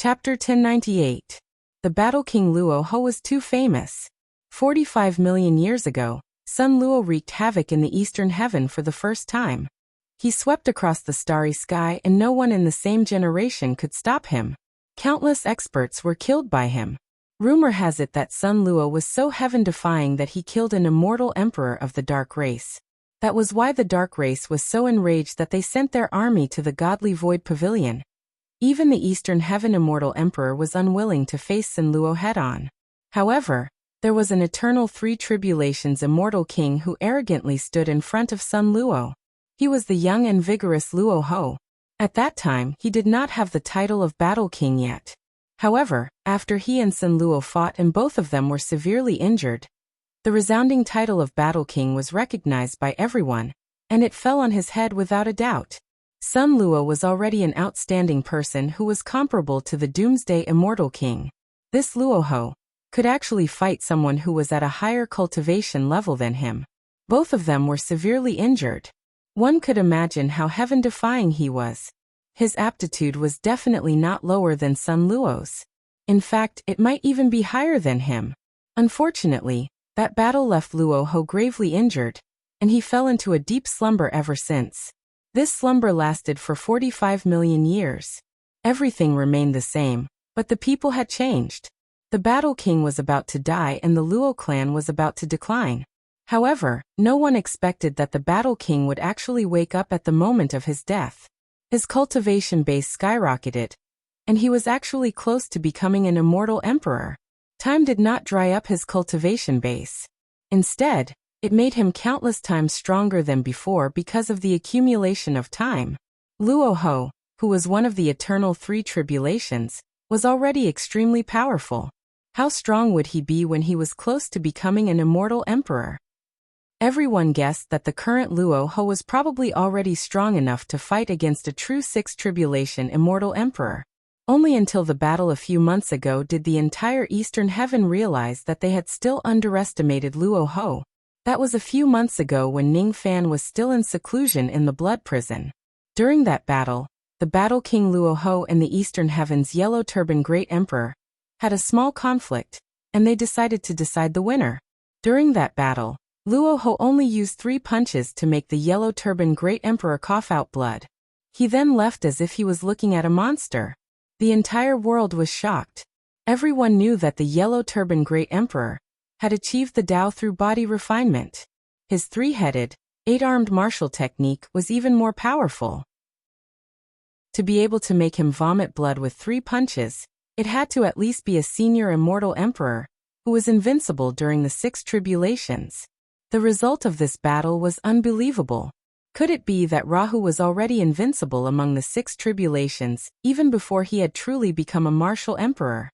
Chapter 1098. The Battle King Luo Ho was too famous. 45 million years ago, Sun Luo wreaked havoc in the eastern heaven for the first time. He swept across the starry sky and no one in the same generation could stop him. Countless experts were killed by him. Rumor has it that Sun Luo was so heaven-defying that he killed an immortal emperor of the dark race. That was why the dark race was so enraged that they sent their army to the godly void pavilion. Even the Eastern Heaven Immortal Emperor was unwilling to face Sun Luo head-on. However, there was an eternal three tribulations immortal king who arrogantly stood in front of Sun Luo. He was the young and vigorous Luo Ho. At that time, he did not have the title of Battle King yet. However, after he and Sun Luo fought and both of them were severely injured, the resounding title of Battle King was recognized by everyone, and it fell on his head without a doubt. Sun Luo was already an outstanding person who was comparable to the Doomsday Immortal King. This Luo Ho could actually fight someone who was at a higher cultivation level than him. Both of them were severely injured. One could imagine how heaven-defying he was. His aptitude was definitely not lower than Sun Luo's. In fact, it might even be higher than him. Unfortunately, that battle left Luo Ho gravely injured, and he fell into a deep slumber ever since. This slumber lasted for 45 million years. Everything remained the same, but the people had changed. The Battle King was about to die and the Luo clan was about to decline. However, no one expected that the Battle King would actually wake up at the moment of his death. His cultivation base skyrocketed, and he was actually close to becoming an immortal emperor. Time did not dry up his cultivation base. Instead, it made him countless times stronger than before because of the accumulation of time. Luo Ho, who was one of the eternal three tribulations, was already extremely powerful. How strong would he be when he was close to becoming an immortal emperor? Everyone guessed that the current Luo Ho was probably already strong enough to fight against a true sixth tribulation immortal emperor. Only until the battle a few months ago did the entire Eastern Heaven realize that they had still underestimated Luo Ho. That was a few months ago when Ning Fan was still in seclusion in the Blood Prison. During that battle, the Battle King Luo Ho and the Eastern Heaven's Yellow Turban Great Emperor had a small conflict, and they decided to decide the winner. During that battle, Luo Ho only used 3 punches to make the Yellow Turban Great Emperor cough out blood. He then left as if he was looking at a monster. The entire world was shocked. Everyone knew that the Yellow Turban Great Emperor had achieved the Tao through body refinement. His 3-headed, 8-armed martial technique was even more powerful. To be able to make him vomit blood with 3 punches, it had to at least be a senior immortal emperor, who was invincible during the 6 tribulations. The result of this battle was unbelievable. Could it be that Rahu was already invincible among the 6 tribulations, even before he had truly become a martial emperor?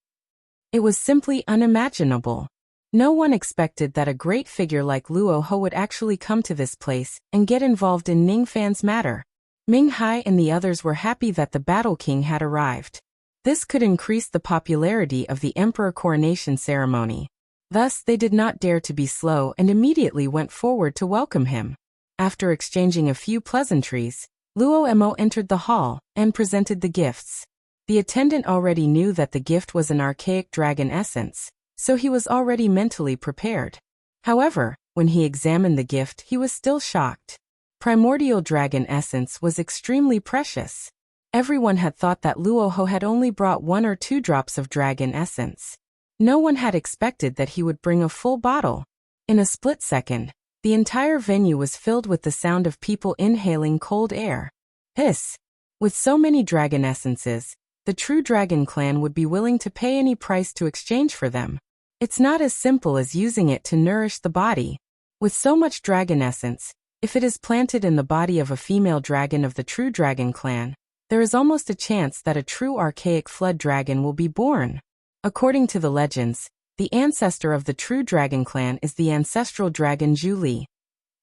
It was simply unimaginable. No one expected that a great figure like Luo Ho would actually come to this place and get involved in Ning Fan's matter. Ming Hai and the others were happy that the Battle King had arrived. This could increase the popularity of the emperor coronation ceremony. Thus, they did not dare to be slow and immediately went forward to welcome him. After exchanging a few pleasantries, Luo Mo entered the hall and presented the gifts. The attendant already knew that the gift was an archaic dragon essence, so he was already mentally prepared. However, when he examined the gift, he was still shocked. Primordial dragon essence was extremely precious. Everyone had thought that Luo Ho had only brought 1 or 2 drops of dragon essence. No one had expected that he would bring a full bottle. In a split second, the entire venue was filled with the sound of people inhaling cold air. Hiss! With so many dragon essences, the true dragon clan would be willing to pay any price to exchange for them. It's not as simple as using it to nourish the body. With so much dragon essence, if it is planted in the body of a female dragon of the true dragon clan, there is almost a chance that a true archaic flood dragon will be born. According to the legends, the ancestor of the true dragon clan is the ancestral dragon Zhu Li.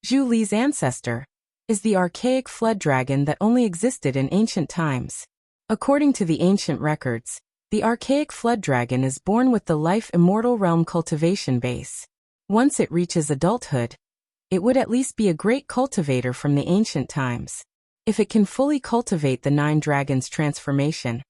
Zhu Li's ancestor is the archaic flood dragon that only existed in ancient times. According to the ancient records, the archaic flood dragon is born with the life immortal realm cultivation base. Once it reaches adulthood, it would at least be a great cultivator from the ancient times. If it can fully cultivate the 9 dragons transformation,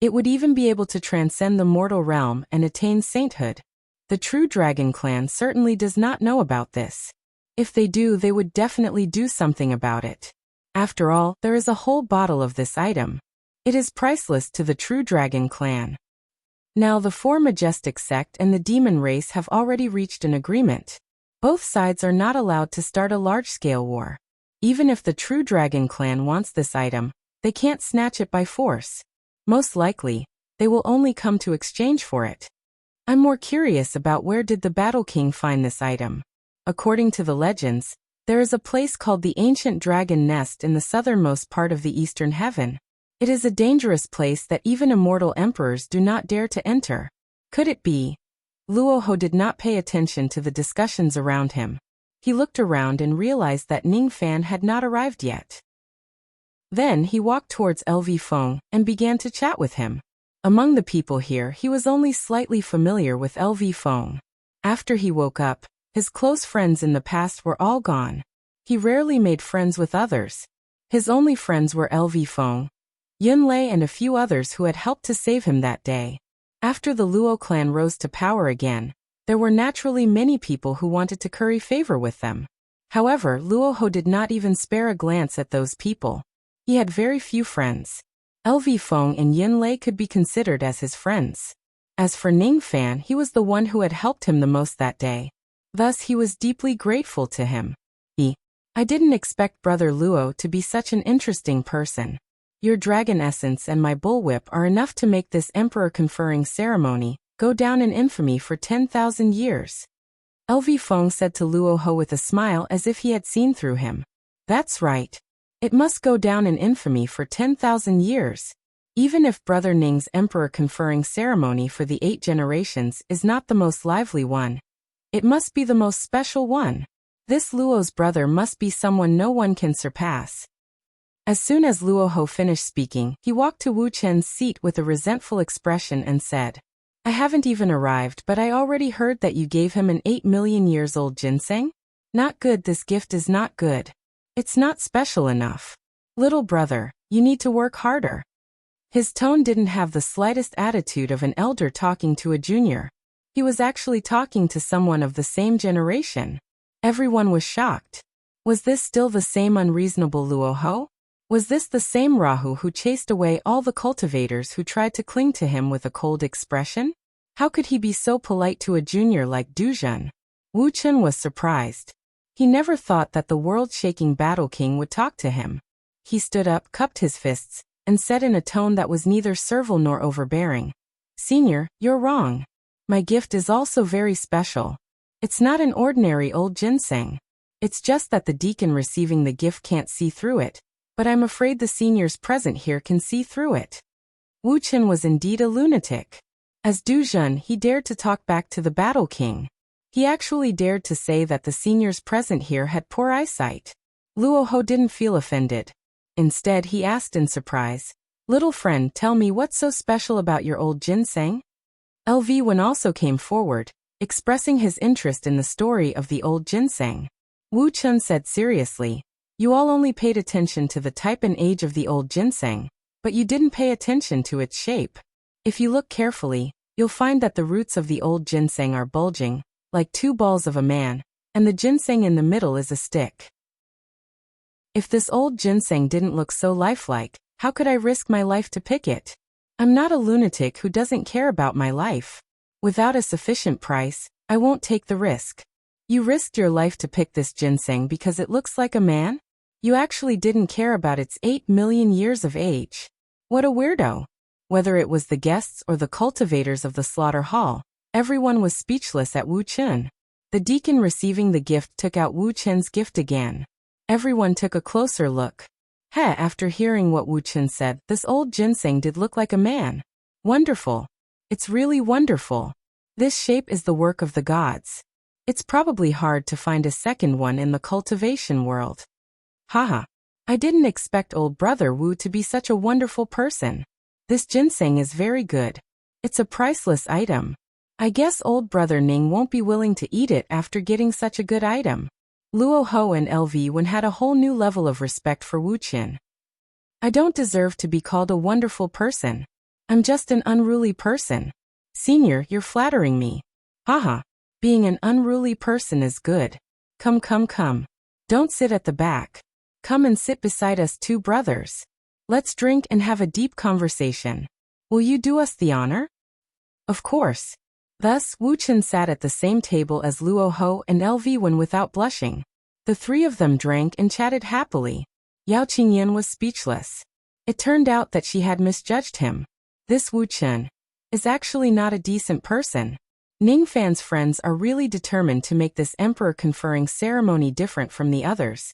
It would even be able to transcend the mortal realm and attain sainthood. The true dragon clan certainly does not know about this. If they do, they would definitely do something about it. After all, there is a whole bottle of this item. It is priceless to the true dragon clan. Now the four majestic sect and the demon race have already reached an agreement. Both sides are not allowed to start a large-scale war. Even if the true dragon clan wants this item, they can't snatch it by force. Most likely, they will only come to exchange for it. I'm more curious about where did the Battle King find this item. According to the legends, there is a place called the Ancient Dragon Nest in the southernmost part of the Eastern Heaven. It is a dangerous place that even immortal emperors do not dare to enter. Could it be? Luoho did not pay attention to the discussions around him. He looked around and realized that Ning Fan had not arrived yet. Then he walked towards LV Feng and began to chat with him. Among the people here, he was only slightly familiar with LV Feng. After he woke up, his close friends in the past were all gone. He rarely made friends with others. His only friends were LV Feng, Yunlei and a few others who had helped to save him that day. After the Luo clan rose to power again, there were naturally many people who wanted to curry favor with them. However, Luoho did not even spare a glance at those people. He had very few friends. LV Feng and Yunlei could be considered as his friends. As for Ning Fan, he was the one who had helped him the most that day. Thus he was deeply grateful to him. I didn't expect Brother Luo to be such an interesting person. Your dragon essence and my bullwhip are enough to make this emperor-conferring ceremony go down in infamy for 10,000 years. LV Feng said to Luoho with a smile as if he had seen through him. That's right. It must go down in infamy for 10,000 years. Even if Brother Ning's emperor-conferring ceremony for the 8 generations is not the most lively one, it must be the most special one. This Luo's brother must be someone no one can surpass. As soon as Luoho finished speaking, he walked to Wu Chen's seat with a resentful expression and said, I haven't even arrived, but I already heard that you gave him an 8 million years old ginseng? Not good, this gift is not good. It's not special enough. Little brother, you need to work harder. His tone didn't have the slightest attitude of an elder talking to a junior. He was actually talking to someone of the same generation. Everyone was shocked. Was this still the same unreasonable Luoho? Was this the same Rahu who chased away all the cultivators who tried to cling to him with a cold expression? How could he be so polite to a junior like Duzhen? Wu Chen was surprised. He never thought that the world-shaking Battle King would talk to him. He stood up, cupped his fists, and said in a tone that was neither servile nor overbearing, Senior, you're wrong. My gift is also very special. It's not an ordinary old ginseng. It's just that the deacon receiving the gift can't see through it, but I'm afraid the seniors present here can see through it. Wu Chen was indeed a lunatic. As Duzhen, he dared to talk back to the Battle King. He actually dared to say that the seniors present here had poor eyesight. Luoho didn't feel offended. Instead, he asked in surprise, Little friend, tell me what's so special about your old ginseng? LV Wen also came forward, expressing his interest in the story of the old ginseng. Wu Chen said seriously, You all only paid attention to the type and age of the old ginseng, but you didn't pay attention to its shape. If you look carefully, you'll find that the roots of the old ginseng are bulging, like 2 balls of a man, and the ginseng in the middle is a stick. If this old ginseng didn't look so lifelike, how could I risk my life to pick it? I'm not a lunatic who doesn't care about my life. Without a sufficient price, I won't take the risk. You risked your life to pick this ginseng because it looks like a man? You actually didn't care about its 8 million years of age. What a weirdo. Whether it was the guests or the cultivators of the slaughter hall, everyone was speechless at Wu Chen. The deacon receiving the gift took out Wu Chen's gift again. Everyone took a closer look. After hearing what Wu Chen said, this old ginseng did look like a man. Wonderful. It's really wonderful. This shape is the work of the gods. It's probably hard to find a second one in the cultivation world. Haha. I didn't expect old brother Wu to be such a wonderful person. This ginseng is very good. It's a priceless item. I guess old brother Ning won't be willing to eat it after getting such a good item. Luo Ho and LV Wen had a whole new level of respect for Wu Chen. I don't deserve to be called a wonderful person. I'm just an unruly person. Senior, you're flattering me. Haha. Being an unruly person is good. Come, come, come. Don't sit at the back. Come and sit beside us two brothers. Let's drink and have a deep conversation. Will you do us the honor? Of course. Thus, Wu Chen sat at the same table as Luo Ho and LV Wen without blushing. The three of them drank and chatted happily. Yao Qingyan was speechless. It turned out that she had misjudged him. This Wu Chen is actually not a decent person. Ning Fan's friends are really determined to make this emperor-conferring ceremony different from the others.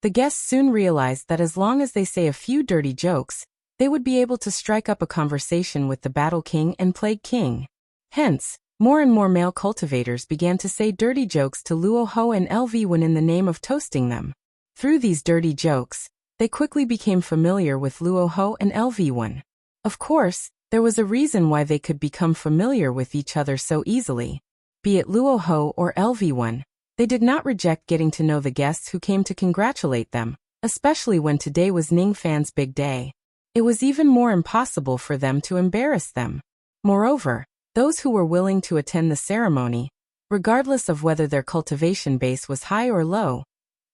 The guests soon realized that as long as they say a few dirty jokes, they would be able to strike up a conversation with the Battle King and Plague King. Hence, more and more male cultivators began to say dirty jokes to Luo Ho and LV Wen in the name of toasting them. Through these dirty jokes, they quickly became familiar with Luo Ho and LV Wen. Of course, there was a reason why they could become familiar with each other so easily. Be it Luo Ho or LV Wen, they did not reject getting to know the guests who came to congratulate them, especially when today was Ning Fan's big day. It was even more impossible for them to embarrass them. Moreover, those who were willing to attend the ceremony, regardless of whether their cultivation base was high or low,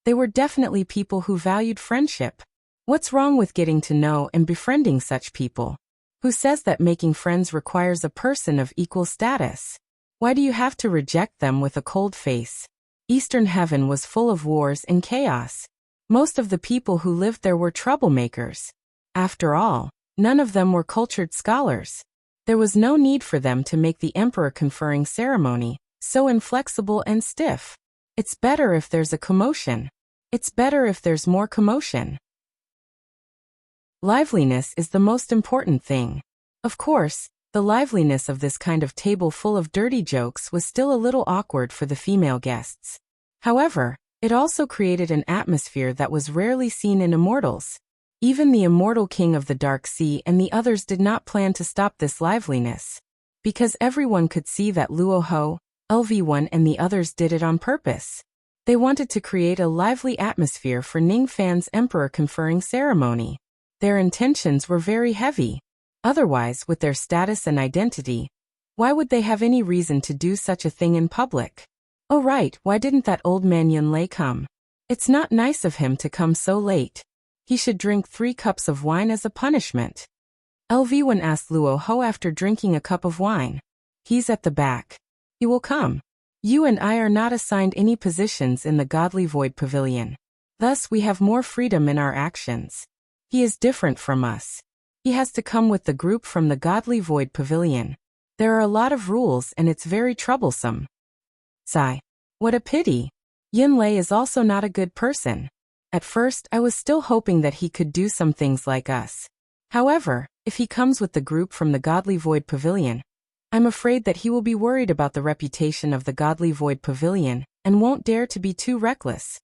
they were definitely people who valued friendship. What's wrong with getting to know and befriending such people? Who says that making friends requires a person of equal status? Why do you have to reject them with a cold face? Eastern Heaven was full of wars and chaos. Most of the people who lived there were troublemakers. After all, none of them were cultured scholars. There was no need for them to make the emperor conferring ceremony so inflexible and stiff. It's better if there's a commotion. It's better if there's more commotion. Liveliness is the most important thing. Of course, the liveliness of this kind of table full of dirty jokes was still a little awkward for the female guests. However, it also created an atmosphere that was rarely seen in immortals. Even the immortal king of the Dark Sea and the others did not plan to stop this liveliness. Because everyone could see that Luo Ho, LV Wen and the others did it on purpose. They wanted to create a lively atmosphere for Ning Fan's emperor conferring ceremony. Their intentions were very heavy. Otherwise, with their status and identity, why would they have any reason to do such a thing in public? Oh right, why didn't that old man Yun Lei come? It's not nice of him to come so late. He should drink 3 cups of wine as a punishment. LV Wen asked Luo Ho after drinking a cup of wine. He's at the back. He will come. You and I are not assigned any positions in the Godly Void Pavilion. Thus we have more freedom in our actions. He is different from us. He has to come with the group from the Godly Void Pavilion. There are a lot of rules and it's very troublesome. Sigh. What a pity. Yun Lei is also not a good person. At first, I was still hoping that he could do some things like us. However, if he comes with the group from the Godly Void Pavilion, I'm afraid that he will be worried about the reputation of the Godly Void Pavilion and won't dare to be too reckless.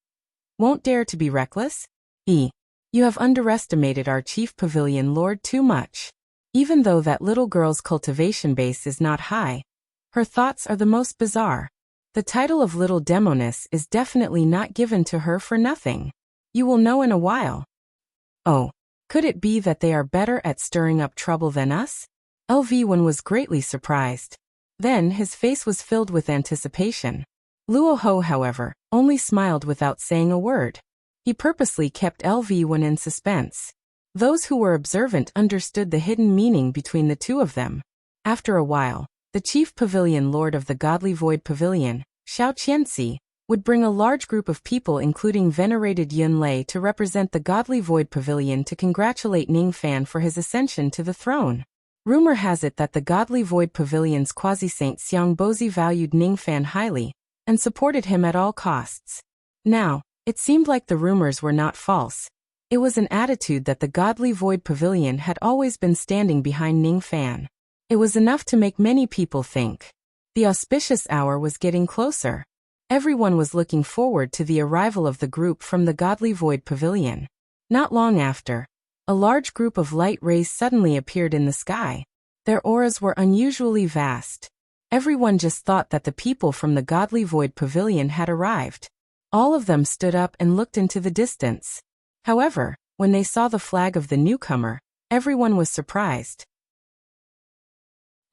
Won't dare to be reckless? You have underestimated our chief pavilion lord too much. Even though that little girl's cultivation base is not high, her thoughts are the most bizarre. The title of Little Demoness is definitely not given to her for nothing. You will know in a while. Oh, could it be that they are better at stirring up trouble than us? LV Wen was greatly surprised. Then his face was filled with anticipation. Luo Ho, however, only smiled without saying a word. He purposely kept LV Wen in suspense. Those who were observant understood the hidden meaning between the two of them. After a while, the chief pavilion lord of the Godly Void Pavilion, Xiao Qianxi, would bring a large group of people including venerated Yun Lei to represent the Godly Void Pavilion to congratulate Ning Fan for his ascension to the throne. Rumor has it that the Godly Void Pavilion's quasi-saint Xiang Bozi valued Ning Fan highly and supported him at all costs. Now, it seemed like the rumors were not false. It was an attitude that the Godly Void Pavilion had always been standing behind Ning Fan. It was enough to make many people think. The auspicious hour was getting closer. Everyone was looking forward to the arrival of the group from the Godly Void Pavilion. Not long after, a large group of light rays suddenly appeared in the sky. Their auras were unusually vast. Everyone just thought that the people from the Godly Void Pavilion had arrived. All of them stood up and looked into the distance. However, when they saw the flag of the newcomer, everyone was surprised.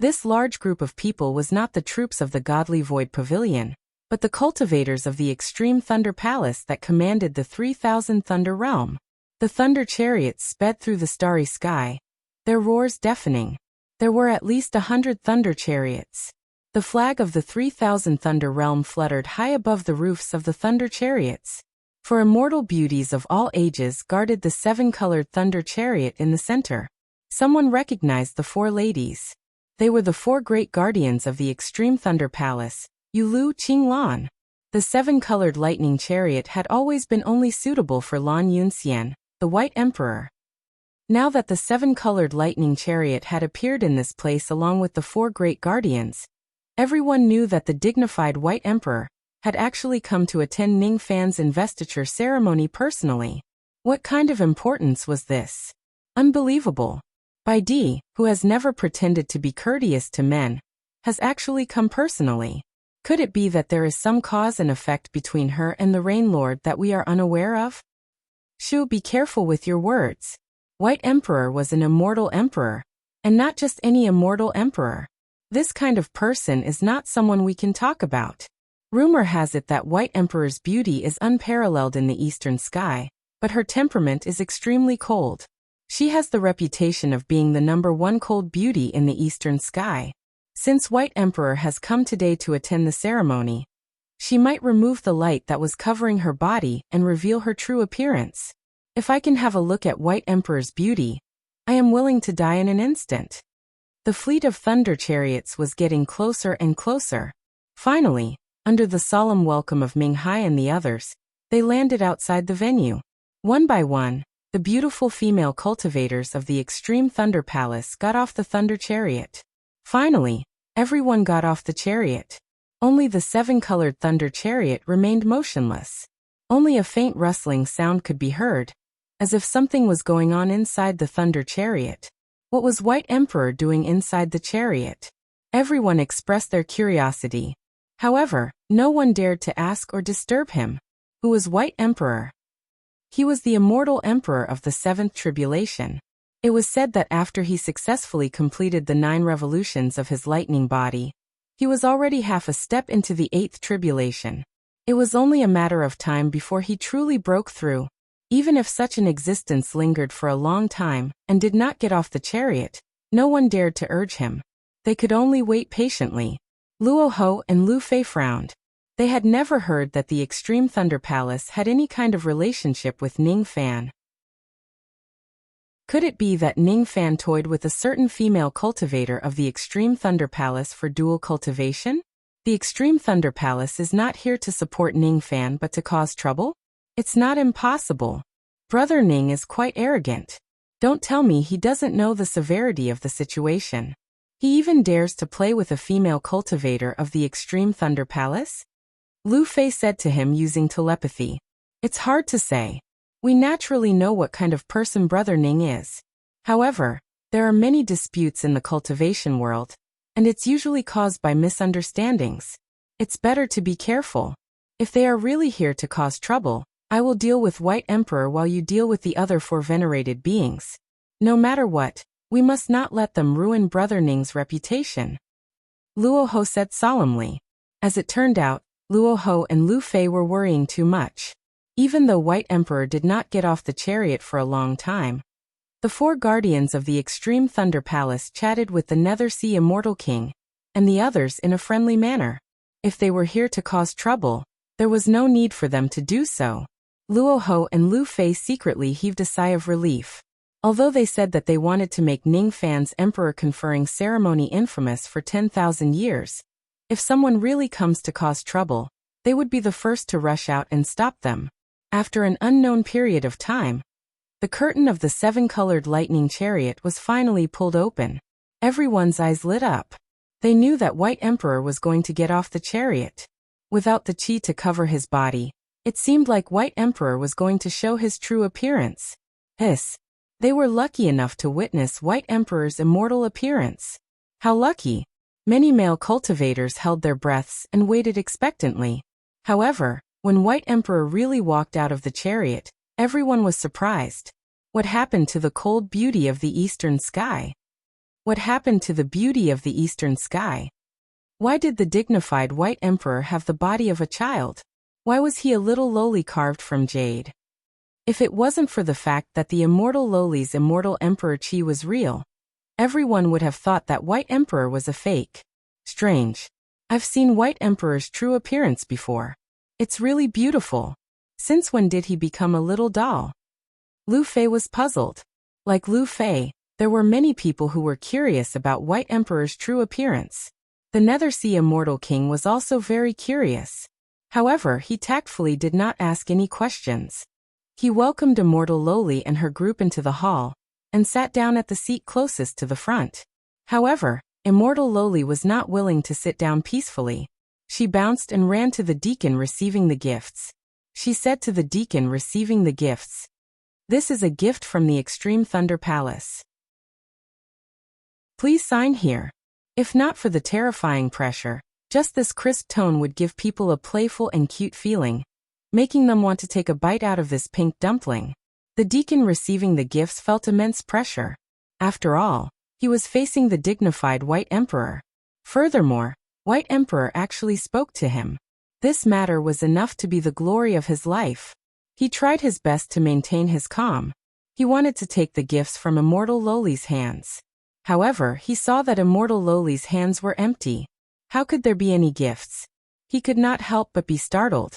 This large group of people was not the troops of the godly Void Pavilion, but the cultivators of the extreme Thunder Palace that commanded the 3,000 Thunder Realm. The thunder chariots sped through the starry sky, their roars deafening. There were at least 100 thunder chariots. The flag of the 3,000 Thunder Realm fluttered high above the roofs of the thunder chariots. For immortal beauties of all ages guarded the 7-colored thunder chariot in the center. Someone recognized the 4 ladies. They were the 4 great guardians of the extreme Thunder Palace, Yulu Qinglan. The 7-colored lightning chariot had always been only suitable for Lan Yunxian, the White Emperor. Now that the 7-colored lightning chariot had appeared in this place along with the 4 great guardians, everyone knew that the dignified White Emperor had actually come to attend Ning Fan's investiture ceremony personally. What kind of importance was this? Unbelievable. Bai Di, who has never pretended to be courteous to men, has actually come personally. Could it be that there is some cause and effect between her and the Rain Lord that we are unaware of? Shu, be careful with your words. White Emperor was an immortal emperor, and not just any immortal emperor. This kind of person is not someone we can talk about. Rumor has it that White Emperor's beauty is unparalleled in the eastern sky, but her temperament is extremely cold. She has the reputation of being the #1 cold beauty in the eastern sky. Since White Emperor has come today to attend the ceremony, she might remove the light that was covering her body and reveal her true appearance. If I can have a look at White Emperor's beauty, I am willing to die in an instant. The fleet of thunder chariots was getting closer and closer. Finally, under the solemn welcome of Ming Hai and the others, they landed outside the venue. One by one, the beautiful female cultivators of the extreme Thunder Palace got off the thunder chariot. Finally, everyone got off the chariot. Only the 7-colored thunder chariot remained motionless. Only a faint rustling sound could be heard, as if something was going on inside the thunder chariot. What was White Emperor doing inside the chariot? Everyone expressed their curiosity. However, no one dared to ask or disturb him. Who was White Emperor? He was the immortal emperor of the 7th tribulation. It was said that after he successfully completed the 9 revolutions of his lightning body, he was already half a step into the 8th tribulation. It was only a matter of time before he truly broke through. Even if such an existence lingered for a long time and did not get off the chariot, no one dared to urge him. They could only wait patiently. Luo Ho and Lu Fei frowned. They had never heard that the Extreme Thunder Palace had any kind of relationship with Ning Fan. Could it be that Ning Fan toyed with a certain female cultivator of the Extreme Thunder Palace for dual cultivation? The Extreme Thunder Palace is not here to support Ning Fan but to cause trouble? It's not impossible. Brother Ning is quite arrogant. Don't tell me he doesn't know the severity of the situation. He even dares to play with a female cultivator of the Extreme Thunder Palace? Lu Fei said to him using telepathy. It's hard to say. We naturally know what kind of person Brother Ning is. However, there are many disputes in the cultivation world, and it's usually caused by misunderstandings. It's better to be careful. If they are really here to cause trouble, I will deal with White Emperor while you deal with the other 4 venerated beings. No matter what, we must not let them ruin Brother Ning's reputation. Luo Ho said solemnly. As it turned out, Luo Ho and Lu Fei were worrying too much. Even though White Emperor did not get off the chariot for a long time, the 4 guardians of the Extreme Thunder Palace chatted with the Nethersea Immortal King and the others in a friendly manner. If they were here to cause trouble, there was no need for them to do so. Luo Ho and Lu Fei secretly heaved a sigh of relief. Although they said that they wanted to make Ning Fan's emperor conferring ceremony infamous for 10,000 years, if someone really comes to cause trouble, they would be the first to rush out and stop them. After an unknown period of time, the curtain of the 7-colored lightning chariot was finally pulled open. Everyone's eyes lit up. They knew that White Emperor was going to get off the chariot. Without the chi to cover his body, it seemed like White Emperor was going to show his true appearance. They were lucky enough to witness White Emperor's immortal appearance. How lucky! Many male cultivators held their breaths and waited expectantly. However, when White Emperor really walked out of the chariot, everyone was surprised. What happened to the cold beauty of the eastern sky? What happened to the beauty of the eastern sky? Why did the dignified white emperor have the body of a child? Why was he a little lowly carved from jade? If it wasn't for the fact that the immortal lowly's immortal emperor Qi was real, everyone would have thought that white emperor was a fake. Strange. I've seen white emperor's true appearance before. It's really beautiful. Since when did he become a little doll? Lu Fei was puzzled. Like Lu Fei, there were many people who were curious about white emperor's true appearance. The Nethersea immortal king was also very curious. However, he tactfully did not ask any questions. He welcomed immortal lowly and her group into the hall, and sat down at the seat closest to the front. However, immortal lowly was not willing to sit down peacefully. She bounced and ran to the deacon receiving the gifts. She said to the deacon receiving the gifts, "This is a gift from the Extreme Thunder Palace. Please sign here." If not for the terrifying pressure, just this crisp tone would give people a playful and cute feeling, making them want to take a bite out of this pink dumpling. The deacon receiving the gifts felt immense pressure. After all, he was facing the dignified white emperor. Furthermore, white emperor actually spoke to him. This matter was enough to be the glory of his life. He tried his best to maintain his calm. He wanted to take the gifts from immortal lowly's hands. However, he saw that immortal lowly's hands were empty. How could there be any gifts? He could not help but be startled.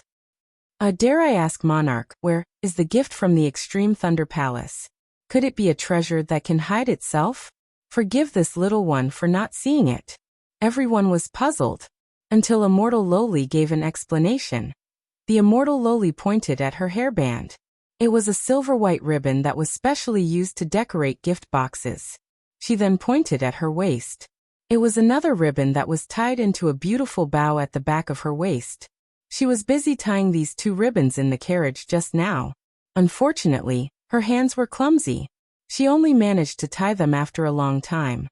Dare I ask, monarch, where is the gift from the Extreme Thunder Palace? Could it be a treasure that can hide itself? Forgive this little one for not seeing it. Everyone was puzzled, until immortal lowly gave an explanation. The immortal lowly pointed at her hairband. It was a silver-white ribbon that was specially used to decorate gift boxes. She then pointed at her waist. It was another ribbon that was tied into a beautiful bow at the back of her waist. She was busy tying these two ribbons in the carriage just now. Unfortunately, her hands were clumsy. She only managed to tie them after a long time.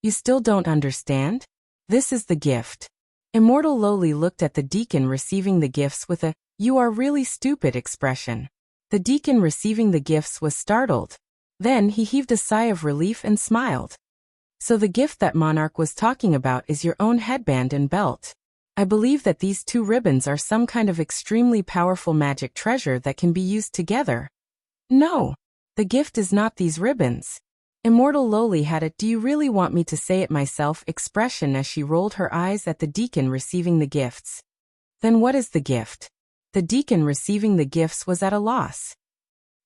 You still don't understand? This is the gift. Immortal lowly looked at the deacon receiving the gifts with a, "You are really stupid" expression. The deacon receiving the gifts was startled. Then he heaved a sigh of relief and smiled. So the gift that monarch was talking about is your own headband and belt. I believe that these two ribbons are some kind of extremely powerful magic treasure that can be used together. No, the gift is not these ribbons. Immortal lowly had a "do you really want me to say it myself" expression as she rolled her eyes at the deacon receiving the gifts. Then what is the gift? The deacon receiving the gifts was at a loss.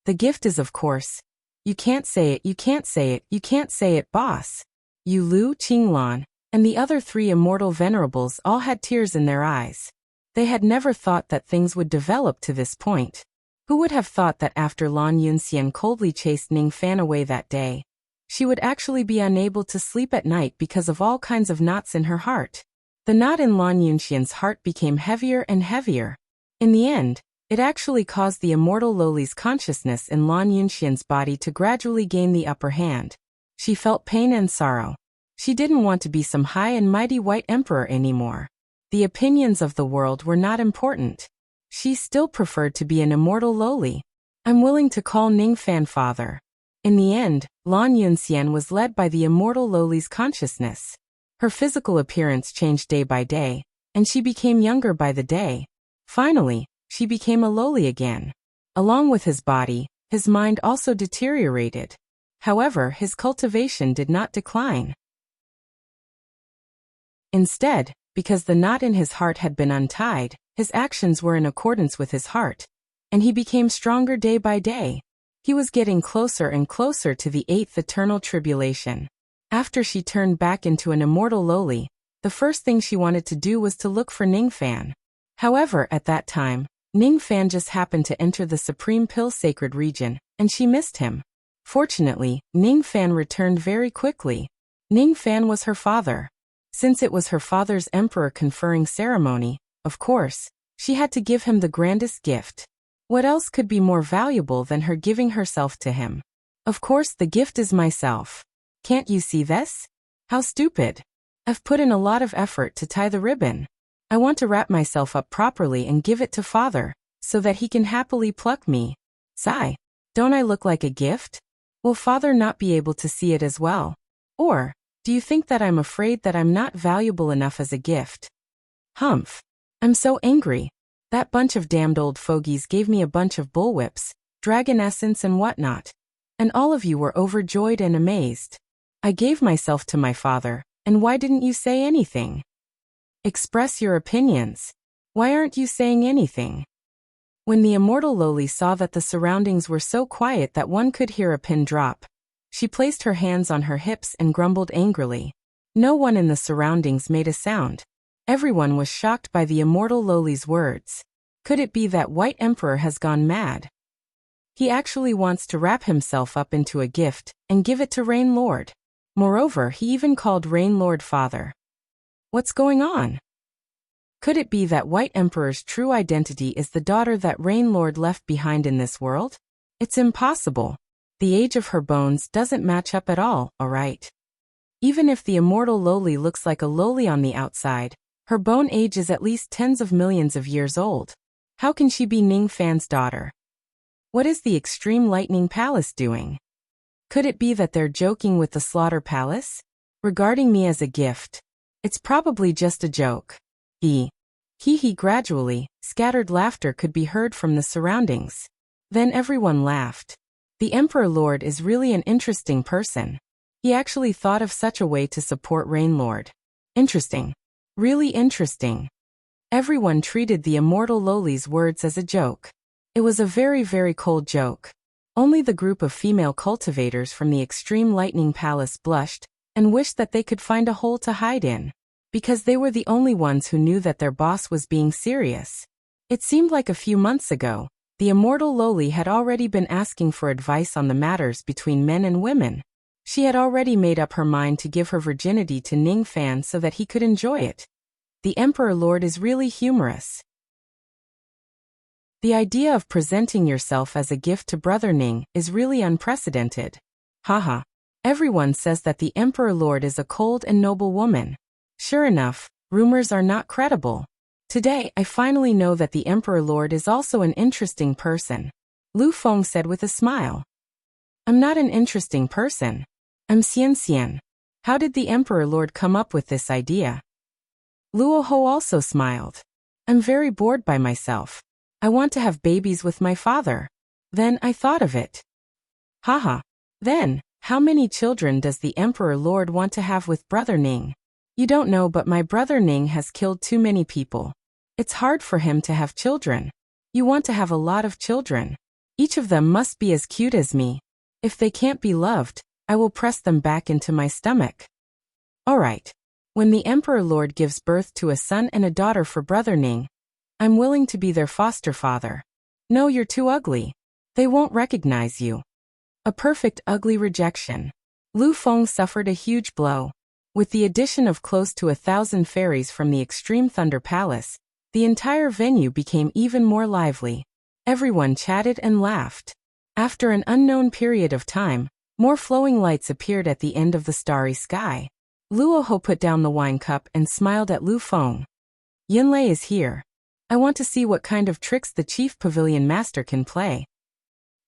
The gift is, of course, "You can't say it, you can't say it, you can't say it, boss." Yu Lu, Qinglan, and the other three immortal venerables all had tears in their eyes. They had never thought that things would develop to this point. Who would have thought that after Lan Yunxian coldly chased Ning Fan away that day, she would actually be unable to sleep at night because of all kinds of knots in her heart? The knot in Lan Yunxian's heart became heavier and heavier. In the end, it actually caused the immortal lowly's consciousness in Lan Yunxian's body to gradually gain the upper hand. She felt pain and sorrow. She didn't want to be some high and mighty white emperor anymore. The opinions of the world were not important. She still preferred to be an immortal lowly. "I'm willing to call Ning Fan father." In the end, Lan Yunxian was led by the immortal lowly's consciousness. Her physical appearance changed day by day, and she became younger by the day. Finally, she became a lowly again. Along with his body, his mind also deteriorated. However, his cultivation did not decline. Instead, because the knot in his heart had been untied, his actions were in accordance with his heart, and he became stronger day by day. He was getting closer and closer to the 8th eternal tribulation. After she turned back into an immortal lowly, the first thing she wanted to do was to look for Ning Fan. However, at that time, Ning Fan just happened to enter the Supreme Pill Sacred region, and she missed him. Fortunately, Ning Fan returned very quickly. Ning Fan was her father. Since it was her father's emperor conferring ceremony, of course, she had to give him the grandest gift. What else could be more valuable than her giving herself to him? Of course, the gift is myself. Can't you see this? How stupid. I've put in a lot of effort to tie the ribbon. I want to wrap myself up properly and give it to father, so that he can happily pluck me. Sigh. Don't I look like a gift? Will father not be able to see it as well? Or, Do you think that I'm afraid that I'm not valuable enough as a gift? Humph. I'm so angry. That bunch of damned old fogies gave me a bunch of bullwhips, dragon essence and whatnot. And all of you were overjoyed and amazed. I gave myself to my father, and why didn't you say anything? Express your opinions. Why aren't you saying anything? When the immortal Loli saw that the surroundings were so quiet that one could hear a pin drop, she placed her hands on her hips and grumbled angrily. No one in the surroundings made a sound. Everyone was shocked by the immortal Loli's words. Could it be that White Emperor has gone mad? He actually wants to wrap himself up into a gift and give it to Rain Lord. Moreover, he even called Rain Lord father. What's going on? Could it be that White Emperor's true identity is the daughter that Rain Lord left behind in this world? It's impossible. The age of her bones doesn't match up at all, alright? Even if the immortal Loli looks like a Loli on the outside, her bone age is at least tens of millions of years old. How can she be Ning Fan's daughter? What is the Extreme Lightning Palace doing? Could it be that they're joking with the Slaughter Palace? Regarding me as a gift. It's probably just a joke. Gradually, scattered laughter could be heard from the surroundings. Then everyone laughed. The Emperor Lord is really an interesting person. He actually thought of such a way to support Rain Lord. Interesting. Really interesting. Everyone treated the immortal Loli's words as a joke. It was a very, very cold joke. Only the group of female cultivators from the Extreme Lightning Palace blushed and wished that they could find a hole to hide in, because they were the only ones who knew that their boss was being serious. It seemed like a few months ago, the immortal Loli had already been asking for advice on the matters between men and women. She had already made up her mind to give her virginity to Ning Fan so that he could enjoy it. The Emperor Lord is really humorous. The idea of presenting yourself as a gift to Brother Ning is really unprecedented. Haha. Everyone says that the Emperor Lord is a cold and noble woman. Sure enough, rumors are not credible. Today, I finally know that the Emperor Lord is also an interesting person. Lu Feng said with a smile. I'm not an interesting person. I'm Xian Xian. How did the Emperor Lord come up with this idea? Luo Ho also smiled. I'm very bored by myself. I want to have babies with my father. Then I thought of it. Haha. Then, how many children does the Emperor Lord want to have with Brother Ning? You don't know, but my brother Ning has killed too many people. It's hard for him to have children. You want to have a lot of children. Each of them must be as cute as me. If they can't be loved, I will press them back into my stomach. Alright. When the Emperor Lord gives birth to a son and a daughter for Brother Ning, I'm willing to be their foster father. No, you're too ugly. They won't recognize you. A perfect ugly rejection. Lu Feng suffered a huge blow. With the addition of close to 1,000 fairies from the Extreme Thunder Palace, the entire venue became even more lively. Everyone chatted and laughed. After an unknown period of time, more flowing lights appeared at the end of the starry sky. Luo Ho put down the wine cup and smiled at Lu Feng. Yunlei is here. I want to see what kind of tricks the Chief Pavilion Master can play.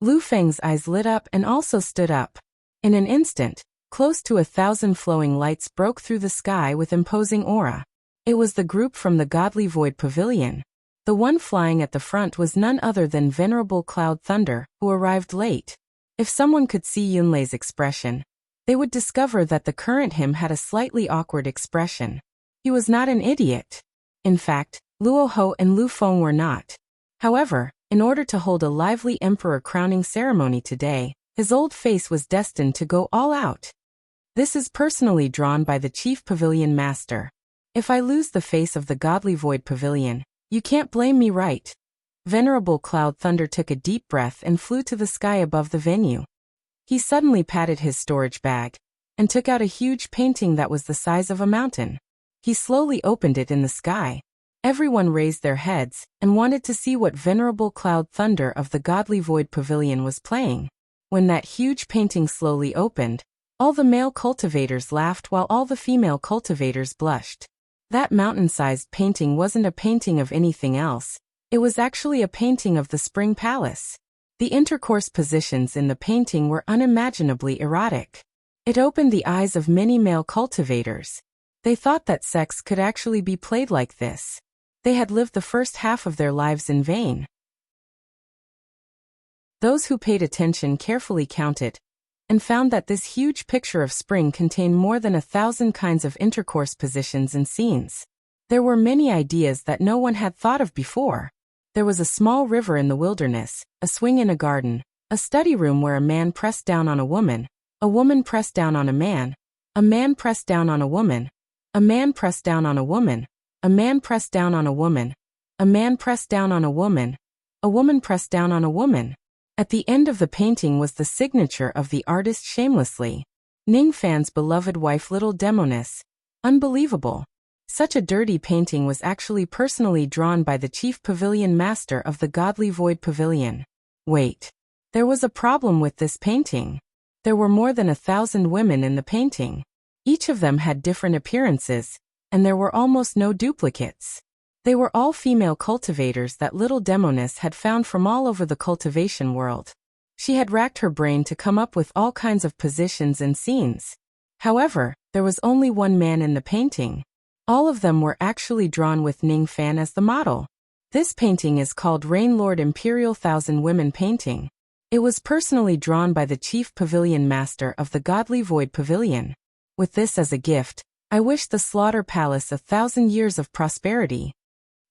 Lu Feng's eyes lit up and also stood up. In an instant, close to 1,000 flowing lights broke through the sky with imposing aura. It was the group from the Godly Void Pavilion. The one flying at the front was none other than Venerable Cloud Thunder, who arrived late. If someone could see Yunlei's expression, they would discover that the current him had a slightly awkward expression. He was not an idiot. In fact, Luo Ho and Lu Feng were not. However, in order to hold a lively emperor crowning ceremony today, his old face was destined to go all out. This is personally drawn by the Chief Pavilion Master. If I lose the face of the Godly Void Pavilion, you can't blame me, right? Venerable Cloud Thunder took a deep breath and flew to the sky above the venue. He suddenly patted his storage bag and took out a huge painting that was the size of a mountain. He slowly opened it in the sky. Everyone raised their heads and wanted to see what Venerable Cloud Thunder of the Godly Void Pavilion was playing. When that huge painting slowly opened, all the male cultivators laughed while all the female cultivators blushed. That mountain-sized painting wasn't a painting of anything else. It was actually a painting of the Spring Palace. The intercourse positions in the painting were unimaginably erotic. It opened the eyes of many male cultivators. They thought that sex could actually be played like this. They had lived the first half of their lives in vain. Those who paid attention carefully counted, and found that this huge picture of spring contained more than 1,000 kinds of intercourse positions and scenes. There were many ideas that no one had thought of before. There was a small river in the wilderness, a swing in a garden, a study room where a man pressed down on a woman pressed down on a man pressed down on a woman, a man pressed down on a woman, a man pressed down on a woman, a man pressed down on a woman, a woman pressed down on a woman. At the end of the painting was the signature of the artist shamelessly. Ning Fan's beloved wife Little Demoness. Unbelievable. Such a dirty painting was actually personally drawn by the chief pavilion master of the Godly Void Pavilion. Wait. There was a problem with this painting. There were more than 1,000 women in the painting. Each of them had different appearances, and there were almost no duplicates. They were all female cultivators that Little Demoness had found from all over the cultivation world. She had racked her brain to come up with all kinds of positions and scenes. However, there was only one man in the painting. All of them were actually drawn with Ning Fan as the model. This painting is called Rain Lord Imperial Thousand Women Painting. It was personally drawn by the chief pavilion master of the Godly Void Pavilion. With this as a gift, I wish the Slaughter Palace 1,000 years of prosperity.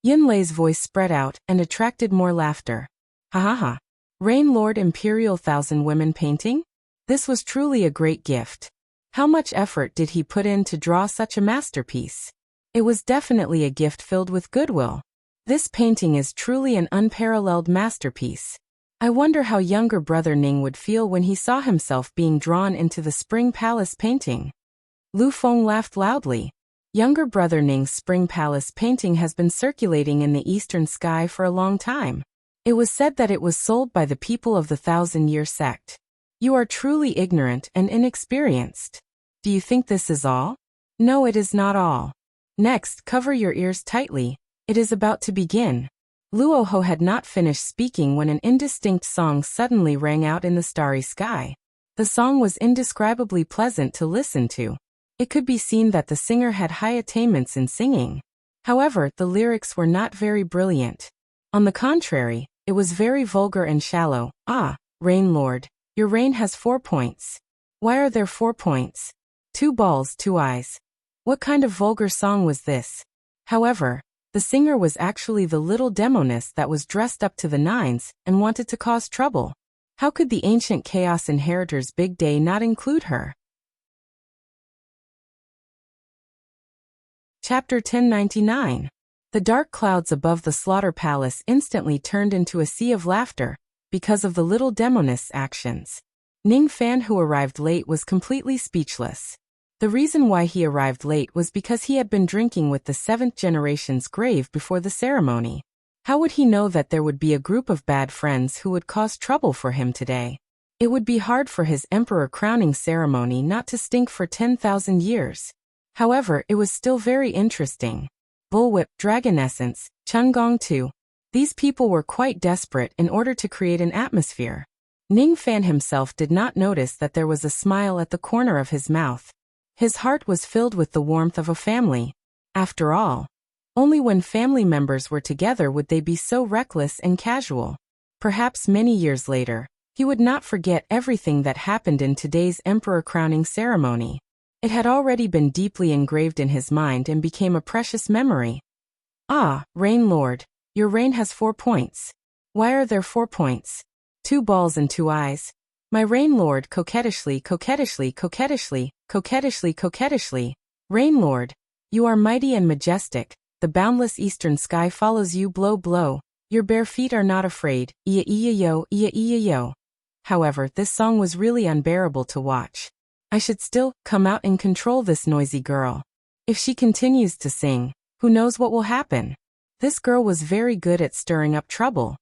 Yin Lei's voice spread out and attracted more laughter. Ha ha ha. Rain Lord Imperial Thousand Women Painting? This was truly a great gift. How much effort did he put in to draw such a masterpiece? It was definitely a gift filled with goodwill. This painting is truly an unparalleled masterpiece. I wonder how younger brother Ning would feel when he saw himself being drawn into the Spring Palace painting. Lu Feng laughed loudly. Younger brother Ning's Spring Palace painting has been circulating in the eastern sky for a long time. It was said that it was sold by the people of the 1,000-year sect. You are truly ignorant and inexperienced. Do you think this is all? No, it is not all. Next, cover your ears tightly. It is about to begin. Luo Ho had not finished speaking when an indistinct song suddenly rang out in the starry sky. The song was indescribably pleasant to listen to. It could be seen that the singer had high attainments in singing. However, the lyrics were not very brilliant. On the contrary, it was very vulgar and shallow. Ah, Rain Lord, your reign has 4 points. Why are there 4 points? 2 balls, 2 eyes. What kind of vulgar song was this? However, the singer was actually the Little Demoness that was dressed up to the nines and wanted to cause trouble. How could the ancient Chaos Inheritor's big day not include her? Chapter 1099. The dark clouds above the Slaughter Palace instantly turned into a sea of laughter because of the Little Demoness' actions. Ning Fan, who arrived late, was completely speechless. The reason why he arrived late was because he had been drinking with the 7th generation's grave before the ceremony. How would he know that there would be a group of bad friends who would cause trouble for him today? It would be hard for his emperor crowning ceremony not to stink for 10,000 years. However, it was still very interesting. Bullwhip, Dragon Essence, Chungong too. These people were quite desperate in order to create an atmosphere. Ning Fan himself did not notice that there was a smile at the corner of his mouth. His heart was filled with the warmth of a family. After all, only when family members were together would they be so reckless and casual. Perhaps many years later, he would not forget everything that happened in today's emperor crowning ceremony. It had already been deeply engraved in his mind and became a precious memory. Ah, Rain Lord, your reign has 4 points. Why are there 4 points? 2 balls and 2 eyes. My Rain Lord, coquettishly, coquettishly, coquettishly, coquettishly, coquettishly. Rain Lord, you are mighty and majestic. The boundless eastern sky follows you blow blow. Your bare feet are not afraid. Iya iya yo, iya iya yo. However, this song was really unbearable to watch. I should still come out and control this noisy girl. If she continues to sing, who knows what will happen? This girl was very good at stirring up trouble.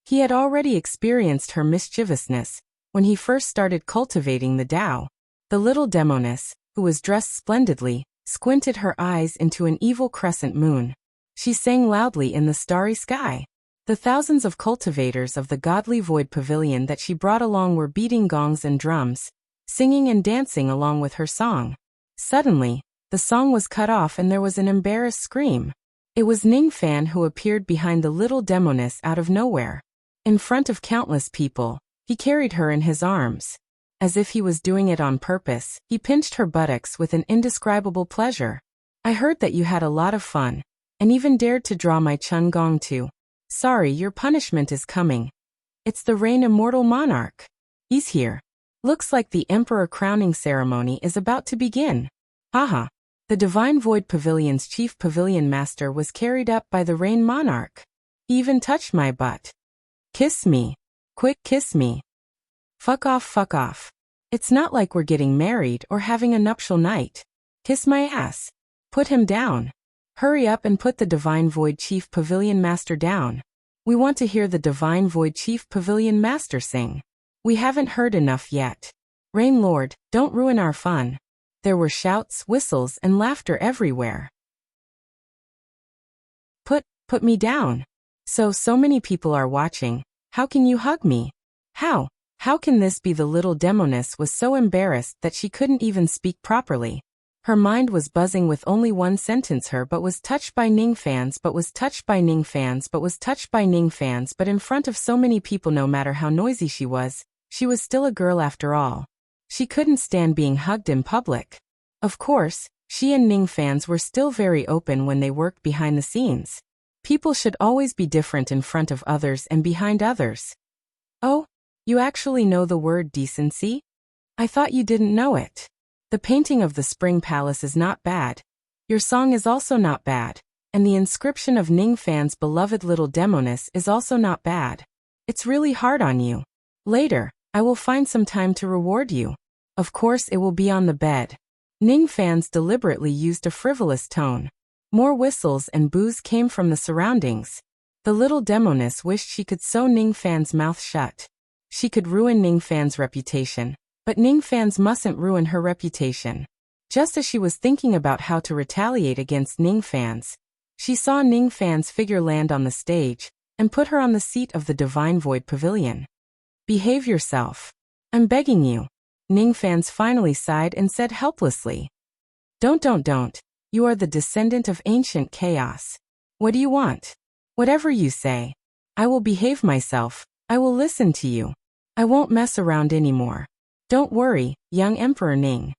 He had already experienced her mischievousness when he first started cultivating the Tao. The Little Demoness, who was dressed splendidly, squinted her eyes into an evil crescent moon. She sang loudly in the starry sky. The thousands of cultivators of the Godly Void Pavilion that she brought along were beating gongs and drums, singing and dancing along with her song. Suddenly, the song was cut off and there was an embarrassed scream. It was Ningfan who appeared behind the little demoness out of nowhere. In front of countless people, he carried her in his arms. As if he was doing it on purpose, he pinched her buttocks with an indescribable pleasure. I heard that you had a lot of fun, and even dared to draw my Chun Gong too. Sorry, your punishment is coming. It's the Rain Immortal Monarch. He's here. Looks like the Emperor crowning ceremony is about to begin. Haha. The Divine Void Pavilion's chief pavilion master was carried up by the Rain Monarch. He even touched my butt. Kiss me. Quick, kiss me. Fuck off, fuck off. It's not like we're getting married or having a nuptial night. Kiss my ass. Put him down. Hurry up and put the Divine Void Chief Pavilion Master down. We want to hear the Divine Void Chief Pavilion Master sing. We haven't heard enough yet. Rain Lord, don't ruin our fun. There were shouts, whistles, and laughter everywhere. Put me down. So many people are watching. How can you hug me? How can this be? The little demoness was so embarrassed that she couldn't even speak properly. Her mind was buzzing with only one sentence but was touched by Ningfans but was touched by Ningfans but was touched by Ningfans but in front of so many people. No matter how noisy she was still a girl after all. She couldn't stand being hugged in public. Of course, she and Ningfans were still very open when they worked behind the scenes. People should always be different in front of others and behind others. Oh, you actually know the word decency? I thought you didn't know it. The painting of the Spring Palace is not bad. Your song is also not bad. And the inscription of Ningfan's beloved little demoness is also not bad. It's really hard on you. Later, I will find some time to reward you. Of course it will be on the bed. Ningfans deliberately used a frivolous tone. More whistles and boos came from the surroundings. The little demoness wished she could sew Ningfan's mouth shut. She could ruin Ningfan's reputation. But Ningfans mustn't ruin her reputation. Just as she was thinking about how to retaliate against Ningfans, she saw Ningfan's figure land on the stage and put her on the seat of the Divine Void Pavilion. Behave yourself. I'm begging you. Ningfans finally sighed and said helplessly. Don't. You are the descendant of ancient chaos. What do you want? Whatever you say. I will behave myself. I will listen to you. I won't mess around anymore. Don't worry, young Emperor Ning.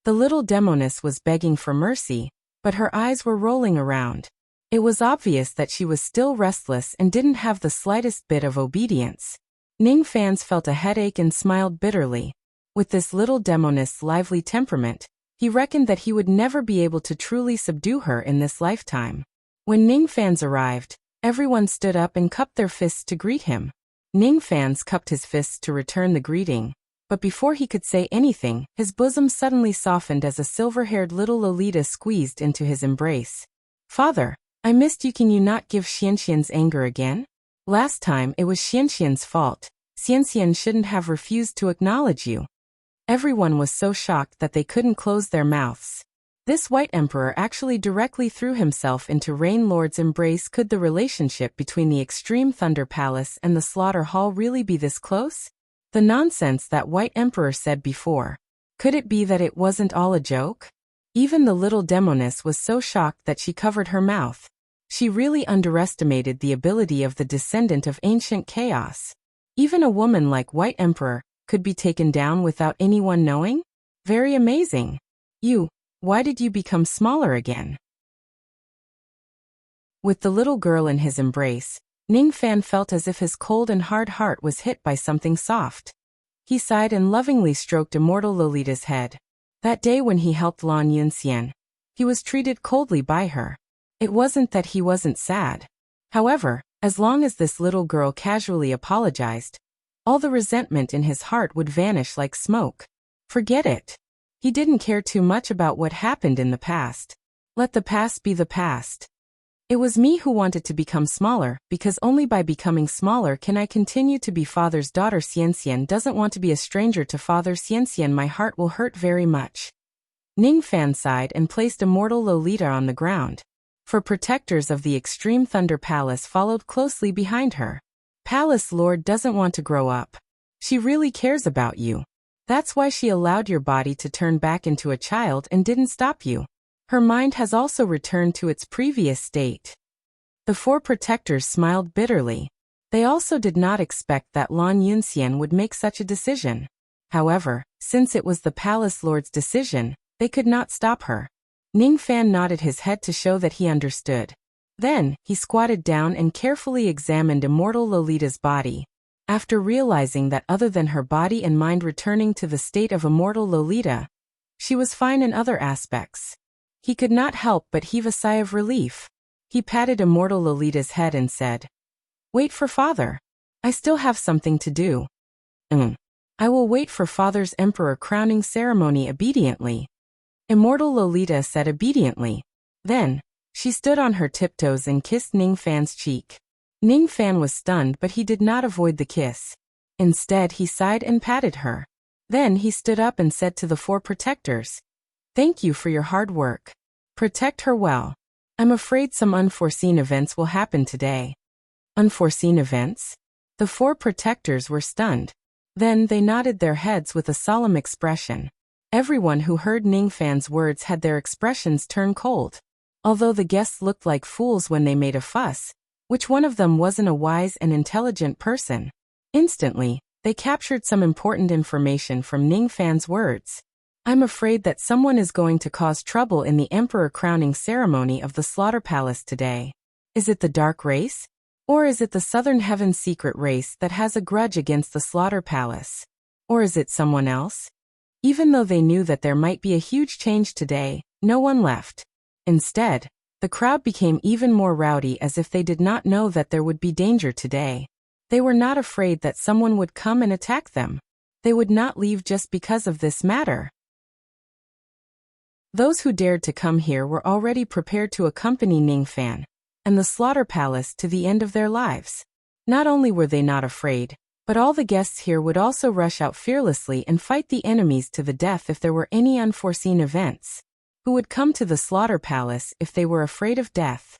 The little demoness was begging for mercy, but her eyes were rolling around. It was obvious that she was still restless and didn't have the slightest bit of obedience. Ningfans felt a headache and smiled bitterly. With this little demoness' lively temperament, he reckoned that he would never be able to truly subdue her in this lifetime. When Ningfans arrived, everyone stood up and cupped their fists to greet him. Ningfans cupped his fists to return the greeting. But before he could say anything, his bosom suddenly softened as a silver-haired little Lolita squeezed into his embrace. Father, I missed you. Can you not give Xianxian's anger again? Last time it was Xianxian's fault. Xianxian shouldn't have refused to acknowledge you. Everyone was so shocked that they couldn't close their mouths. This White Emperor actually directly threw himself into Rain Lord's embrace. Could the relationship between the Extreme Thunder Palace and the Slaughter Hall really be this close? The nonsense that White Emperor said before. Could it be that it wasn't all a joke? Even the little demoness was so shocked that she covered her mouth. She really underestimated the ability of the descendant of ancient chaos. Even a woman like White Emperor could be taken down without anyone knowing? Very amazing. Why did you become smaller again? With the little girl in his embrace, Ningfan felt as if his cold and hard heart was hit by something soft. He sighed and lovingly stroked immortal Lolita's head. That day when he helped Lan Yunxian, he was treated coldly by her. It wasn't that he wasn't sad. However, as long as this little girl casually apologized, all the resentment in his heart would vanish like smoke. Forget it. He didn't care too much about what happened in the past. Let the past be the past. It was me who wanted to become smaller, because only by becoming smaller can I continue to be father's daughter. Xianxian doesn't want to be a stranger to father. Xianxian, my heart will hurt very much. Ningfan sighed and placed immortal Lolita on the ground. For protectors of the Extreme Thunder Palace followed closely behind her. Palace Lord doesn't want to grow up. She really cares about you. That's why she allowed your body to turn back into a child and didn't stop you. Her mind has also returned to its previous state. The four protectors smiled bitterly. They also did not expect that Lan Yunxian would make such a decision. However, since it was the palace lord's decision, they could not stop her. Ning Fan nodded his head to show that he understood. Then, he squatted down and carefully examined immortal Lolita's body. After realizing that other than her body and mind returning to the state of immortal Lolita, she was fine in other aspects. He could not help but heave a sigh of relief. He patted immortal Lolita's head and said, "Wait for father. I still have something to do." I will wait for father's emperor crowning ceremony obediently." Immortal Lolita said obediently. Then, she stood on her tiptoes and kissed Ning Fan's cheek. Ning Fan was stunned, but he did not avoid the kiss. Instead, he sighed and patted her. Then he stood up and said to the four protectors, "Thank you for your hard work. Protect her well. I'm afraid some unforeseen events will happen today." Unforeseen events? The four protectors were stunned. Then they nodded their heads with a solemn expression. Everyone who heard Ning Fan's words had their expressions turn cold. Although the guests looked like fools when they made a fuss, which one of them wasn't a wise and intelligent person? Instantly, they captured some important information from Ning Fan's words. "I'm afraid that someone is going to cause trouble in the emperor crowning ceremony of the Slaughter Palace today. Is it the Dark Race? Or is it the Southern Heaven's secret race that has a grudge against the Slaughter Palace? Or is it someone else?" Even though they knew that there might be a huge change today, no one left. Instead, the crowd became even more rowdy, as if they did not know that there would be danger today. They were not afraid that someone would come and attack them. They would not leave just because of this matter. Those who dared to come here were already prepared to accompany Ning Fan and the Slaughter Palace to the end of their lives. Not only were they not afraid, but all the guests here would also rush out fearlessly and fight the enemies to the death if there were any unforeseen events. Who would come to the Slaughter Palace if they were afraid of death?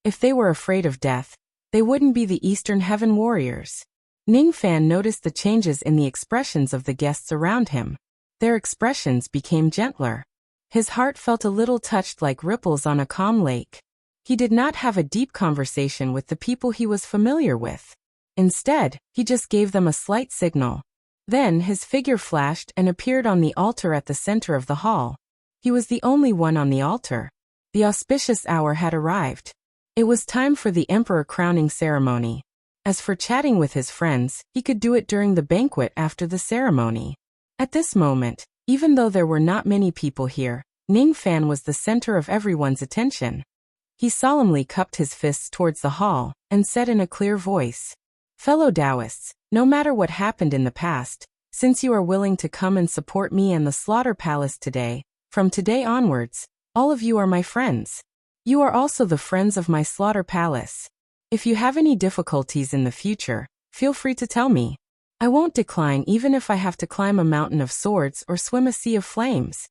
If they were afraid of death, they wouldn't be the Eastern Heaven warriors. Ning Fan noticed the changes in the expressions of the guests around him. Their expressions became gentler. His heart felt a little touched, like ripples on a calm lake. He did not have a deep conversation with the people he was familiar with. Instead, he just gave them a slight signal. Then his figure flashed and appeared on the altar at the center of the hall. He was the only one on the altar. The auspicious hour had arrived. It was time for the emperor crowning ceremony. As for chatting with his friends, he could do it during the banquet after the ceremony. At this moment, even though there were not many people here, Ning Fan was the center of everyone's attention. He solemnly cupped his fists towards the hall and said in a clear voice, "Fellow Taoists, no matter what happened in the past, since you are willing to come and support me and the Slaughter Palace today, from today onwards, all of you are my friends. You are also the friends of my Slaughter Palace. If you have any difficulties in the future, feel free to tell me. I won't decline, even if I have to climb a mountain of swords or swim a sea of flames."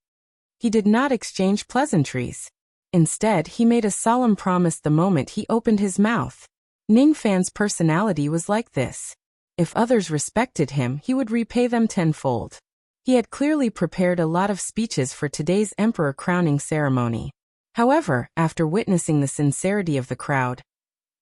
He did not exchange pleasantries. Instead, he made a solemn promise the moment he opened his mouth. Ning Fan's personality was like this. If others respected him, he would repay them tenfold. He had clearly prepared a lot of speeches for today's emperor crowning ceremony. However, after witnessing the sincerity of the crowd,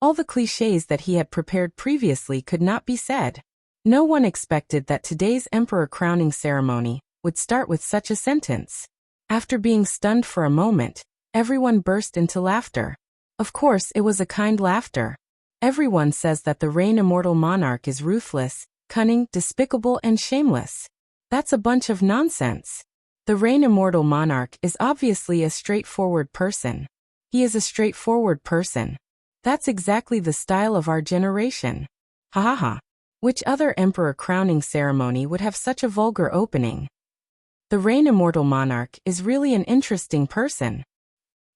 all the clichés that he had prepared previously could not be said. No one expected that today's emperor crowning ceremony would start with such a sentence. After being stunned for a moment, everyone burst into laughter. Of course, it was a kind laughter. Everyone says that the Reign Immortal Monarch is ruthless, cunning, despicable, and shameless. That's a bunch of nonsense. The Reign Immortal Monarch is obviously a straightforward person. He is a straightforward person. That's exactly the style of our generation. Ha ha ha. Which other emperor crowning ceremony would have such a vulgar opening? The Reign Immortal Monarch is really an interesting person.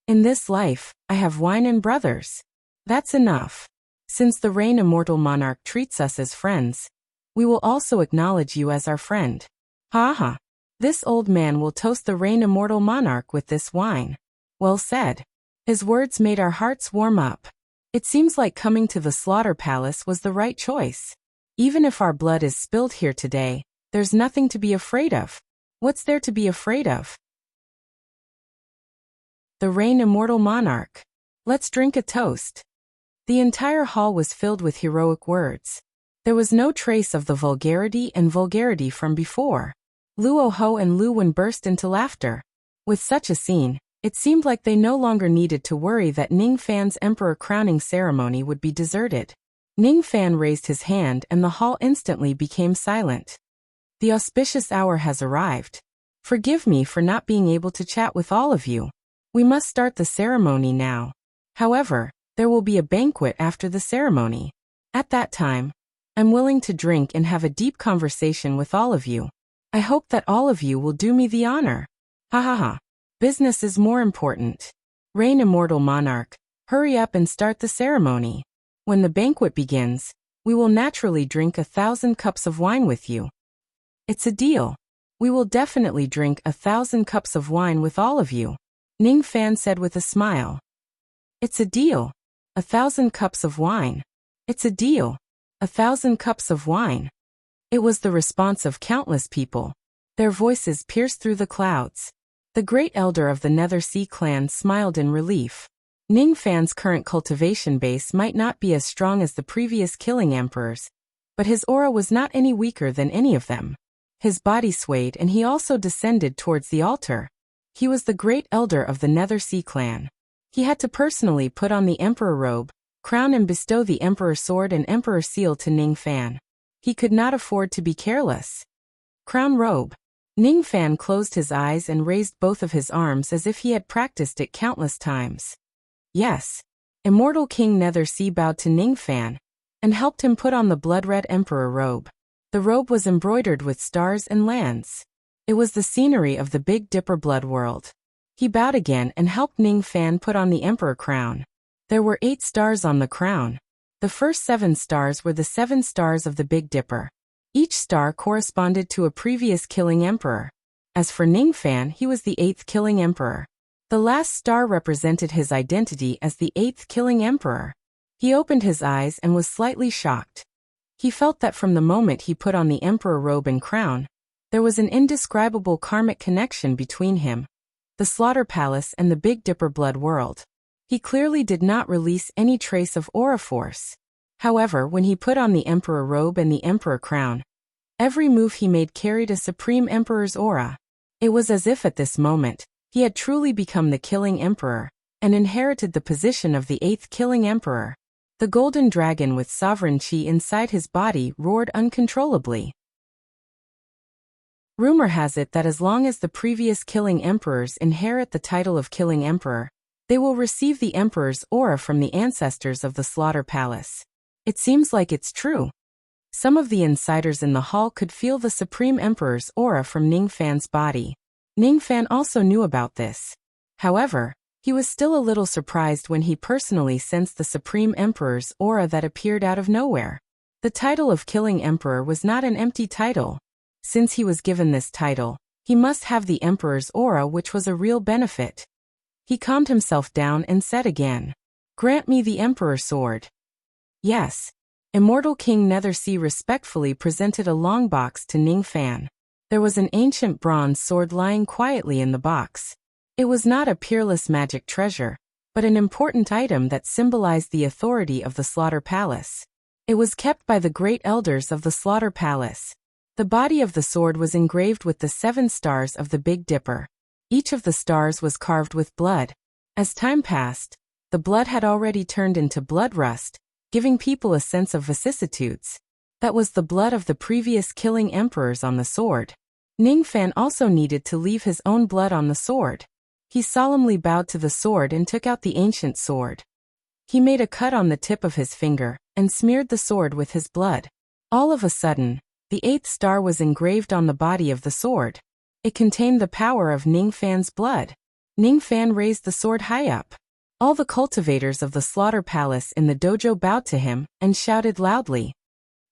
In this life, I have wine and brothers. That's enough. Since the Reign Immortal Monarch treats us as friends, we will also acknowledge you as our friend. Ha ha. This old man will toast the Reign Immortal Monarch with this wine. Well said. His words made our hearts warm up. It seems like coming to the Slaughter Palace was the right choice. Even if our blood is spilled here today, There's nothing to be afraid of. What's there to be afraid of? The reign immortal monarch. Let's drink a toast. The entire hall was filled with heroic words. There was no trace of the vulgarity from before. Luo Ho and Lu Wen burst into laughter. With such a scene, it seemed like they no longer needed to worry that Ning Fan's emperor crowning ceremony would be deserted. Ning Fan raised his hand and the hall instantly became silent. The auspicious hour has arrived. Forgive me for not being able to chat with all of you. We must start the ceremony now. However, there will be a banquet after the ceremony. At that time, I'm willing to drink and have a deep conversation with all of you. I hope that all of you will do me the honor. Ha ha ha. Business is more important. Reign immortal monarch, hurry up and start the ceremony. When the banquet begins, we will naturally drink 1,000 cups of wine with you. It's a deal. We will definitely drink 1,000 cups of wine with all of you, Ning Fan said with a smile. It's a deal. 1,000 cups of wine. It's a deal. 1,000 cups of wine. It was the response of countless people. Their voices pierced through the clouds. The great elder of the Nether Sea clan smiled in relief. Ning Fan's current cultivation base might not be as strong as the previous killing emperors, but his aura was not any weaker than any of them. His body swayed and he also descended towards the altar. He was the great elder of the Nether Sea clan. He had to personally put on the emperor robe, crown and bestow the emperor sword and emperor seal to Ning Fan. He could not afford to be careless. Crown robe. Ning Fan closed his eyes and raised both of his arms as if he had practiced it countless times. Yes. Immortal King Nether Sea bowed to Ning Fan and helped him put on the blood-red emperor robe. The robe was embroidered with stars and lands. It was the scenery of the Big Dipper blood world. He bowed again and helped Ning Fan put on the emperor crown. There were 8 stars on the crown. The first 7 stars were the 7 stars of the Big Dipper. Each star corresponded to a previous killing emperor. As for Ning Fan, he was the 8th killing emperor. The last star represented his identity as the 8th killing emperor. He opened his eyes and was slightly shocked. He felt that from the moment he put on the emperor robe and crown, there was an indescribable karmic connection between him, the Slaughter Palace and the Big Dipper blood world. He clearly did not release any trace of aura force. However, when he put on the emperor robe and the emperor crown, every move he made carried a supreme emperor's aura. It was as if at this moment, he had truly become the killing emperor, and inherited the position of the 8th killing emperor. The golden dragon with sovereign chi inside his body roared uncontrollably. Rumor has it that as long as the previous killing emperors inherit the title of killing emperor, they will receive the emperor's aura from the ancestors of the Slaughter Palace. It seems like it's true. Some of the insiders in the hall could feel the supreme emperor's aura from Ning Fan's body. Ning Fan also knew about this. However, he was still a little surprised when he personally sensed the Supreme Emperor's aura that appeared out of nowhere. The title of Killing Emperor was not an empty title. Since he was given this title, he must have the Emperor's aura, which was a real benefit. He calmed himself down and said again, "Grant me the Emperor sword." Yes. Immortal King Nether Sea respectfully presented a long box to Ning Fan. There was an ancient bronze sword lying quietly in the box. It was not a peerless magic treasure, but an important item that symbolized the authority of the Slaughter Palace. It was kept by the great elders of the Slaughter Palace. The body of the sword was engraved with the 7 stars of the Big Dipper. Each of the stars was carved with blood. As time passed, the blood had already turned into blood rust, giving people a sense of vicissitudes. That was the blood of the previous killing emperors on the sword. Ning Fan also needed to leave his own blood on the sword. He solemnly bowed to the sword and took out the ancient sword. He made a cut on the tip of his finger and smeared the sword with his blood. All of a sudden, the 8th star was engraved on the body of the sword. It contained the power of Ning Fan's blood. Ning Fan raised the sword high up. All the cultivators of the Slaughter Palace in the dojo bowed to him and shouted loudly,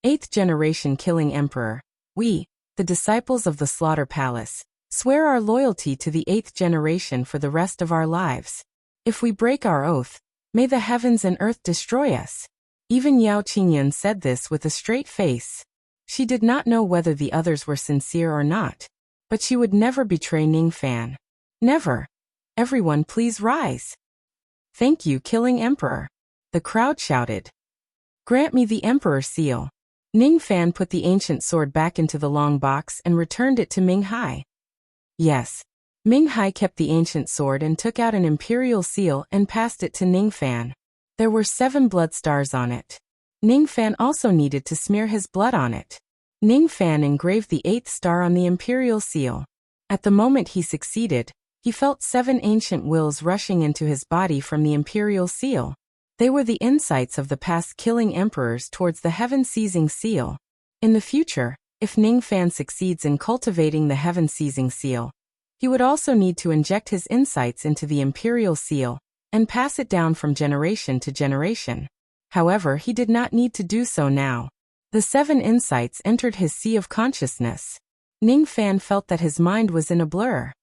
"8th generation killing emperor, we, the disciples of the Slaughter Palace, swear our loyalty to the 8th generation for the rest of our lives. If we break our oath, may the heavens and earth destroy us." Even Yao Qingyun said this with a straight face. She did not know whether the others were sincere or not, but she would never betray Ning Fan. Never. Everyone please rise. Thank you, Killing Emperor. The crowd shouted. Grant me the Emperor's seal. Ning Fan put the ancient sword back into the long box and returned it to Ming Hai. Yes. Ming Hai kept the ancient sword and took out an imperial seal and passed it to Ning Fan. There were 7 blood stars on it. Ning Fan also needed to smear his blood on it. Ning Fan engraved the 8th star on the imperial seal. At the moment he succeeded, he felt 7 ancient wills rushing into his body from the imperial seal. They were the insights of the past killing emperors towards the heaven-seizing seal. In the future, if Ning Fan succeeds in cultivating the heaven-seizing seal, he would also need to inject his insights into the imperial seal and pass it down from generation to generation. However, he did not need to do so now. The 7 insights entered his sea of consciousness. Ning Fan felt that his mind was in a blur.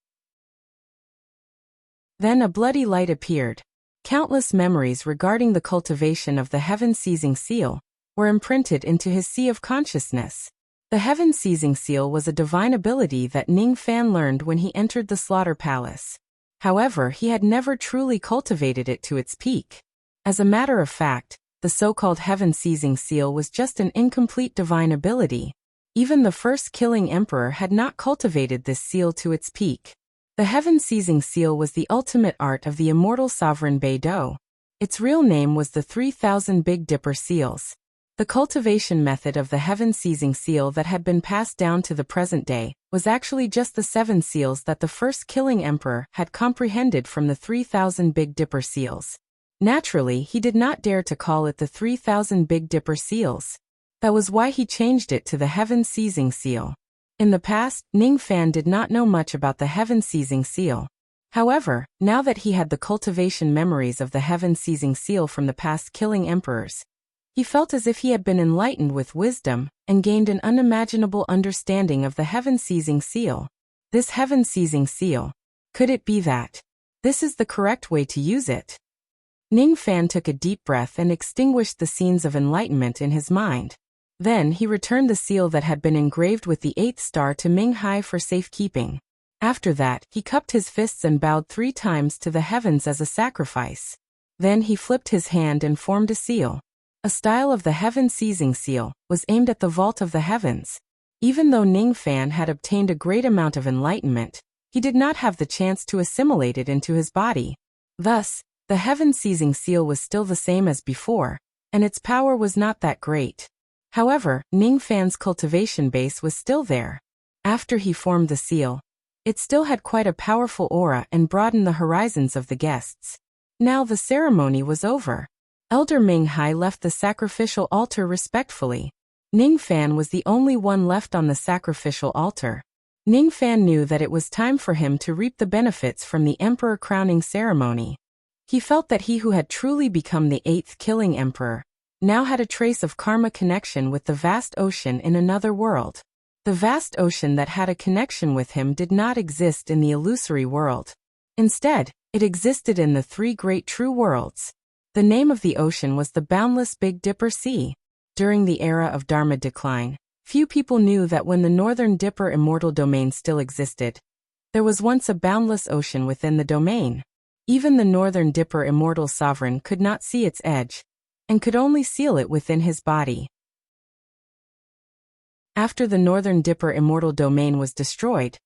Then a bloody light appeared. Countless memories regarding the cultivation of the heaven-seizing seal were imprinted into his sea of consciousness. The heaven-seizing seal was a divine ability that Ning Fan learned when he entered the Slaughter Palace. However, he had never truly cultivated it to its peak. As a matter of fact, the so-called heaven-seizing seal was just an incomplete divine ability. Even the first killing emperor had not cultivated this seal to its peak. The heaven-seizing seal was the ultimate art of the immortal sovereign Beidou. Its real name was the 3000 Big Dipper seals. The cultivation method of the heaven-seizing seal that had been passed down to the present day was actually just the 7 seals that the first killing emperor had comprehended from the 3000 Big Dipper seals. Naturally, he did not dare to call it the 3000 Big Dipper seals. That was why he changed it to the heaven-seizing seal. In the past, Ning Fan did not know much about the heaven-seizing seal. However, now that he had the cultivation memories of the heaven-seizing seal from the past killing emperors, he felt as if he had been enlightened with wisdom and gained an unimaginable understanding of the heaven-seizing seal. This heaven-seizing seal. Could it be that this is the correct way to use it? Ning Fan took a deep breath and extinguished the scenes of enlightenment in his mind. Then he returned the seal that had been engraved with the 8th star to Ming Hai for safekeeping. After that, he cupped his fists and bowed 3 times to the heavens as a sacrifice. Then he flipped his hand and formed a seal. A style of the heaven-seizing seal was aimed at the vault of the heavens. Even though Ning Fan had obtained a great amount of enlightenment, he did not have the chance to assimilate it into his body. Thus, the heaven-seizing seal was still the same as before, and its power was not that great. However, Ning Fan's cultivation base was still there. After he formed the seal, it still had quite a powerful aura and broadened the horizons of the guests. Now the ceremony was over. Elder Ming Hai left the sacrificial altar respectfully. Ning Fan was the only one left on the sacrificial altar. Ning Fan knew that it was time for him to reap the benefits from the emperor crowning ceremony. He felt that he who had truly become the 8th killing emperor now had a trace of karma connection with the vast ocean in another world. The vast ocean that had a connection with him did not exist in the illusory world. Instead, it existed in the 3 great true worlds. The name of the ocean was the boundless Big Dipper Sea. During the era of Dharma decline, few people knew that when the Northern Dipper immortal domain still existed, there was once a boundless ocean within the domain. Even the Northern Dipper immortal sovereign could not see its edge, and could only seal it within his body. After the Northern Dipper immortal domain was destroyed,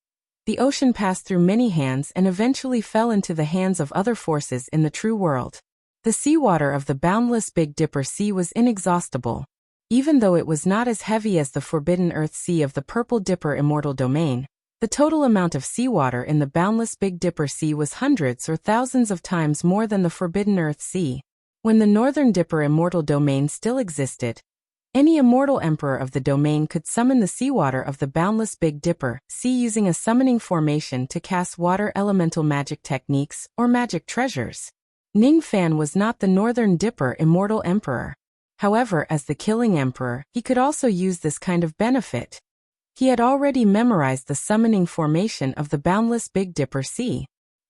the ocean passed through many hands and eventually fell into the hands of other forces in the true world. The seawater of the boundless Big Dipper Sea was inexhaustible. Even though it was not as heavy as the Forbidden Earth Sea of the Purple Dipper immortal domain, the total amount of seawater in the boundless Big Dipper Sea was hundreds or thousands of times more than the Forbidden Earth Sea. When the Northern Dipper immortal domain still existed, any immortal emperor of the domain could summon the seawater of the boundless Big Dipper Sea using a summoning formation to cast water elemental magic techniques or magic treasures. Ning Fan was not the Northern Dipper immortal emperor. However, as the killing emperor, he could also use this kind of benefit. He had already memorized the summoning formation of the boundless Big Dipper Sea.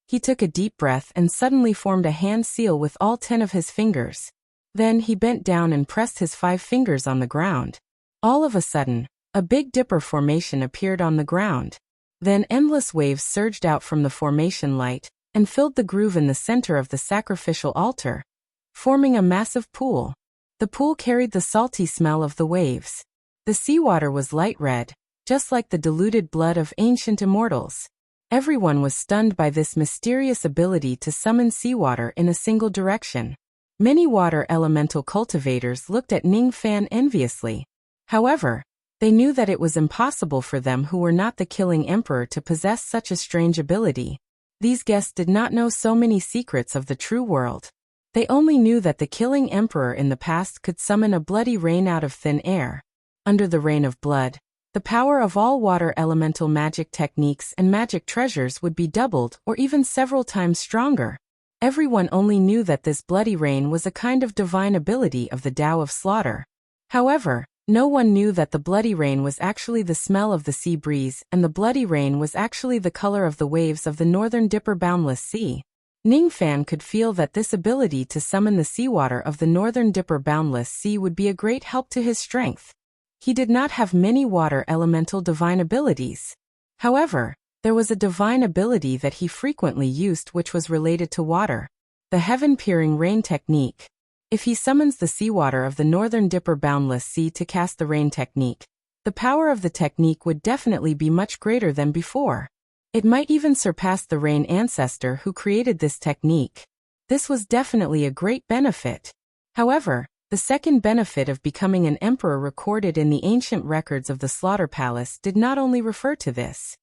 He took a deep breath and suddenly formed a hand seal with all 10 of his fingers. Then he bent down and pressed his 5 fingers on the ground. All of a sudden, A Big Dipper formation appeared on the ground. Then endless waves surged out from the formation light and filled the groove in the center of the sacrificial altar, forming a massive pool. The pool carried the salty smell of the waves. The seawater was light red, just like the diluted blood of ancient immortals. Everyone was stunned by this mysterious ability to summon seawater in a single direction. Many water elemental cultivators looked at Ning Fan enviously. However, they knew that it was impossible for them who were not the killing emperor to possess such a strange ability. These guests did not know so many secrets of the true world. They only knew that the killing emperor in the past could summon a bloody rain out of thin air. Under the rain of blood, the power of all water elemental magic techniques and magic treasures would be doubled or even several times stronger. Everyone only knew that this bloody rain was a kind of divine ability of the Tao of Slaughter. However, no one knew that the bloody rain was actually the smell of the sea breeze and the bloody rain was actually the color of the waves of the Northern Dipper boundless sea. Ning Fan could feel that this ability to summon the seawater of the Northern Dipper boundless sea would be a great help to his strength. He did not have many water elemental divine abilities. However, there was a divine ability that he frequently used which was related to water. The heaven-peering rain technique. If he summons the seawater of the Northern Dipper boundless sea to cast the rain technique, the power of the technique would definitely be much greater than before. It might even surpass the rain ancestor who created this technique. This was definitely a great benefit. However, the second benefit of becoming an emperor recorded in the ancient records of the Slaughter Palace did not only refer to this.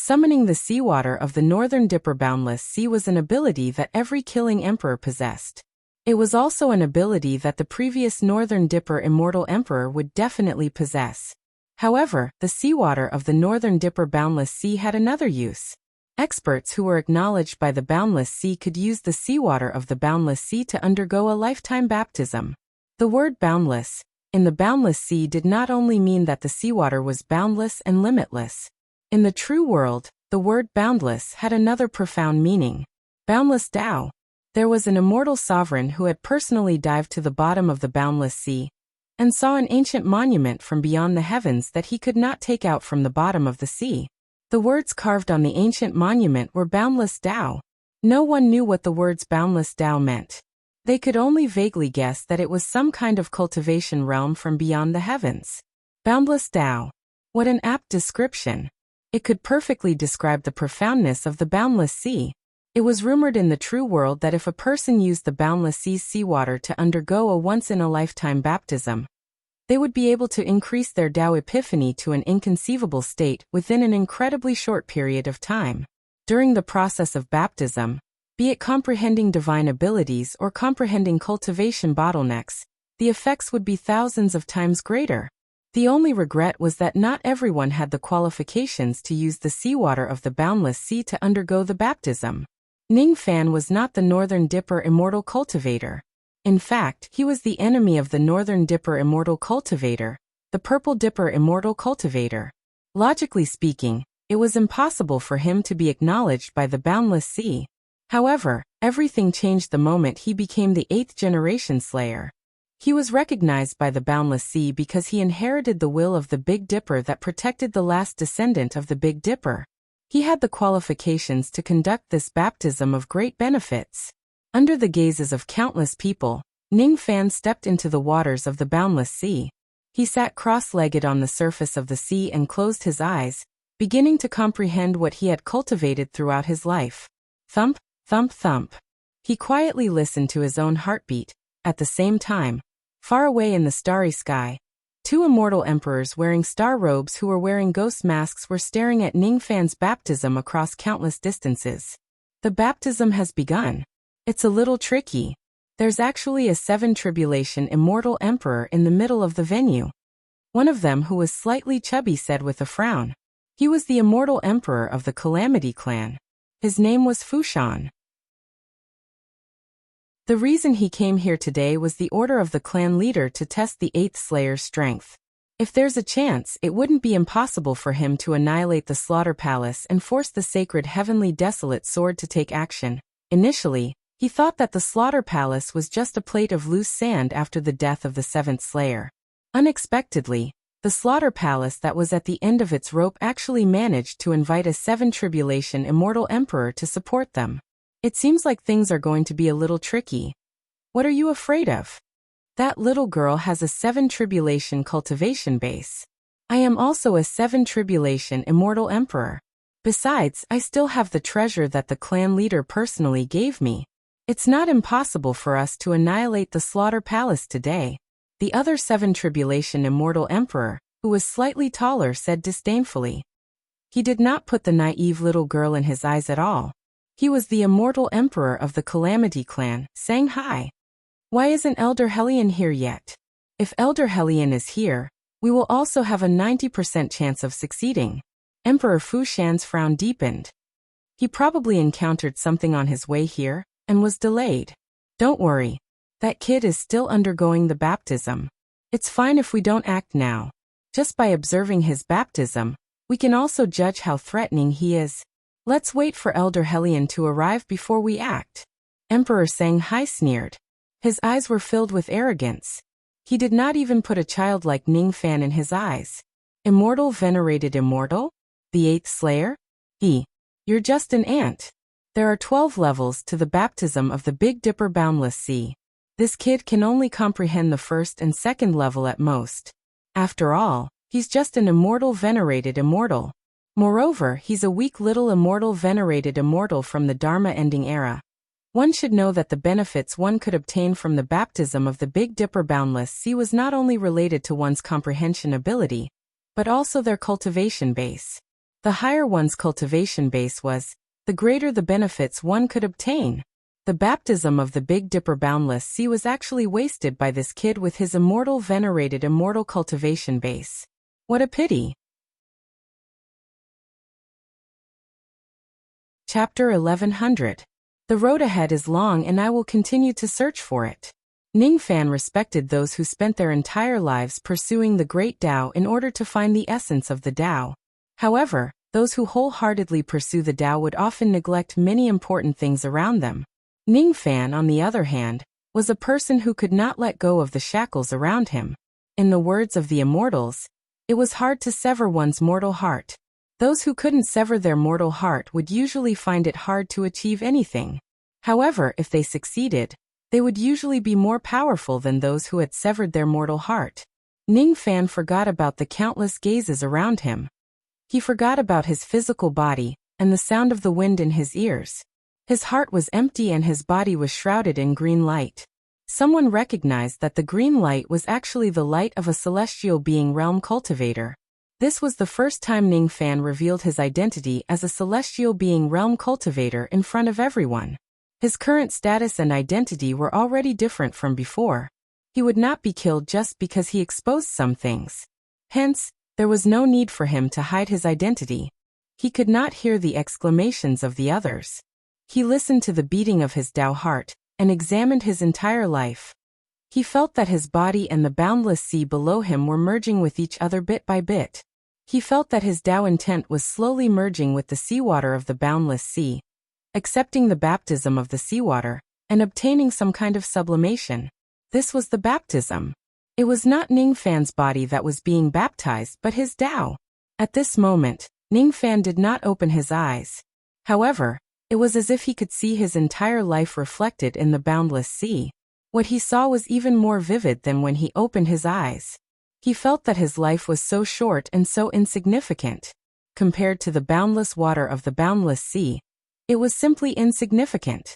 Summoning the seawater of the Northern Dipper boundless sea was an ability that every killing emperor possessed. It was also an ability that the previous Northern Dipper immortal emperor would definitely possess. However, the seawater of the Northern Dipper boundless sea had another use. Experts who were acknowledged by the boundless sea could use the seawater of the boundless sea to undergo a lifetime baptism. The word boundless in the boundless sea did not only mean that the seawater was boundless and limitless. In the true world, the word boundless had another profound meaning. Boundless Tao. There was an immortal sovereign who had personally dived to the bottom of the boundless sea and saw an ancient monument from beyond the heavens that he could not take out from the bottom of the sea. The words carved on the ancient monument were Boundless Tao. No one knew what the words Boundless Tao meant. They could only vaguely guess that it was some kind of cultivation realm from beyond the heavens. Boundless Tao. What an apt description. It could perfectly describe the profoundness of the boundless sea. It was rumored in the true world that if a person used the boundless sea's seawater to undergo a once-in-a-lifetime baptism, they would be able to increase their Tao epiphany to an inconceivable state within an incredibly short period of time. During the process of baptism, be it comprehending divine abilities or comprehending cultivation bottlenecks, the effects would be thousands of times greater. The only regret was that not everyone had the qualifications to use the seawater of the boundless sea to undergo the baptism. Ning Fan was not the Northern Dipper immortal cultivator. In fact, he was the enemy of the Northern Dipper immortal cultivator, the Purple Dipper immortal cultivator. Logically speaking, it was impossible for him to be acknowledged by the boundless sea. However, everything changed the moment he became the 8th generation Slayer. He was recognized by the boundless sea because he inherited the will of the Big Dipper that protected the last descendant of the Big Dipper. He had the qualifications to conduct this baptism of great benefits. Under the gazes of countless people, Ning Fan stepped into the waters of the boundless sea. He sat cross-legged on the surface of the sea and closed his eyes, beginning to comprehend what he had cultivated throughout his life. Thump, thump, thump. He quietly listened to his own heartbeat. At the same time, far away in the starry sky, 2 immortal emperors wearing star robes who were wearing ghost masks were staring at Ning Fan's baptism across countless distances. The baptism has begun. It's a little tricky. There's actually a 7 tribulation immortal emperor in the middle of the venue. One of them, who was slightly chubby, said with a frown. He was the immortal emperor of the Calamity clan. His name was Fushan. The reason he came here today was the order of the clan leader to test the 8th Slayer's strength. If there's a chance, it wouldn't be impossible for him to annihilate the Slaughter Palace and force the sacred Heavenly Desolate Sword to take action. Initially, he thought that the Slaughter Palace was just a plate of loose sand after the death of the 7th Slayer. Unexpectedly, the slaughter palace that was at the end of its rope actually managed to invite a 7-tribulation immortal emperor to support them. It seems like things are going to be a little tricky. What are you afraid of? That little girl has a 7-tribulation cultivation base. I am also a 7-tribulation immortal emperor. Besides, I still have the treasure that the clan leader personally gave me. It's not impossible for us to annihilate the slaughter palace today. The other 7-tribulation immortal emperor, who was slightly taller, said disdainfully. He did not put the naive little girl in his eyes at all. He was the immortal emperor of the Calamity clan, Shanghai. Why isn't Elder Hellion here yet? If Elder Hellion is here, we will also have a 90% chance of succeeding. Emperor Fu Shan's frown deepened. He probably encountered something on his way here, and was delayed. Don't worry. That kid is still undergoing the baptism. It's fine if we don't act now. Just by observing his baptism, we can also judge how threatening he is. Let's wait for Elder Hellion to arrive before we act. Emperor Shanghai sneered. His eyes were filled with arrogance. He did not even put a child like Ningfan in his eyes. Immortal venerated immortal? The 8th Slayer? You're just an ant. There are 12 levels to the baptism of the Big Dipper Boundless Sea. This kid can only comprehend the 1st and 2nd level at most. After all, he's just an immortal venerated immortal. Moreover, he's a weak little immortal venerated immortal from the Dharma ending era. One should know that the benefits one could obtain from the baptism of the Big Dipper Boundless Sea was not only related to one's comprehension ability, but also their cultivation base. The higher one's cultivation base was, the greater the benefits one could obtain. The baptism of the Big Dipper Boundless Sea was actually wasted by this kid with his immortal venerated immortal cultivation base. What a pity. Chapter 1100. The road ahead is long and I will continue to search for it. Ningfan respected those who spent their entire lives pursuing the great Tao in order to find the essence of the Tao. However, those who wholeheartedly pursue the Tao would often neglect many important things around them. Ningfan, on the other hand, was a person who could not let go of the shackles around him. In the words of the immortals, it was hard to sever one's mortal heart. Those who couldn't sever their mortal heart would usually find it hard to achieve anything. However, if they succeeded, they would usually be more powerful than those who had severed their mortal heart. Ningfan forgot about the countless gazes around him. He forgot about his physical body and the sound of the wind in his ears. His heart was empty and his body was shrouded in green light. Someone recognized that the green light was actually the light of a celestial being realm cultivator. This was the first time Ningfan revealed his identity as a celestial being realm cultivator in front of everyone. His current status and identity were already different from before. He would not be killed just because he exposed some things. Hence, there was no need for him to hide his identity. He could not hear the exclamations of the others. He listened to the beating of his Tao heart, and examined his entire life. He felt that his body and the boundless sea below him were merging with each other bit by bit. He felt that his Tao intent was slowly merging with the seawater of the boundless sea, accepting the baptism of the seawater, and obtaining some kind of sublimation. This was the baptism. It was not Ningfan's body that was being baptized but his Tao. At this moment, Ningfan did not open his eyes. However, it was as if he could see his entire life reflected in the boundless sea. What he saw was even more vivid than when he opened his eyes. He felt that his life was so short and so insignificant. Compared to the boundless water of the boundless sea, it was simply insignificant.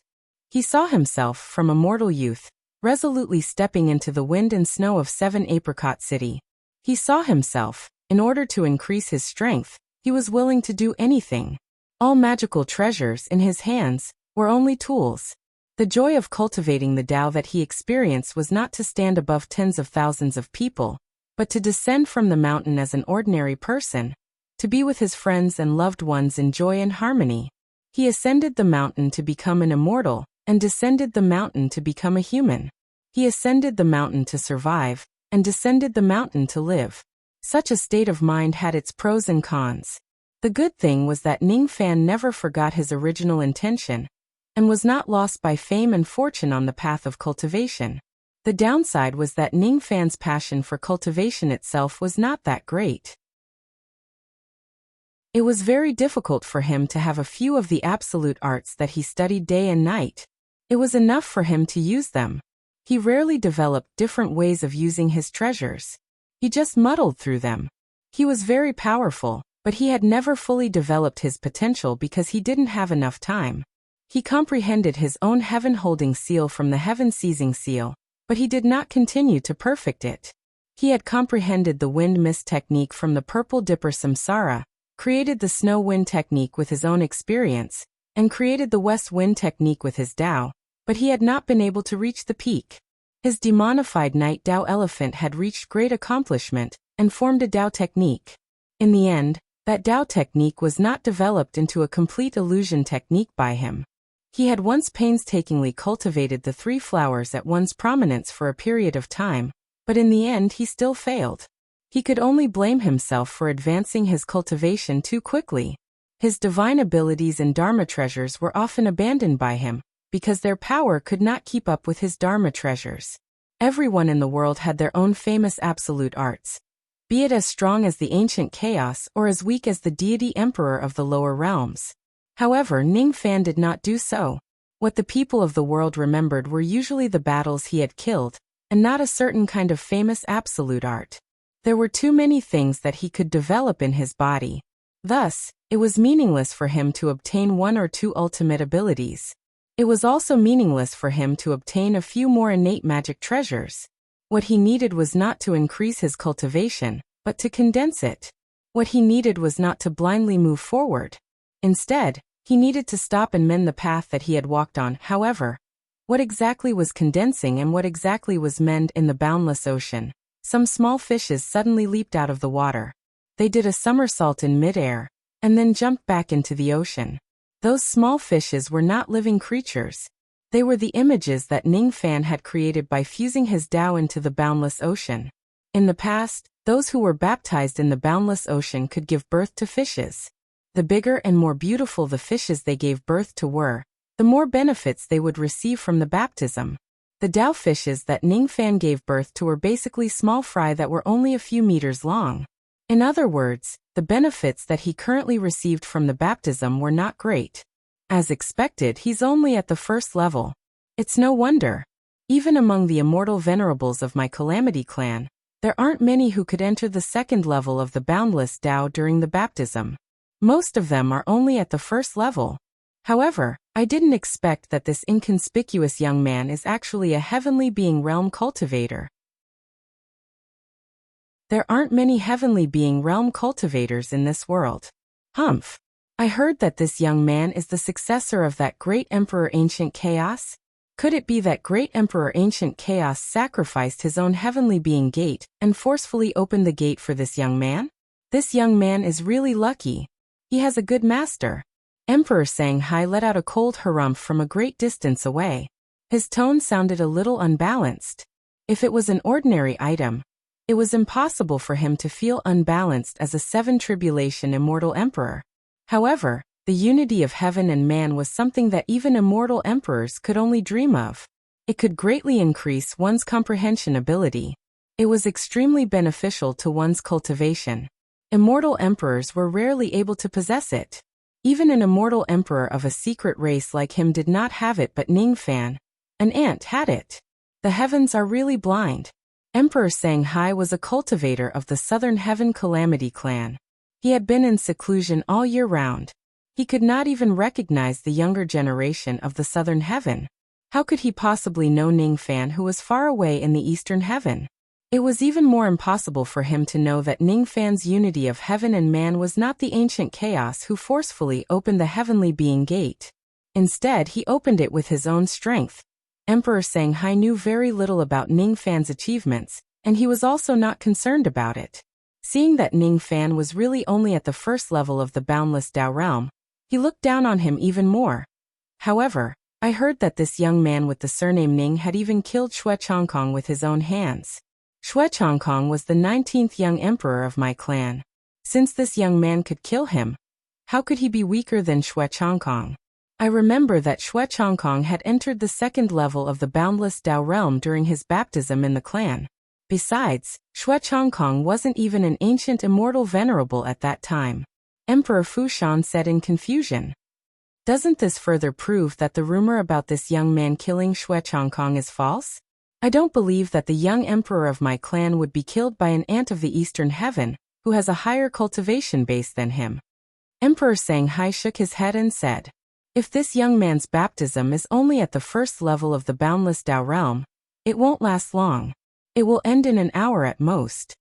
He saw himself, from a mortal youth, resolutely stepping into the wind and snow of 7 Apricot City. He saw himself, in order to increase his strength, he was willing to do anything. All magical treasures in his hands were only tools. The joy of cultivating the Tao that he experienced was not to stand above tens of thousands of people, but to descend from the mountain as an ordinary person, to be with his friends and loved ones in joy and harmony. He ascended the mountain to become an immortal, and descended the mountain to become a human. He ascended the mountain to survive, and descended the mountain to live. Such a state of mind had its pros and cons. The good thing was that Ningfan never forgot his original intention, and was not lost by fame and fortune on the path of cultivation. The downside was that Ning Fan's passion for cultivation itself was not that great. It was very difficult for him to have a few of the absolute arts that he studied day and night. It was enough for him to use them. He rarely developed different ways of using his treasures. He just muddled through them. He was very powerful, but he had never fully developed his potential because he didn't have enough time. He comprehended his own heaven-holding seal from the heaven-seizing seal, but he did not continue to perfect it. He had comprehended the wind-mist technique from the purple dipper samsara, created the snow-wind technique with his own experience, and created the west wind technique with his Tao, but he had not been able to reach the peak. His demonified night Tao elephant had reached great accomplishment and formed a Tao technique. In the end, that Tao technique was not developed into a complete illusion technique by him. He had once painstakingly cultivated the 3 flowers at one's prominence for a period of time, but in the end he still failed. He could only blame himself for advancing his cultivation too quickly. His divine abilities and Dharma treasures were often abandoned by him, because their power could not keep up with his Dharma treasures. Everyone in the world had their own famous absolute arts, be it as strong as the ancient chaos or as weak as the deity emperor of the lower realms. However, Ning Fan did not do so. What the people of the world remembered were usually the battles he had killed, and not a certain kind of famous absolute art. There were too many things that he could develop in his body. Thus, it was meaningless for him to obtain 1 or 2 ultimate abilities. It was also meaningless for him to obtain a few more innate magic treasures. What he needed was not to increase his cultivation, but to condense it. What he needed was not to blindly move forward. Instead, he needed to stop and mend the path that he had walked on. However, what exactly was condensing and what exactly was mend in the boundless ocean? Some small fishes suddenly leaped out of the water. They did a somersault in midair, and then jumped back into the ocean. Those small fishes were not living creatures. They were the images that Ning Fan had created by fusing his Tao into the boundless ocean. In the past, those who were baptized in the boundless ocean could give birth to fishes. The bigger and more beautiful the fishes they gave birth to were, the more benefits they would receive from the baptism. The Tao fishes that Ning Fan gave birth to were basically small fry that were only a few meters long. In other words, the benefits that he currently received from the baptism were not great. As expected, he's only at the first level. It's no wonder. Even among the immortal venerables of my Calamity clan, there aren't many who could enter the second level of the boundless Tao during the baptism. Most of them are only at the first level. However, I didn't expect that this inconspicuous young man is actually a heavenly being realm cultivator. There aren't many heavenly being realm cultivators in this world. Humph. I heard that this young man is the successor of that great Emperor Ancient Chaos? Could it be that great Emperor Ancient Chaos sacrificed his own heavenly being gate and forcefully opened the gate for this young man? This young man is really lucky. He has a good master. Emperor Sanghai let out a cold harumph from a great distance away. His tone sounded a little unbalanced. If it was an ordinary item, it was impossible for him to feel unbalanced as a 7 tribulation immortal emperor. However, the unity of heaven and man was something that even immortal emperors could only dream of. It could greatly increase one's comprehension ability. It was extremely beneficial to one's cultivation. Immortal emperors were rarely able to possess it. Even an immortal emperor of a secret race like him did not have it, but Ning Fan, an ant, had it. The heavens are really blind. Emperor Sanghai was a cultivator of the Southern Heaven Calamity clan. He had been in seclusion all year round. He could not even recognize the younger generation of the Southern Heaven. How could he possibly know Ning Fan, who was far away in the Eastern Heaven? It was even more impossible for him to know that Ning Fan's unity of heaven and man was not the ancient chaos who forcefully opened the heavenly being gate. Instead, he opened it with his own strength. Emperor Sanghai knew very little about Ning Fan's achievements, and he was also not concerned about it. Seeing that Ning Fan was really only at the first level of the boundless Tao realm, he looked down on him even more. However, I heard that this young man with the surname Ning had even killed Xue Chongkong with his own hands. Xue Chongkong was the 19th young emperor of my clan. Since this young man could kill him, how could he be weaker than Xue Chongkong? I remember that Xue Chongkong had entered the second level of the boundless Dao realm during his baptism in the clan. Besides, Xue Chongkong wasn't even an ancient immortal venerable at that time. Emperor Fushan said in confusion. Doesn't this further prove that the rumor about this young man killing Xue Chongkong is false? I don't believe that the young emperor of my clan would be killed by an ant of the Eastern Heaven, who has a higher cultivation base than him. Emperor Sanghai shook his head and said, if this young man's baptism is only at the first level of the boundless Dao realm, it won't last long. It will end in an hour at most.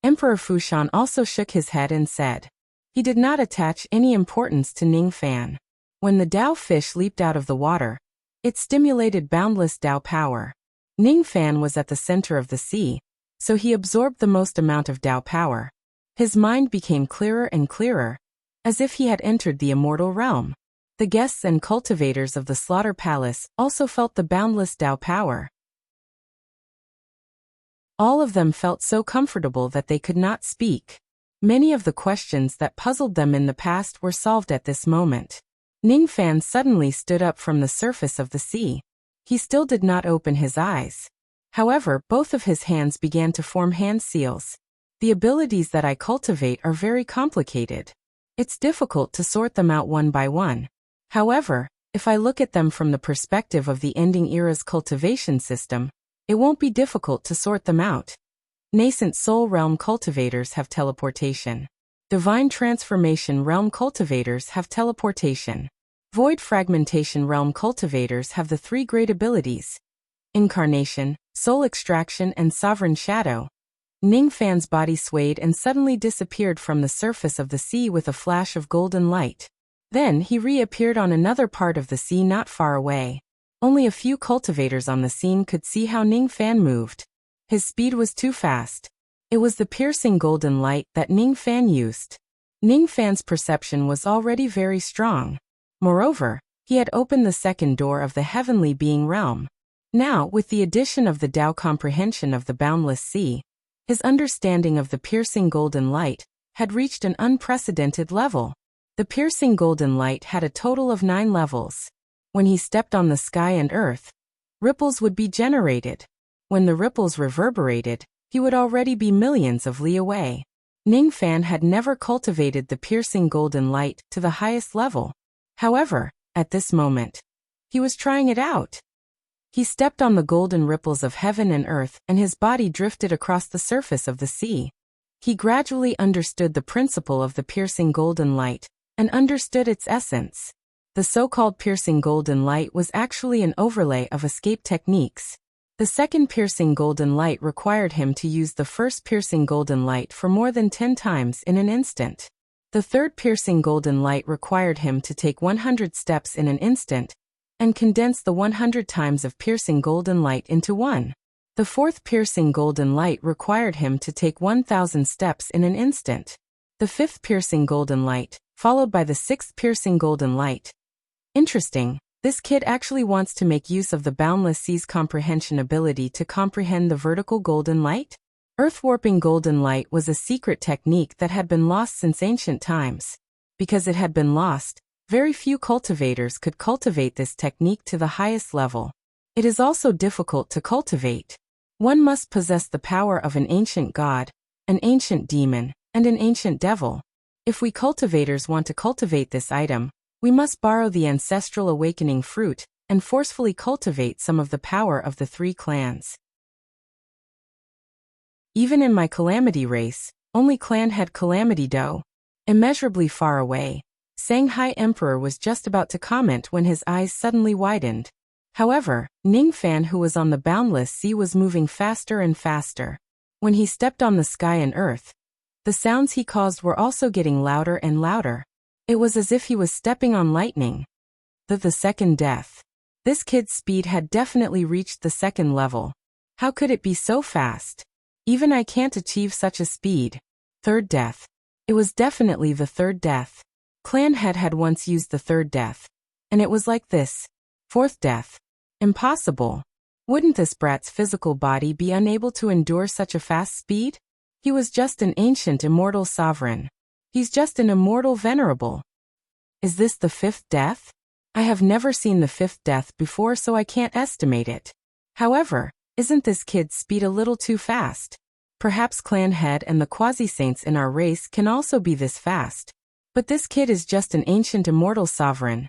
Emperor Fushan also shook his head and said, he did not attach any importance to Ning Fan. When the Dao fish leaped out of the water, it stimulated boundless Dao power. Ning Fan was at the center of the sea, so he absorbed the most amount of Dao power. His mind became clearer and clearer, as if he had entered the immortal realm. The guests and cultivators of the Slaughter Palace also felt the boundless Dao power. All of them felt so comfortable that they could not speak. Many of the questions that puzzled them in the past were solved at this moment. Ning Fan suddenly stood up from the surface of the sea. He still did not open his eyes. However, both of his hands began to form hand seals. The abilities that I cultivate are very complicated. It's difficult to sort them out one by one. However, if I look at them from the perspective of the ending era's cultivation system, it won't be difficult to sort them out. Nascent Soul Realm cultivators have teleportation. Divine Transformation Realm cultivators have teleportation. Void Fragmentation Realm cultivators have the three great abilities: Incarnation, Soul Extraction, and Sovereign Shadow. Ning Fan's body swayed and suddenly disappeared from the surface of the sea with a flash of golden light. Then he reappeared on another part of the sea not far away. Only a few cultivators on the scene could see how Ning Fan moved. His speed was too fast. It was the piercing golden light that Ning Fan used. Ning Fan's perception was already very strong. Moreover, he had opened the second door of the heavenly being realm. Now, with the addition of the Dao comprehension of the boundless sea, his understanding of the piercing golden light had reached an unprecedented level. The piercing golden light had a total of 9 levels. When he stepped on the sky and earth, ripples would be generated. When the ripples reverberated, he would already be millions of li away. Ning Fan had never cultivated the piercing golden light to the highest level. However, at this moment, he was trying it out. He stepped on the golden ripples of heaven and earth, and his body drifted across the surface of the sea. He gradually understood the principle of the piercing golden light, and understood its essence. The so-called piercing golden light was actually an overlay of escape techniques. The second piercing golden light required him to use the first piercing golden light for more than 10 times in an instant. The third piercing golden light required him to take 100 steps in an instant, and condense the 100 times of piercing golden light into one. The fourth piercing golden light required him to take 1,000 steps in an instant. The fifth piercing golden light, followed by the sixth piercing golden light. Interesting, this kid actually wants to make use of the boundless sea's comprehension ability to comprehend the vertical golden light? Earth-warping golden light was a secret technique that had been lost since ancient times. Because it had been lost, very few cultivators could cultivate this technique to the highest level. It is also difficult to cultivate. One must possess the power of an ancient god, an ancient demon, and an ancient devil. If we cultivators want to cultivate this item, we must borrow the ancestral awakening fruit and forcefully cultivate some of the power of the 3 clans. Even in my calamity race, only clan had calamity dough. Immeasurably far away, Sanghai Emperor was just about to comment when his eyes suddenly widened. However, Ning Fan, who was on the boundless sea, was moving faster and faster. When he stepped on the sky and earth, the sounds he caused were also getting louder and louder. It was as if he was stepping on lightning. The second death. This kid's speed had definitely reached the second level. How could it be so fast? Even I can't achieve such a speed. Third death. It was definitely the third death. Clan Head had once used the third death, and it was like this. Fourth death. Impossible. Wouldn't this brat's physical body be unable to endure such a fast speed? He was just an ancient immortal sovereign. He's just an immortal venerable. Is this the fifth death? I have never seen the fifth death before, so I can't estimate it. However, isn't this kid's speed a little too fast? Perhaps clan head and the quasi-saints in our race can also be this fast. But this kid is just an ancient immortal sovereign.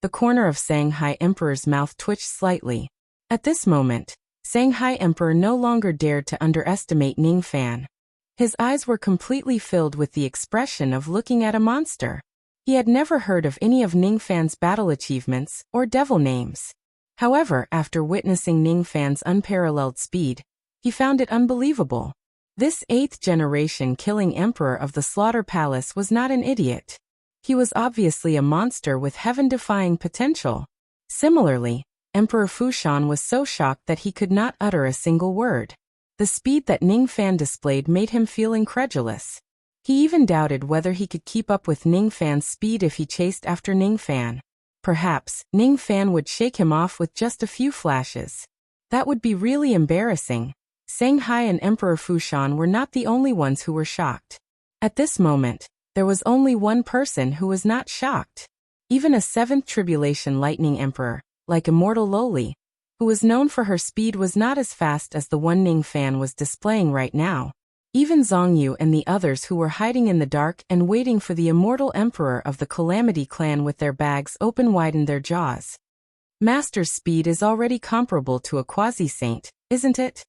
The corner of Shanghai Emperor's mouth twitched slightly. At this moment, Shanghai Emperor no longer dared to underestimate Ning Fan. His eyes were completely filled with the expression of looking at a monster. He had never heard of any of Ning Fan's battle achievements or devil names. However, after witnessing Ning Fan's unparalleled speed, he found it unbelievable. This 8th generation killing emperor of the Slaughter Palace was not an idiot. He was obviously a monster with heaven-defying potential. Similarly, Emperor Fushan was so shocked that he could not utter a single word. The speed that Ning Fan displayed made him feel incredulous. He even doubted whether he could keep up with Ning Fan's speed if he chased after Ning Fan. Perhaps, Ning Fan would shake him off with just a few flashes. That would be really embarrassing. Shanghai and Emperor Fushan were not the only ones who were shocked. At this moment, there was only one person who was not shocked. Even a 7th Tribulation Lightning Emperor, like Immortal Loli, who was known for her speed, was not as fast as the one Ning Fan was displaying right now. Even Zhongyu and the others who were hiding in the dark and waiting for the immortal emperor of the Calamity clan with their bags open widened their jaws. Master's speed is already comparable to a quasi-saint, isn't it?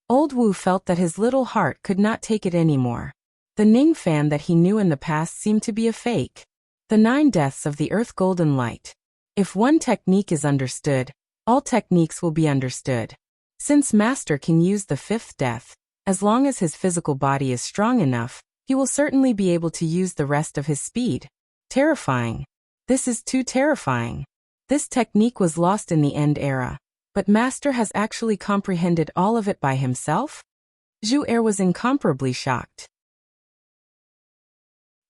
Old Wu felt that his little heart could not take it anymore. The Ning Fan that he knew in the past seemed to be a fake. The 9 deaths of the Earth Golden Light. If one technique is understood, all techniques will be understood. Since Master can use the 5th death, as long as his physical body is strong enough, he will certainly be able to use the rest of his speed. Terrifying. This is too terrifying. This technique was lost in the End era, but Master has actually comprehended all of it by himself? Zhu Er was incomparably shocked.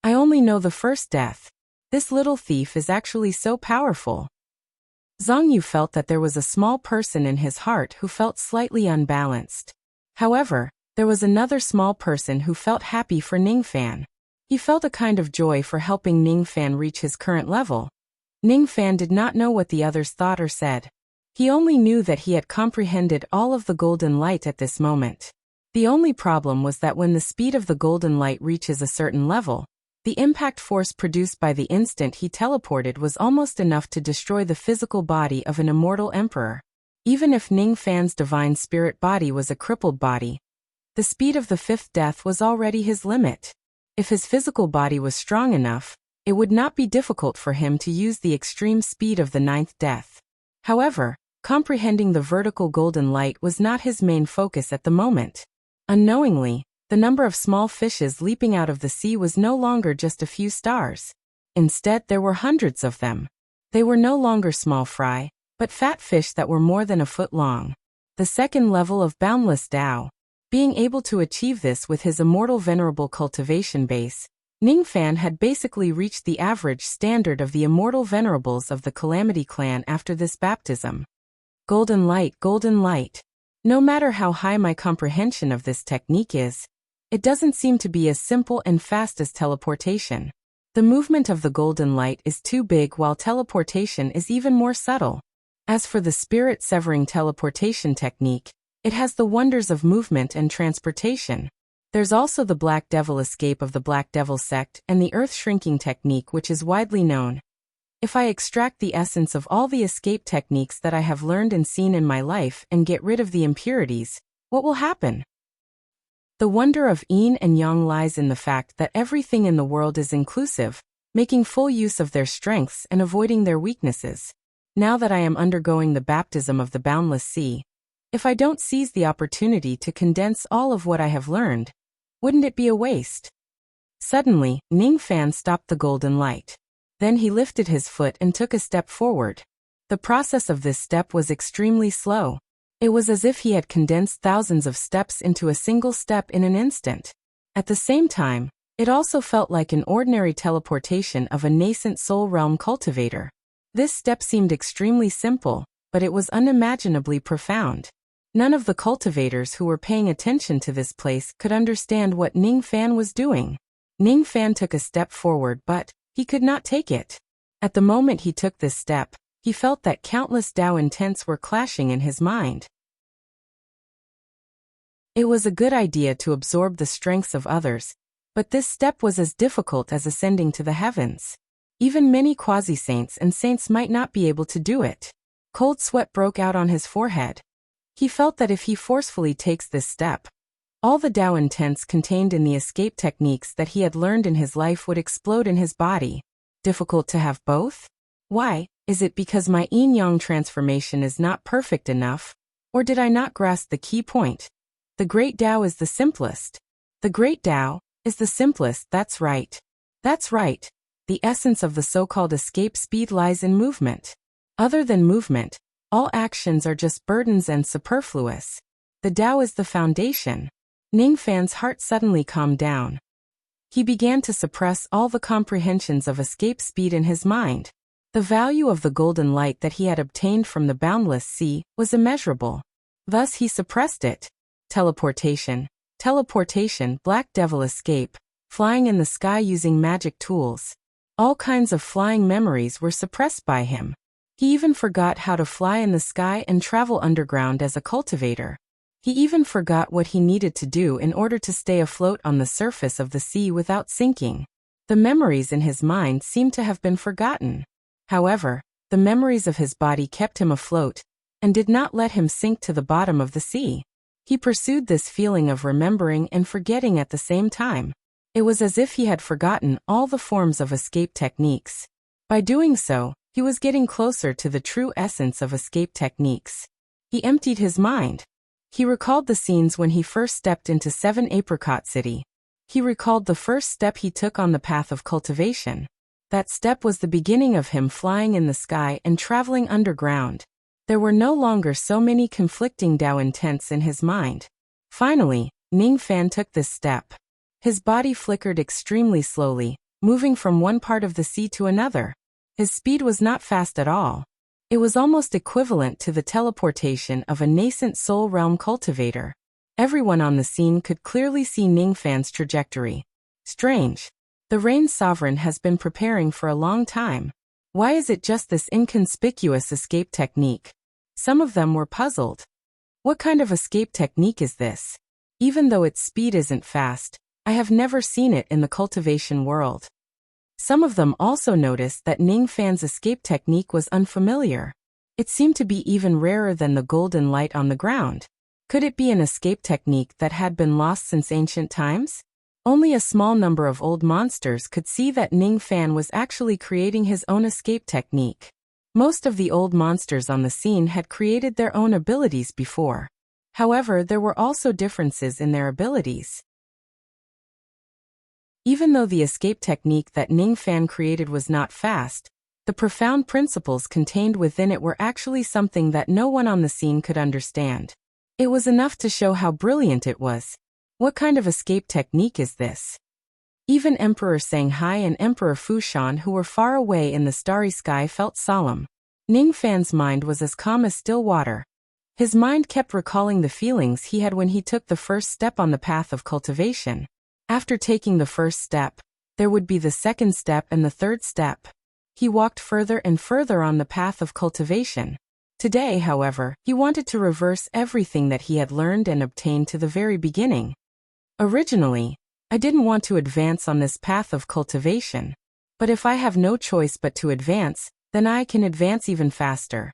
I only know the first death. This little thief is actually so powerful. Zhongyu felt that there was a small person in his heart who felt slightly unbalanced. However, there was another small person who felt happy for Ning Fan. He felt a kind of joy for helping Ning Fan reach his current level. Ning Fan did not know what the others thought or said. He only knew that he had comprehended all of the golden light at this moment. The only problem was that when the speed of the golden light reaches a certain level, the impact force produced by the instant he teleported was almost enough to destroy the physical body of an immortal emperor. Even if Ning Fan's divine spirit body was a crippled body, the speed of the 5th death was already his limit. If his physical body was strong enough, it would not be difficult for him to use the extreme speed of the 9th death. However, comprehending the vertical golden light was not his main focus at the moment. Unknowingly, the number of small fishes leaping out of the sea was no longer just a few stars. Instead, there were hundreds of them. They were no longer small fry, but fat fish that were more than a foot long. The 2nd level of Boundless Tao. Being able to achieve this with his immortal venerable cultivation base, Ning Fan had basically reached the average standard of the immortal venerables of the Calamity clan after this baptism. Golden light, golden light. No matter how high my comprehension of this technique is, it doesn't seem to be as simple and fast as teleportation. The movement of the golden light is too big, while teleportation is even more subtle. As for the spirit-severing teleportation technique, it has the wonders of movement and transportation. There's also the Black Devil escape of the Black Devil sect and the earth-shrinking technique, which is widely known. If I extract the essence of all the escape techniques that I have learned and seen in my life and get rid of the impurities, what will happen? The wonder of yin and yang lies in the fact that everything in the world is inclusive, making full use of their strengths and avoiding their weaknesses. Now that I am undergoing the baptism of the boundless sea, if I don't seize the opportunity to condense all of what I have learned, wouldn't it be a waste? Suddenly, Ning Fan stopped the golden light. Then he lifted his foot and took a step forward. The process of this step was extremely slow. It was as if he had condensed thousands of steps into a single step in an instant. At the same time, it also felt like an ordinary teleportation of a nascent soul realm cultivator. This step seemed extremely simple, but it was unimaginably profound. None of the cultivators who were paying attention to this place could understand what Ning Fan was doing. Ning Fan took a step forward, but he could not take it. At the moment he took this step, he felt that countless Tao intents were clashing in his mind. It was a good idea to absorb the strengths of others, but this step was as difficult as ascending to the heavens. Even many quasi-saints and saints might not be able to do it. Cold sweat broke out on his forehead. He felt that if he forcefully takes this step, all the Tao intents contained in the escape techniques that he had learned in his life would explode in his body. Difficult to have both? Why? Is it because my yin-yang transformation is not perfect enough? Or did I not grasp the key point? The Great Tao is the simplest. The Great Tao is the simplest, that's right. That's right. The essence of the so-called escape speed lies in movement. Other than movement, all actions are just burdens and superfluous. The Tao is the foundation. Ningfan's heart suddenly calmed down. He began to suppress all the comprehensions of escape speed in his mind. The value of the golden light that he had obtained from the boundless sea was immeasurable. Thus he suppressed it. Teleportation, Black Devil escape, flying in the sky using magic tools. All kinds of flying memories were suppressed by him. He even forgot how to fly in the sky and travel underground as a cultivator. He even forgot what he needed to do in order to stay afloat on the surface of the sea without sinking. The memories in his mind seemed to have been forgotten. However, the memories of his body kept him afloat and did not let him sink to the bottom of the sea. He pursued this feeling of remembering and forgetting at the same time. It was as if he had forgotten all the forms of escape techniques. By doing so, he was getting closer to the true essence of escape techniques. He emptied his mind. He recalled the scenes when he first stepped into 7 Apricot City. He recalled the first step he took on the path of cultivation. That step was the beginning of him flying in the sky and traveling underground. There were no longer so many conflicting Tao intents in his mind. Finally, Ningfan took this step. His body flickered extremely slowly, moving from one part of the sea to another. His speed was not fast at all. It was almost equivalent to the teleportation of a nascent soul realm cultivator. Everyone on the scene could clearly see Ningfan's trajectory. Strange. The Rain Sovereign has been preparing for a long time. Why is it just this inconspicuous escape technique? Some of them were puzzled. What kind of escape technique is this? Even though its speed isn't fast, I have never seen it in the cultivation world. Some of them also noticed that Ningfan's escape technique was unfamiliar. It seemed to be even rarer than the golden light on the ground. Could it be an escape technique that had been lost since ancient times? Only a small number of old monsters could see that Ningfan was actually creating his own escape technique. Most of the old monsters on the scene had created their own abilities before. However, there were also differences in their abilities. Even though the escape technique that Ningfan created was not fast, the profound principles contained within it were actually something that no one on the scene could understand. It was enough to show how brilliant it was. What kind of escape technique is this? Even Emperor Shanghai and Emperor Fushan, who were far away in the starry sky, felt solemn. Ningfan's mind was as calm as still water. His mind kept recalling the feelings he had when he took the first step on the path of cultivation. After taking the first step, there would be the second step and the third step. He walked further and further on the path of cultivation. Today, however, he wanted to reverse everything that he had learned and obtained to the very beginning. Originally, I didn't want to advance on this path of cultivation. But if I have no choice but to advance, then I can advance even faster.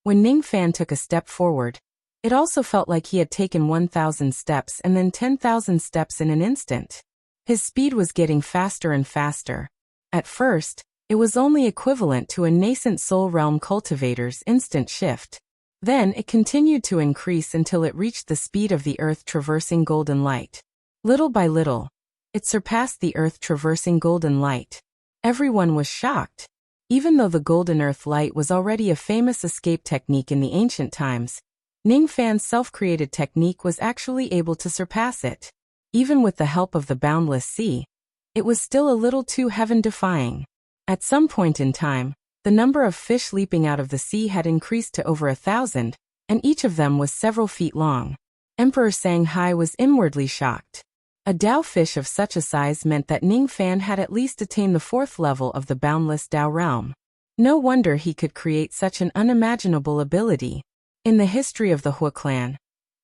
When Ningfan took a step forward, it also felt like he had taken 1,000 steps and then 10,000 steps in an instant. His speed was getting faster and faster. At first, it was only equivalent to a nascent soul realm cultivator's instant shift. Then it continued to increase until it reached the speed of the earth traversing golden light. Little by little, it surpassed the earth traversing golden light. Everyone was shocked. Even though the golden earth light was already a famous escape technique in the ancient times, Ningfan's self-created technique was actually able to surpass it. Even with the help of the boundless sea, it was still a little too heaven-defying. At some point in time, the number of fish leaping out of the sea had increased to over 1,000, and each of them was several feet long. Emperor Shanghai was inwardly shocked. A Dao fish of such a size meant that Ningfan had at least attained the 4th level of the boundless Dao realm. No wonder he could create such an unimaginable ability. In the history of the Hu clan,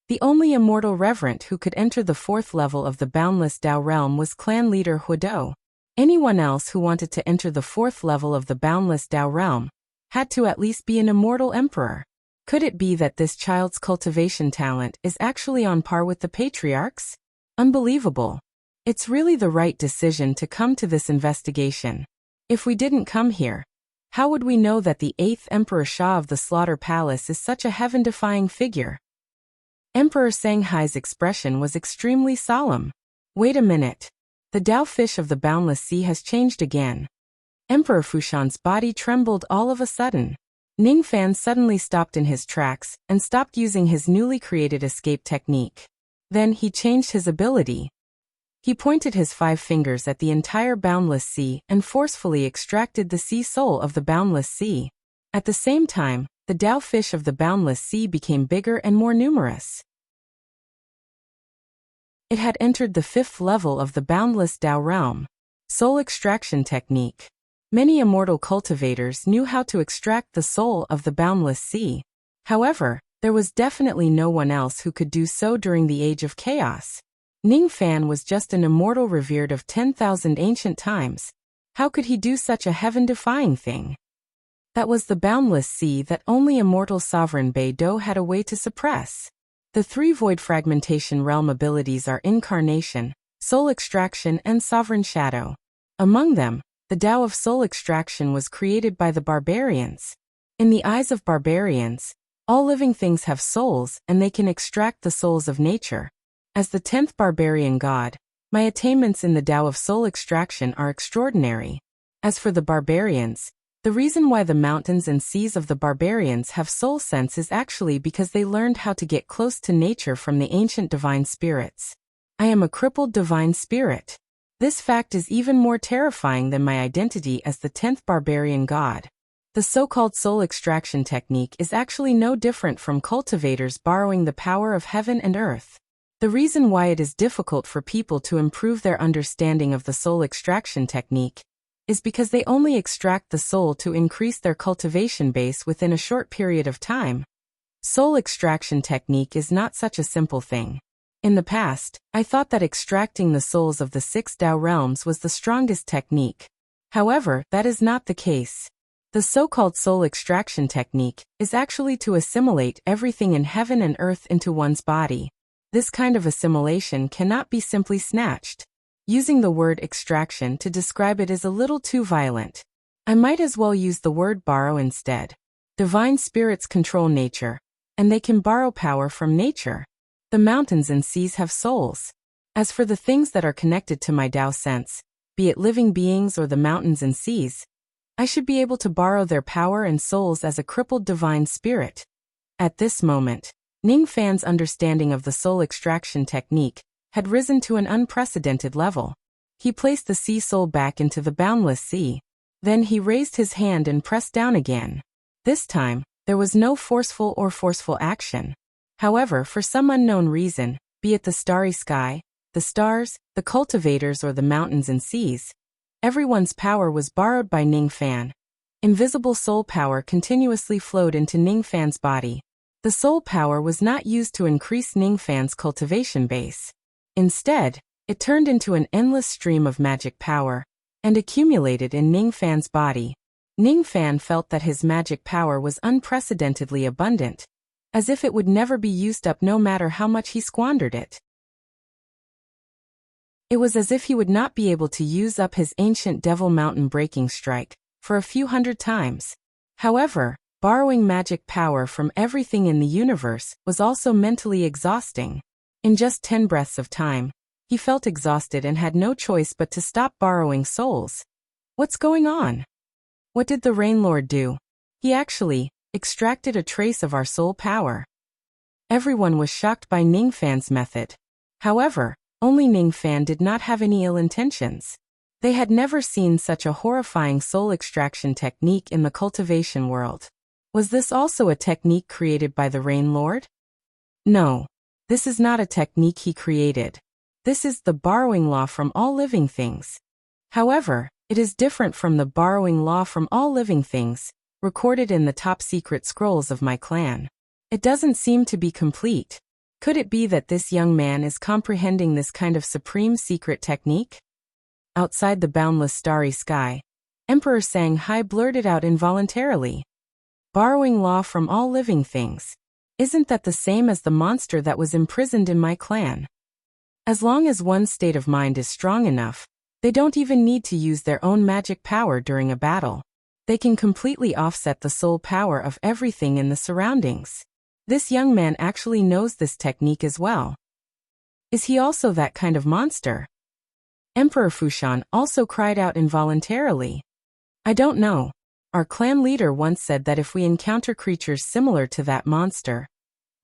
the only immortal reverent who could enter the fourth level of the boundless Dao realm was clan leader Hudo. Anyone else who wanted to enter the fourth level of the boundless Dao realm had to at least be an immortal emperor. Could it be that this child's cultivation talent is actually on par with the patriarch's? Unbelievable. It's really the right decision to come to this investigation. If we didn't come here, how would we know that the 8th Emperor Shah of the Slaughter Palace is such a heaven-defying figure? Emperor Sanghai's expression was extremely solemn. Wait a minute. The Dao fish of the boundless sea has changed again. Emperor Fushan's body trembled all of a sudden. Ningfan suddenly stopped in his tracks and stopped using his newly created escape technique. Then he changed his ability. He pointed his 5 fingers at the entire boundless sea and forcefully extracted the sea soul of the boundless sea. At the same time, the Dao fish of the boundless sea became bigger and more numerous. It had entered the 5th level of the boundless Dao realm. Soul extraction technique. Many immortal cultivators knew how to extract the soul of the boundless sea. However, there was definitely no one else who could do so during the Age of Chaos. Ningfan was just an immortal revered of 10,000 ancient times. How could he do such a heaven-defying thing? That was the boundless sea that only immortal sovereign Beidou had a way to suppress. The 3 void fragmentation realm abilities are Incarnation, Soul Extraction and Sovereign Shadow. Among them, the Tao of Soul Extraction was created by the barbarians. In the eyes of barbarians, all living things have souls and they can extract the souls of nature. As the 10th barbarian god, my attainments in the Tao of Soul Extraction are extraordinary. As for the barbarians, the reason why the mountains and seas of the barbarians have soul sense is actually because they learned how to get close to nature from the ancient divine spirits. I am a crippled divine spirit. This fact is even more terrifying than my identity as the 10th barbarian god. The so-called soul extraction technique is actually no different from cultivators borrowing the power of heaven and earth. The reason why it is difficult for people to improve their understanding of the soul extraction technique is because they only extract the soul to increase their cultivation base within a short period of time. Soul extraction technique is not such a simple thing. In the past, I thought that extracting the souls of the 6 Dao realms was the strongest technique. However, that is not the case. The so-called soul extraction technique is actually to assimilate everything in heaven and earth into one's body. This kind of assimilation cannot be simply snatched. Using the word extraction to describe it is a little too violent. I might as well use the word borrow instead. Divine spirits control nature, and they can borrow power from nature. The mountains and seas have souls. As for the things that are connected to my Tao sense, be it living beings or the mountains and seas, I should be able to borrow their power and souls as a crippled divine spirit. At this moment, Ningfan's understanding of the soul extraction technique had risen to an unprecedented level. He placed the sea soul back into the boundless sea. Then he raised his hand and pressed down again. This time, there was no forceful action. However, for some unknown reason, be it the starry sky, the stars, the cultivators or the mountains and seas, everyone's power was borrowed by Ningfan. Invisible soul power continuously flowed into Ningfan's body. The soul power was not used to increase Ningfan's cultivation base. Instead, it turned into an endless stream of magic power and accumulated in Ningfan's body. Ningfan felt that his magic power was unprecedentedly abundant, as if it would never be used up no matter how much he squandered it. It was as if he would not be able to use up his ancient Devil Mountain breaking strike for a few hundred times. However, borrowing magic power from everything in the universe was also mentally exhausting. In just 10 breaths of time, he felt exhausted and had no choice but to stop borrowing souls. What's going on? What did the Rain Lord do? He actually extracted a trace of our soul power. Everyone was shocked by Ningfan's method. However, only Ningfan did not have any ill intentions. They had never seen such a horrifying soul extraction technique in the cultivation world. Was this also a technique created by the Rain Lord? No. This is not a technique he created. This is the borrowing law from all living things. However, It is different from the borrowing law from all living things, recorded in the top-secret scrolls of my clan. It doesn't seem to be complete. Could it be that this young man is comprehending this kind of supreme secret technique? Outside the boundless starry sky, Emperor Shanghai blurted out involuntarily. Borrowing law from all living things. Isn't that the same as the monster that was imprisoned in my clan? As long as one's state of mind is strong enough, they don't even need to use their own magic power during a battle. They can completely offset the soul power of everything in the surroundings. This young man actually knows this technique as well. Is he also that kind of monster? Emperor Fushan also cried out involuntarily. I don't know. Our clan leader once said that if we encounter creatures similar to that monster,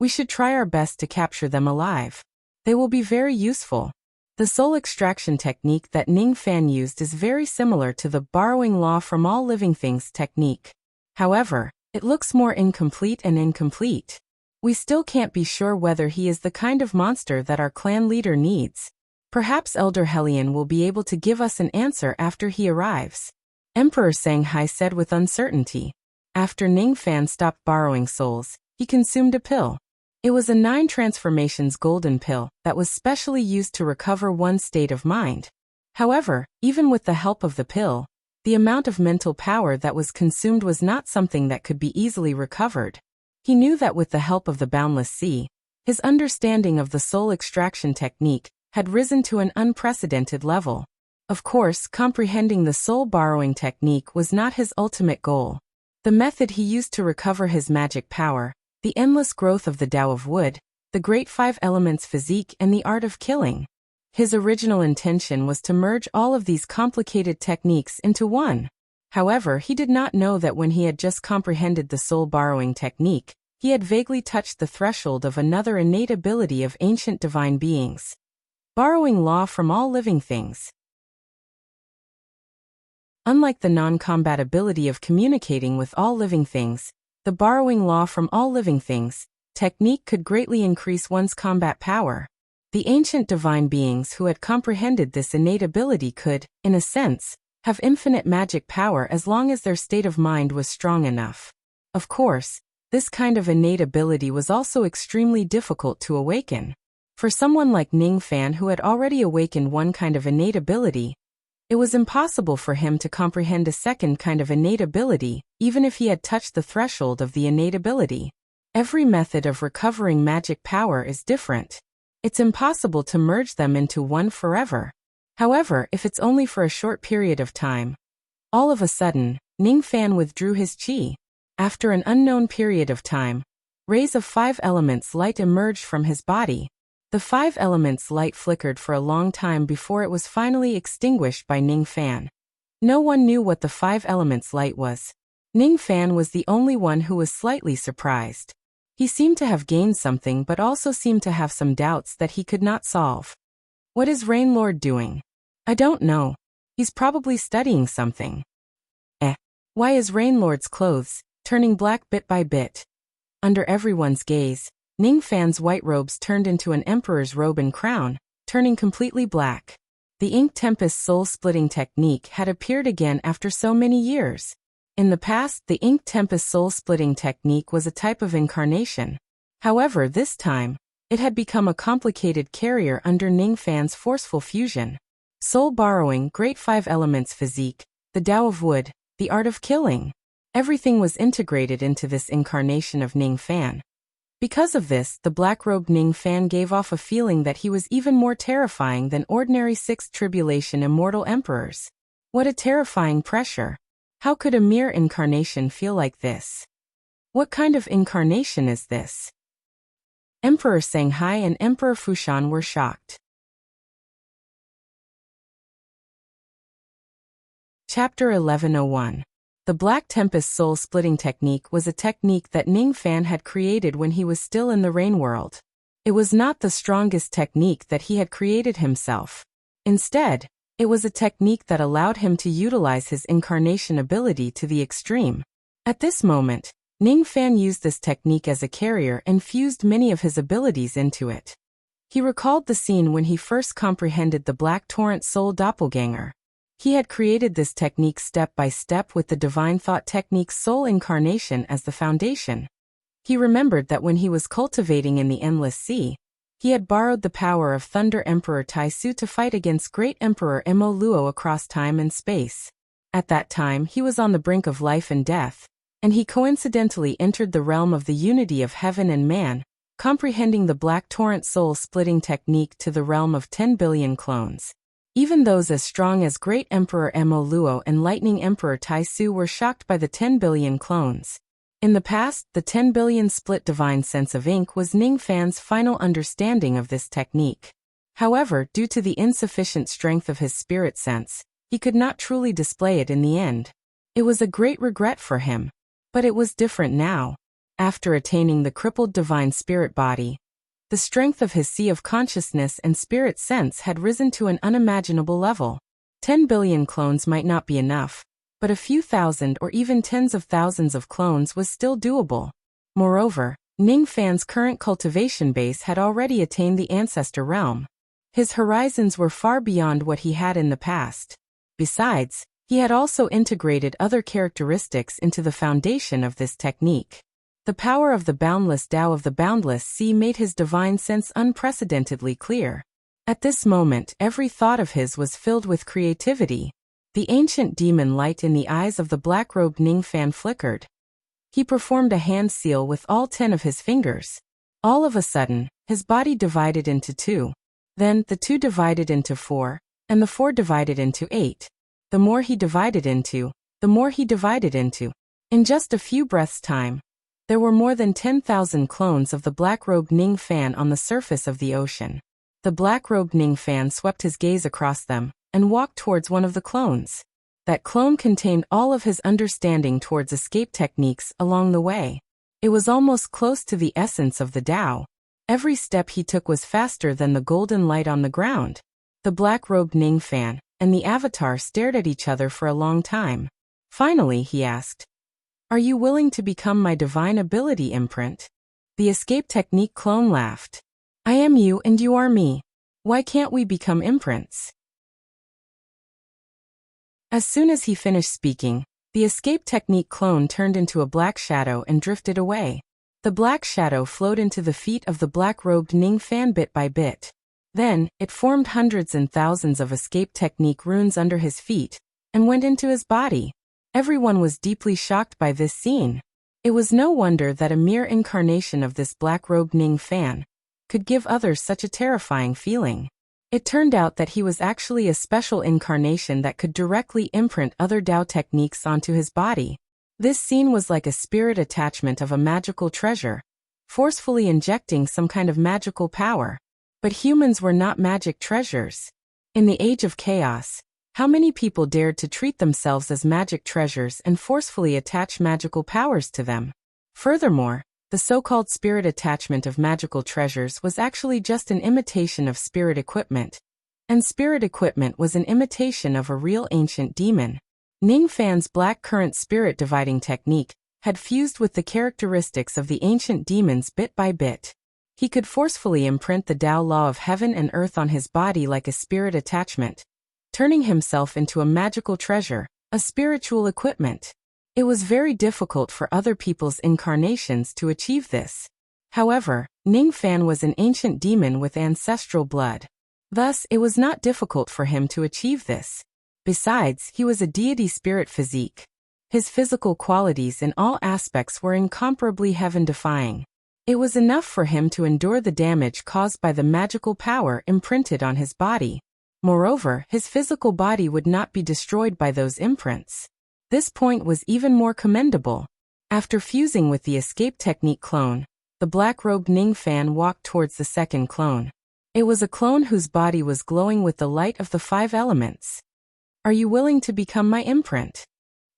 we should try our best to capture them alive. They will be very useful. The soul extraction technique that Ning Fan used is very similar to the borrowing law from all living things technique. However, it looks more incomplete and incomplete. We still can't be sure whether he is the kind of monster that our clan leader needs. Perhaps Elder Hellion will be able to give us an answer after he arrives. Emperor Shanghai said with uncertainty. After Ning Fan stopped borrowing souls, he consumed a pill. It was a 9 transformations golden pill that was specially used to recover one's state of mind. However, even with the help of the pill, the amount of mental power that was consumed was not something that could be easily recovered. He knew that with the help of the boundless sea, his understanding of the soul extraction technique had risen to an unprecedented level. Of course, comprehending the soul borrowing technique was not his ultimate goal. The method he used to recover his magic power, the endless growth of the Tao of Wood, the great 5 elements physique and the art of killing. His original intention was to merge all of these complicated techniques into one. However, he did not know that when he had just comprehended the soul borrowing technique, he had vaguely touched the threshold of another innate ability of ancient divine beings. Borrowing law from all living things. Unlike the non-combat ability of communicating with all living things, the borrowing law from all living things technique could greatly increase one's combat power. The ancient divine beings who had comprehended this innate ability could, in a sense, have infinite magic power as long as their state of mind was strong enough. Of course, this kind of innate ability was also extremely difficult to awaken. For someone like Ning Fan who had already awakened one kind of innate ability, it was impossible for him to comprehend a second kind of innate ability, even if he had touched the threshold of the innate ability. Every method of recovering magic power is different. It's impossible to merge them into one forever. However, if it's only for a short period of time. All of a sudden, Ning Fan withdrew his qi. After an unknown period of time, rays of 5 elements light emerged from his body. The 5 elements light flickered for a long time before it was finally extinguished by Ning Fan. No one knew what the 5 elements light was. Ning Fan was the only one who was slightly surprised. He seemed to have gained something but also seemed to have some doubts that he could not solve. What is Rain Lord doing? I don't know. He's probably studying something. Why is Rain Lord's clothes turning black bit by bit? Under everyone's gaze, Ning Fan's white robes turned into an emperor's robe and crown, turning completely black. The Ink Tempest soul-splitting technique had appeared again after so many years. In the past, the Ink Tempest soul-splitting technique was a type of incarnation. However, this time, it had become a complicated carrier under Ning Fan's forceful fusion. Soul borrowing, great 5 elements physique, the Tao of Wood, the art of killing. Everything was integrated into this incarnation of Ning Fan. Because of this, the black-robed Ning Fan gave off a feeling that he was even more terrifying than ordinary 6th Tribulation immortal emperors. What a terrifying pressure. How could a mere incarnation feel like this? What kind of incarnation is this? Emperor Shanghai and Emperor Fushan were shocked. Chapter 1101. The Black Tempest soul-splitting technique was a technique that Ning Fan had created when he was still in the Rain World. It was not the strongest technique that he had created himself. Instead, it was a technique that allowed him to utilize his incarnation ability to the extreme. At this moment, Ning Fan used this technique as a carrier and fused many of his abilities into it. He recalled the scene when he first comprehended the Black Torrent Soul Doppelganger. He had created this technique step by step with the divine thought technique's soul incarnation as the foundation. He remembered that when he was cultivating in the Endless Sea, he had borrowed the power of Thunder Emperor Taisu to fight against Great Emperor Mo Luo across time and space. At that time he was on the brink of life and death, and he coincidentally entered the realm of the unity of heaven and man, comprehending the Black Torrent soul-splitting technique to the realm of 10 billion clones. Even those as strong as Great Emperor Mo Luo and Lightning Emperor Taisu were shocked by the 10 billion clones. In the past, the 10 billion split divine sense of ink was Ning Fan's final understanding of this technique. However, due to the insufficient strength of his spirit sense, he could not truly display it in the end. It was a great regret for him. But it was different now. After attaining the crippled divine spirit body, the strength of his sea of consciousness and spirit sense had risen to an unimaginable level. 10 billion clones might not be enough, but a few thousand or even tens of thousands of clones was still doable. Moreover, Ning Fan's current cultivation base had already attained the ancestor realm. His horizons were far beyond what he had in the past. Besides, he had also integrated other characteristics into the foundation of this technique. The power of the boundless Tao of the boundless sea made his divine sense unprecedentedly clear. At this moment, every thought of his was filled with creativity. The ancient demon light in the eyes of the black-robed Ning Fan flickered. He performed a hand seal with all 10 of his fingers. All of a sudden, his body divided into 2. Then, the 2 divided into 4, and the 4 divided into 8. The more he divided into, the more he divided into. In just a few breaths' time, there were more than 10,000 clones of the black-robed Ning Fan on the surface of the ocean. The black-robed Ning Fan swept his gaze across them and walked towards one of the clones. That clone contained all of his understanding towards escape techniques along the way. It was almost close to the essence of the Tao. Every step he took was faster than the golden light on the ground. The black-robed Ning Fan and the avatar stared at each other for a long time. Finally, he asked, "Are you willing to become my divine ability imprint?" The escape technique clone laughed. "I am you and you are me. Why can't we become imprints?" As soon as he finished speaking, the escape technique clone turned into a black shadow and drifted away. The black shadow flowed into the feet of the black-robed Ning Fan bit by bit. Then, it formed hundreds and thousands of escape technique runes under his feet, and went into his body. Everyone was deeply shocked by this scene. It was no wonder that a mere incarnation of this black-robed Ning Fan could give others such a terrifying feeling. It turned out that he was actually a special incarnation that could directly imprint other Tao techniques onto his body. This scene was like a spirit attachment of a magical treasure, forcefully injecting some kind of magical power. But humans were not magic treasures. In the age of chaos, how many people dared to treat themselves as magic treasures and forcefully attach magical powers to them? Furthermore, the so-called spirit attachment of magical treasures was actually just an imitation of spirit equipment. And spirit equipment was an imitation of a real ancient demon. Ning Fan's black current spirit dividing technique had fused with the characteristics of the ancient demons bit by bit. He could forcefully imprint the Tao law of heaven and earth on his body like a spirit attachment, turning himself into a magical treasure, a spiritual equipment. It was very difficult for other people's incarnations to achieve this. However, Ning Fan was an ancient demon with ancestral blood. Thus, it was not difficult for him to achieve this. Besides, he was a deity spirit physique. His physical qualities in all aspects were incomparably heaven-defying. It was enough for him to endure the damage caused by the magical power imprinted on his body. Moreover, his physical body would not be destroyed by those imprints. This point was even more commendable. After fusing with the escape technique clone, the black-robed Ning Fan walked towards the second clone. It was a clone whose body was glowing with the light of the 5 elements. "Are you willing to become my imprint?"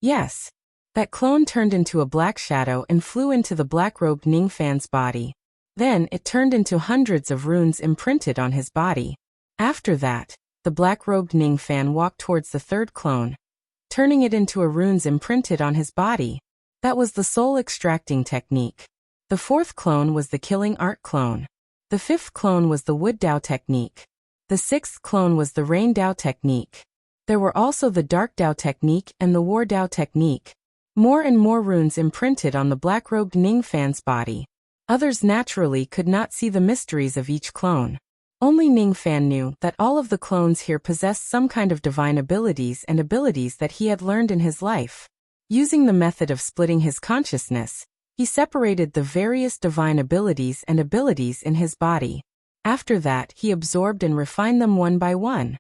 "Yes." That clone turned into a black shadow and flew into the black-robed Ning Fan's body. Then, it turned into hundreds of runes imprinted on his body. After that, the black-robed Ning Fan walked towards the third clone, turning it into a runes imprinted on his body. That was the soul extracting technique. The fourth clone was the killing art clone. The fifth clone was the wood Tao technique. The sixth clone was the rain Tao technique. There were also the Dark Dao technique and the War Dao technique. More and more runes imprinted on the black-robed Ning Fan's body. Others naturally could not see the mysteries of each clone. Only Ning Fan knew that all of the clones here possessed some kind of divine abilities and abilities that he had learned in his life. Using the method of splitting his consciousness, he separated the various divine abilities and abilities in his body. After that, he absorbed and refined them one by one.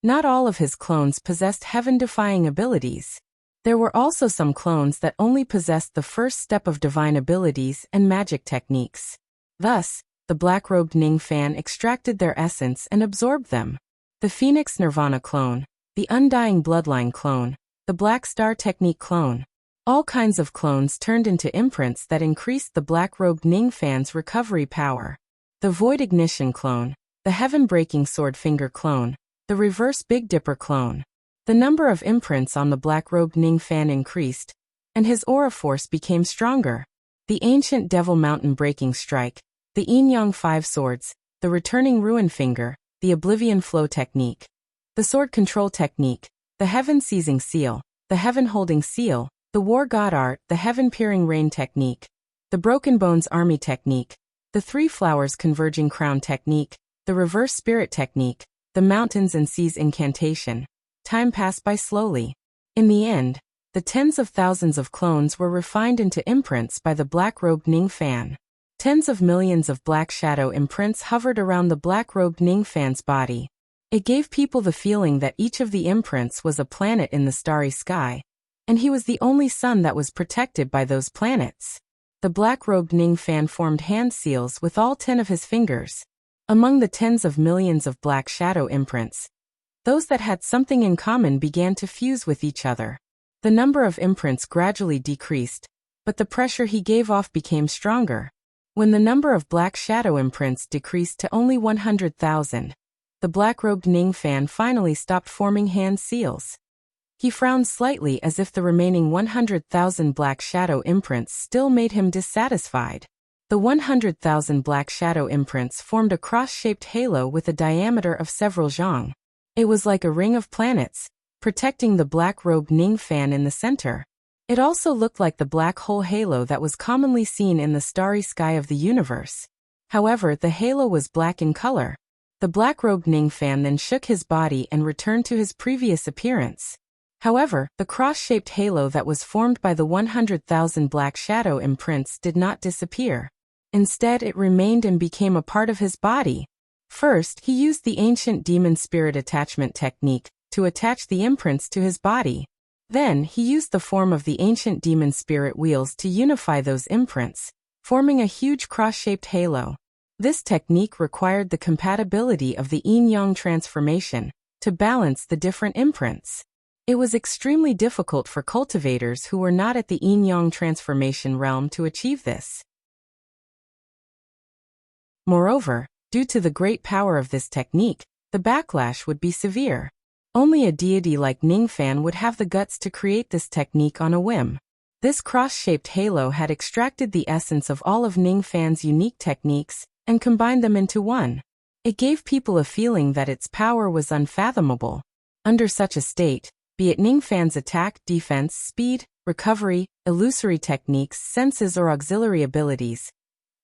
Not all of his clones possessed heaven-defying abilities. There were also some clones that only possessed the first step of divine abilities and magic techniques. Thus, the black-robed Ning Fan extracted their essence and absorbed them. The Phoenix Nirvana clone, the Undying Bloodline clone, the Black Star Technique clone. All kinds of clones turned into imprints that increased the black-robed Ning Fan's recovery power. The Void Ignition clone, the Heaven-Breaking Sword Finger clone, the Reverse Big Dipper clone. The number of imprints on the black-robed Ning Fan increased, and his aura force became stronger. The Ancient Devil Mountain Breaking Strike, the Yin Yang Five Swords, the Returning Ruin Finger, the Oblivion Flow Technique, the Sword Control Technique, the Heaven Seizing Seal, the Heaven Holding Seal, the War God Art, the Heaven Peering Rain Technique, the Broken Bones Army Technique, the Three Flowers Converging Crown Technique, the Reverse Spirit Technique, the Mountains and Seas Incantation. Time passed by slowly. In the end, the tens of thousands of clones were refined into imprints by the black-robed Ning Fan. Tens of millions of black shadow imprints hovered around the black-robed Ning Fan's body. It gave people the feeling that each of the imprints was a planet in the starry sky, and he was the only sun that was protected by those planets. The black-robed Ning Fan formed hand seals with all 10 of his fingers. Among the tens of millions of black shadow imprints, those that had something in common began to fuse with each other. The number of imprints gradually decreased, but the pressure he gave off became stronger. When the number of black shadow imprints decreased to only 100,000, the black-robed Ning Fan finally stopped forming hand seals. He frowned slightly as if the remaining 100,000 black shadow imprints still made him dissatisfied. The 100,000 black shadow imprints formed a cross-shaped halo with a diameter of several zhang. It was like a ring of planets, protecting the black-robed Ning Fan in the center. It also looked like the black hole halo that was commonly seen in the starry sky of the universe. However, the halo was black in color. The black-robed Ning Fan then shook his body and returned to his previous appearance. However, the cross-shaped halo that was formed by the 100,000 black shadow imprints did not disappear. Instead, it remained and became a part of his body. First, he used the ancient demon spirit attachment technique to attach the imprints to his body. Then, he used the form of the ancient demon spirit wheels to unify those imprints, forming a huge cross-shaped halo. This technique required the compatibility of the yin-yang transformation to balance the different imprints. It was extremely difficult for cultivators who were not at the yin-yang transformation realm to achieve this. Moreover, due to the great power of this technique, the backlash would be severe. Only a deity like Ning Fan would have the guts to create this technique on a whim. This cross-shaped halo had extracted the essence of all of Ning Fan's unique techniques and combined them into one. It gave people a feeling that its power was unfathomable. Under such a state, be it Ning Fan's attack, defense, speed, recovery, illusory techniques, senses or auxiliary abilities,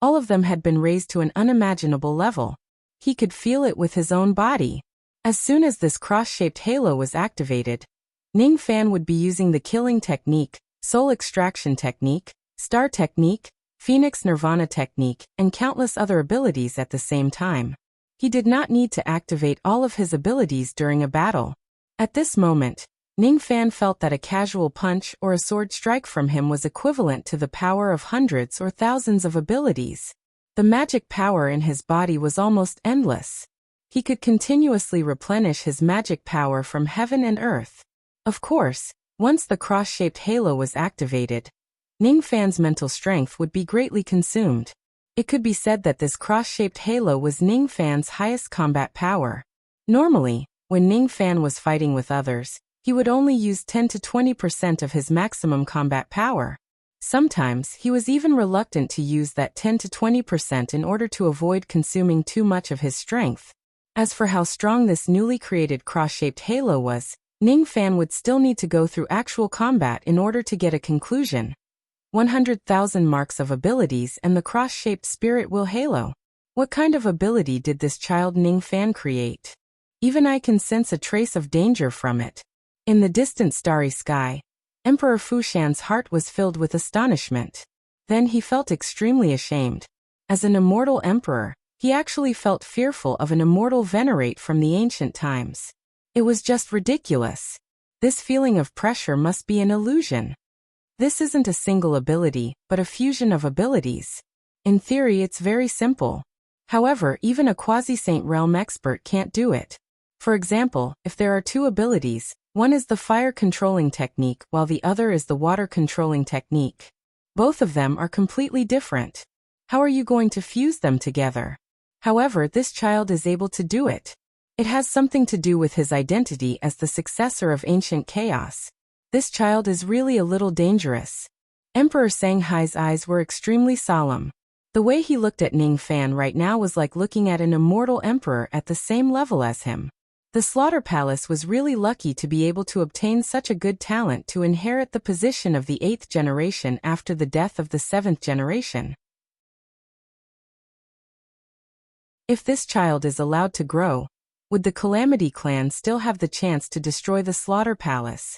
all of them had been raised to an unimaginable level. He could feel it with his own body. As soon as this cross-shaped halo was activated, Ning Fan would be using the killing technique, soul extraction technique, star technique, Phoenix Nirvana technique, and countless other abilities at the same time. He did not need to activate all of his abilities during a battle. At this moment, Ning Fan felt that a casual punch or a sword strike from him was equivalent to the power of hundreds or thousands of abilities. The magic power in his body was almost endless. He could continuously replenish his magic power from heaven and earth. Of course, once the cross-shaped halo was activated, Ning Fan's mental strength would be greatly consumed. It could be said that this cross-shaped halo was Ning Fan's highest combat power. Normally, when Ning Fan was fighting with others, he would only use 10 to 20% of his maximum combat power. Sometimes, he was even reluctant to use that 10 to 20% in order to avoid consuming too much of his strength. As for how strong this newly created cross-shaped halo was, Ning Fan would still need to go through actual combat in order to get a conclusion. 100,000 marks of abilities and the cross-shaped spirit will halo. What kind of ability did this child Ning Fan create? Even I can sense a trace of danger from it. In the distant starry sky, Emperor Fushan's heart was filled with astonishment. Then he felt extremely ashamed. As an immortal emperor, he actually felt fearful of an immortal venerate from the ancient times. It was just ridiculous. This feeling of pressure must be an illusion. This isn't a single ability, but a fusion of abilities. In theory, it's very simple. However, even a quasi-saint realm expert can't do it. For example, if there are two abilities, one is the fire controlling technique while the other is the water controlling technique. Both of them are completely different. How are you going to fuse them together? However, this child is able to do it. It has something to do with his identity as the successor of ancient chaos. This child is really a little dangerous. Emperor Sanghai's eyes were extremely solemn. The way he looked at Ning Fan right now was like looking at an immortal emperor at the same level as him. The Slaughter Palace was really lucky to be able to obtain such a good talent to inherit the position of the 8th generation after the death of the 7th generation. If this child is allowed to grow, would the Calamity clan still have the chance to destroy the Slaughter Palace?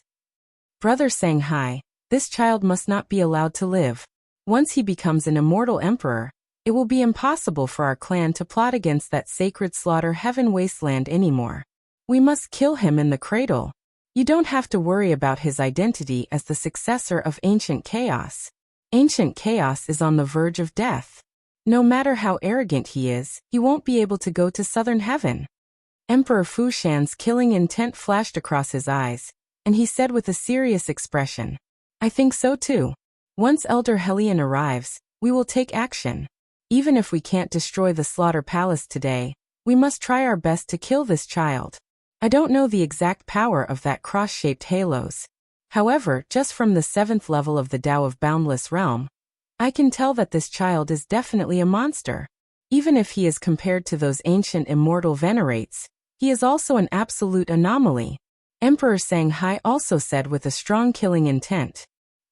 Brother Sanghai, this child must not be allowed to live. Once he becomes an immortal emperor, it will be impossible for our clan to plot against that sacred slaughter heaven wasteland anymore. We must kill him in the cradle. You don't have to worry about his identity as the successor of ancient chaos. Ancient chaos is on the verge of death. No matter how arrogant he is, he won't be able to go to southern heaven. Emperor Fushan's killing intent flashed across his eyes, and he said with a serious expression, "I think so too. Once Elder Hellion arrives, we will take action. Even if we can't destroy the Slaughter Palace today, we must try our best to kill this child." I don't know the exact power of that cross-shaped halos. However, just from the 7th level of the Tao of Boundless Realm, I can tell that this child is definitely a monster. Even if he is compared to those ancient immortal venerates, he is also an absolute anomaly. Emperor Sanghai also said with a strong killing intent.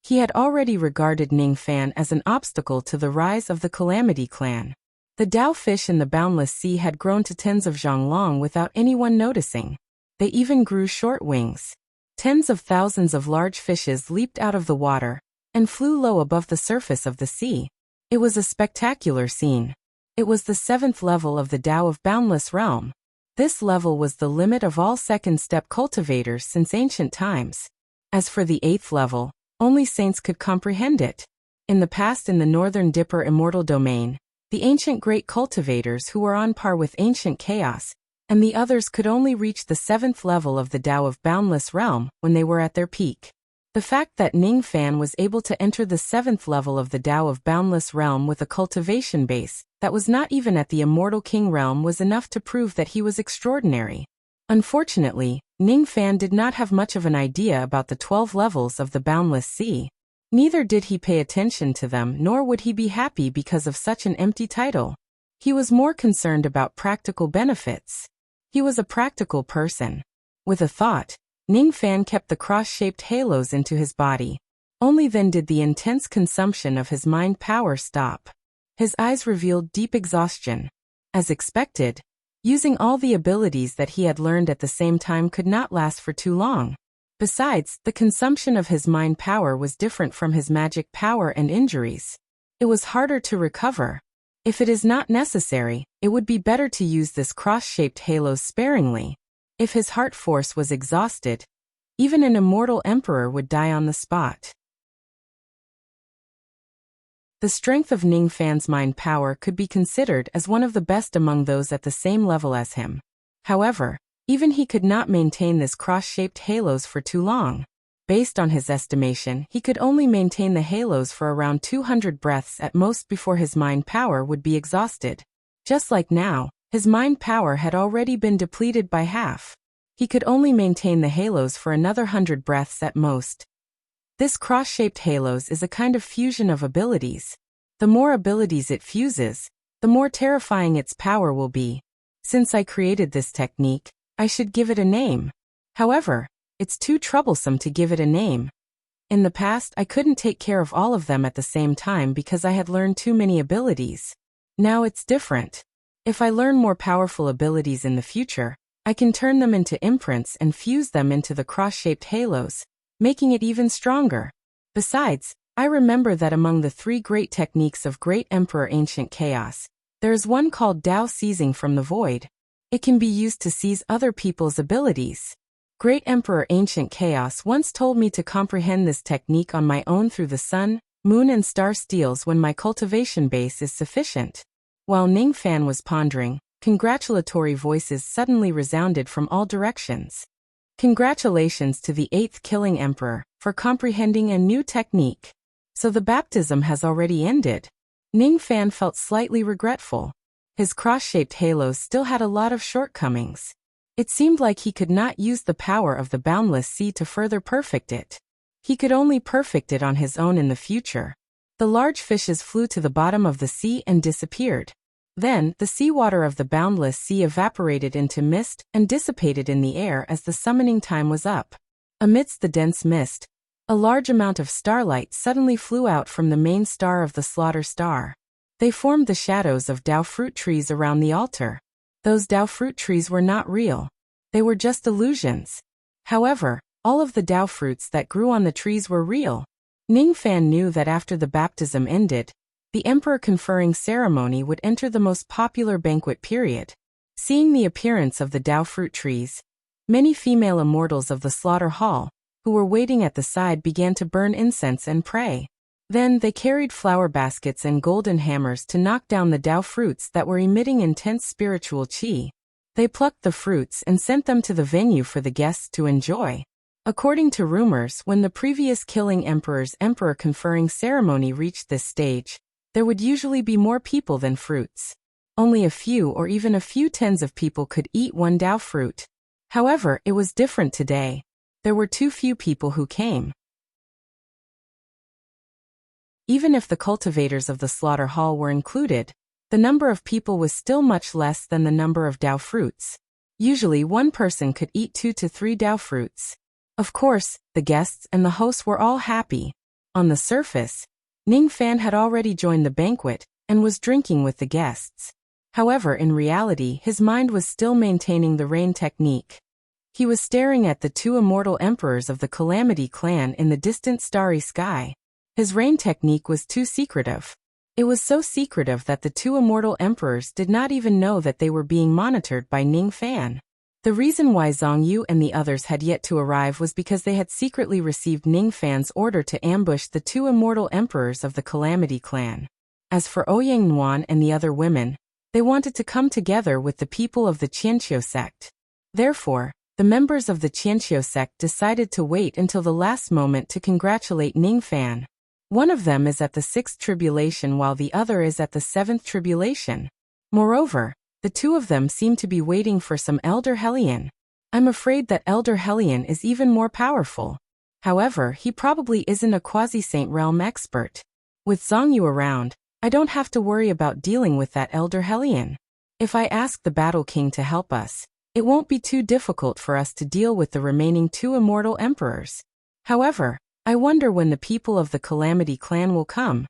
He had already regarded Ning Fan as an obstacle to the rise of the Calamity clan. The Tao fish in the boundless sea had grown to tens of zhonglong without anyone noticing. They even grew short wings. Tens of thousands of large fishes leaped out of the water and flew low above the surface of the sea. It was a spectacular scene. It was the 7th level of the Tao of Boundless Realm. This level was the limit of all second-step cultivators since ancient times. As for the 8th level, only saints could comprehend it. In the past, in the Northern Dipper Immortal Domain, the ancient great cultivators who were on par with ancient chaos, and the others could only reach the 7th level of the Tao of Boundless Realm when they were at their peak. The fact that Ning Fan was able to enter the 7th level of the Tao of Boundless Realm with a cultivation base that was not even at the Immortal King realm was enough to prove that he was extraordinary. Unfortunately, Ning Fan did not have much of an idea about the 12 levels of the Boundless Sea. Neither did he pay attention to them, nor would he be happy because of such an empty title. He was more concerned about practical benefits. He was a practical person. With a thought, Ning Fan kept the cross-shaped halos into his body. Only then did the intense consumption of his mind power stop. His eyes revealed deep exhaustion. As expected, using all the abilities that he had learned at the same time could not last for too long. Besides, the consumption of his mind power was different from his magic power and injuries. It was harder to recover. If it is not necessary, it would be better to use this cross-shaped halo sparingly. If his heart force was exhausted, even an immortal emperor would die on the spot. The strength of Ning Fan's mind power could be considered as one of the best among those at the same level as him. However, even he could not maintain this cross-shaped halos for too long. Based on his estimation, he could only maintain the halos for around 200 breaths at most before his mind power would be exhausted. Just like now, his mind power had already been depleted by half. He could only maintain the halos for another 100 breaths at most. This cross-shaped halos is a kind of fusion of abilities. The more abilities it fuses, the more terrifying its power will be. Since I created this technique, I should give it a name. However, it's too troublesome to give it a name. In the past, I couldn't take care of all of them at the same time because I had learned too many abilities. Now it's different. If I learn more powerful abilities in the future, I can turn them into imprints and fuse them into the cross-shaped halos, making it even stronger. Besides, I remember that among the 3 great techniques of Great Emperor Ancient Chaos, there is one called Tao Seizing from the Void. It can be used to seize other people's abilities. Great Emperor Ancient Chaos once told me to comprehend this technique on my own through the sun, moon and star steels when my cultivation base is sufficient. While Ning Fan was pondering, congratulatory voices suddenly resounded from all directions. Congratulations to the 8th Killing Emperor for comprehending a new technique. So the baptism has already ended. Ning Fan felt slightly regretful. His cross-shaped halos still had a lot of shortcomings. It seemed like he could not use the power of the boundless sea to further perfect it. He could only perfect it on his own in the future. The large fishes flew to the bottom of the sea and disappeared. Then, the seawater of the boundless sea evaporated into mist and dissipated in the air as the summoning time was up. Amidst the dense mist, a large amount of starlight suddenly flew out from the main star of the slaughter star. They formed the shadows of Dao fruit trees around the altar. Those Dao fruit trees were not real. They were just illusions. However, all of the Dao fruits that grew on the trees were real. Ning Fan knew that after the baptism ended, the emperor conferring ceremony would enter the most popular banquet period. Seeing the appearance of the Dao fruit trees, many female immortals of the slaughter hall, who were waiting at the side, began to burn incense and pray. Then they carried flower baskets and golden hammers to knock down the Dao fruits that were emitting intense spiritual qi. They plucked the fruits and sent them to the venue for the guests to enjoy. According to rumors, when the previous Killing Emperor's emperor conferring ceremony reached this stage, there would usually be more people than fruits. Only a few or even a few tens of people could eat one Dao fruit. However, it was different today. There were too few people who came. Even if the cultivators of the slaughter hall were included, the number of people was still much less than the number of Dao fruits. Usually one person could eat 2 to 3 Dao fruits. Of course, the guests and the hosts were all happy. On the surface, Ning Fan had already joined the banquet and was drinking with the guests. However, in reality, his mind was still maintaining the rain technique. He was staring at the 2 immortal emperors of the Calamity clan in the distant starry sky. His rain technique was too secretive. It was so secretive that the 2 immortal emperors did not even know that they were being monitored by Ning Fan. The reason why Zhang Yu and the others had yet to arrive was because they had secretly received Ning Fan's order to ambush the 2 immortal emperors of the Calamity clan. As for Ouyang Nuan and the other women, they wanted to come together with the people of the Qianqiu sect. Therefore, the members of the Qianqiu sect decided to wait until the last moment to congratulate Ning Fan. One of them is at the 6th tribulation while the other is at the 7th tribulation. Moreover, the 2 of them seem to be waiting for some Elder Hellion. I'm afraid that Elder Hellion is even more powerful. However, he probably isn't a quasi-saint realm expert. With Zhang Yu around, I don't have to worry about dealing with that Elder Hellion. If I ask the Battle King to help us, it won't be too difficult for us to deal with the remaining 2 immortal emperors. However, I wonder when the people of the Calamity clan will come.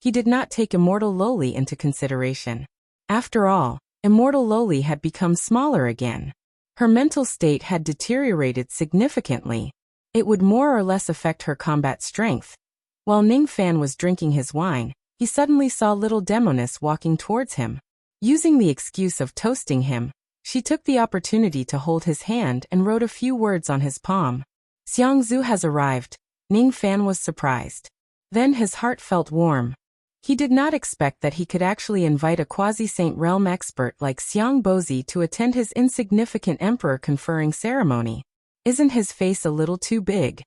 He did not take Immortal Loli into consideration. After all, Immortal Loli had become smaller again. Her mental state had deteriorated significantly. It would more or less affect her combat strength. While Ning Fan was drinking his wine, he suddenly saw little Demoness walking towards him. Using the excuse of toasting him, she took the opportunity to hold his hand and wrote a few words on his palm. Xiangzhu has arrived. Ning Fan was surprised. Then his heart felt warm. He did not expect that he could actually invite a quasi-saint realm expert like Xiang Bozi to attend his insignificant emperor conferring ceremony. Isn't his face a little too big?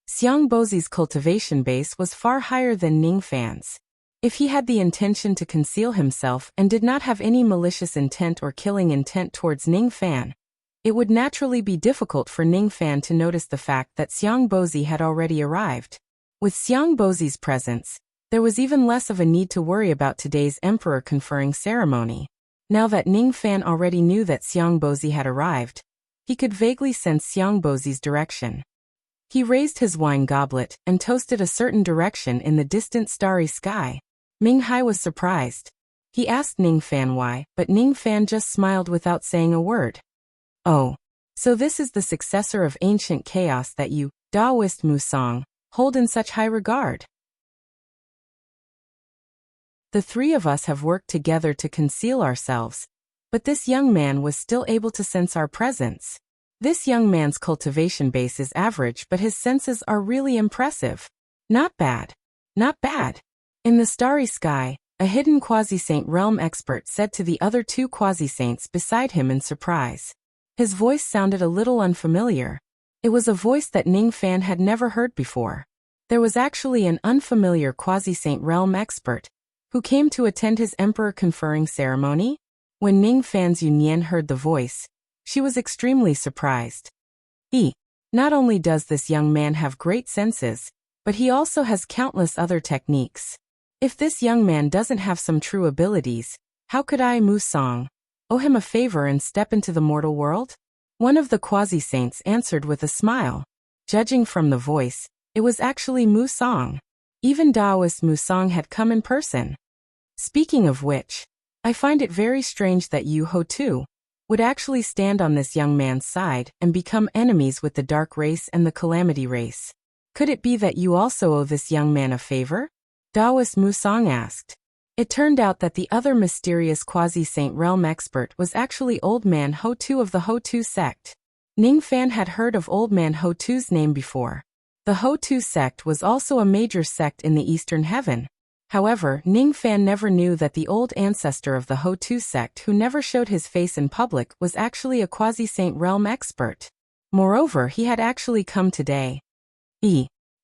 Xiang Bozi's cultivation base was far higher than Ning Fan's. If he had the intention to conceal himself and did not have any malicious intent or killing intent towards Ning Fan, it would naturally be difficult for Ning Fan to notice the fact that Xiang Bozi had already arrived. With Xiang Bozi's presence, there was even less of a need to worry about today's emperor conferring ceremony. Now that Ning Fan already knew that Xiangbozi had arrived, he could vaguely sense Xiangbozi's direction. He raised his wine goblet and toasted a certain direction in the distant starry sky. Ming Hai was surprised. He asked Ning Fan why, but Ning Fan just smiled without saying a word. Oh, so this is the successor of ancient chaos that you, Taoist Musang, hold in such high regard. The three of us have worked together to conceal ourselves, but this young man was still able to sense our presence. This young man's cultivation base is average, but his senses are really impressive. Not bad. Not bad. In the starry sky, a hidden quasi-saint realm expert said to the other two quasi-saints beside him in surprise. His voice sounded a little unfamiliar. It was a voice that Ning Fan had never heard before. There was actually an unfamiliar quasi-saint realm expert who came to attend his emperor conferring ceremony. When Ning Fan's Yunyan heard the voice, she was extremely surprised. Not only does this young man have great senses, but he also has countless other techniques. If this young man doesn't have some true abilities, how could I, Musang, owe him a favor and step into the mortal world? One of the quasi-saints answered with a smile. Judging from the voice, it was actually Musang. Even Taoist Musang had come in person. Speaking of which, I find it very strange that you, Ho Tu, would actually stand on this young man's side and become enemies with the Dark Race and the Calamity Race. Could it be that you also owe this young man a favor? Taoist Musang asked. It turned out that the other mysterious quasi-saint realm expert was actually Old Man Ho Tu of the Ho Tu sect. Ning Fan had heard of Old Man Ho Tu's name before. The Ho Tu sect was also a major sect in the Eastern Heaven. However, Ning Fan never knew that the old ancestor of the Ho Tu sect who never showed his face in public was actually a quasi-saint realm expert. Moreover, he had actually come today.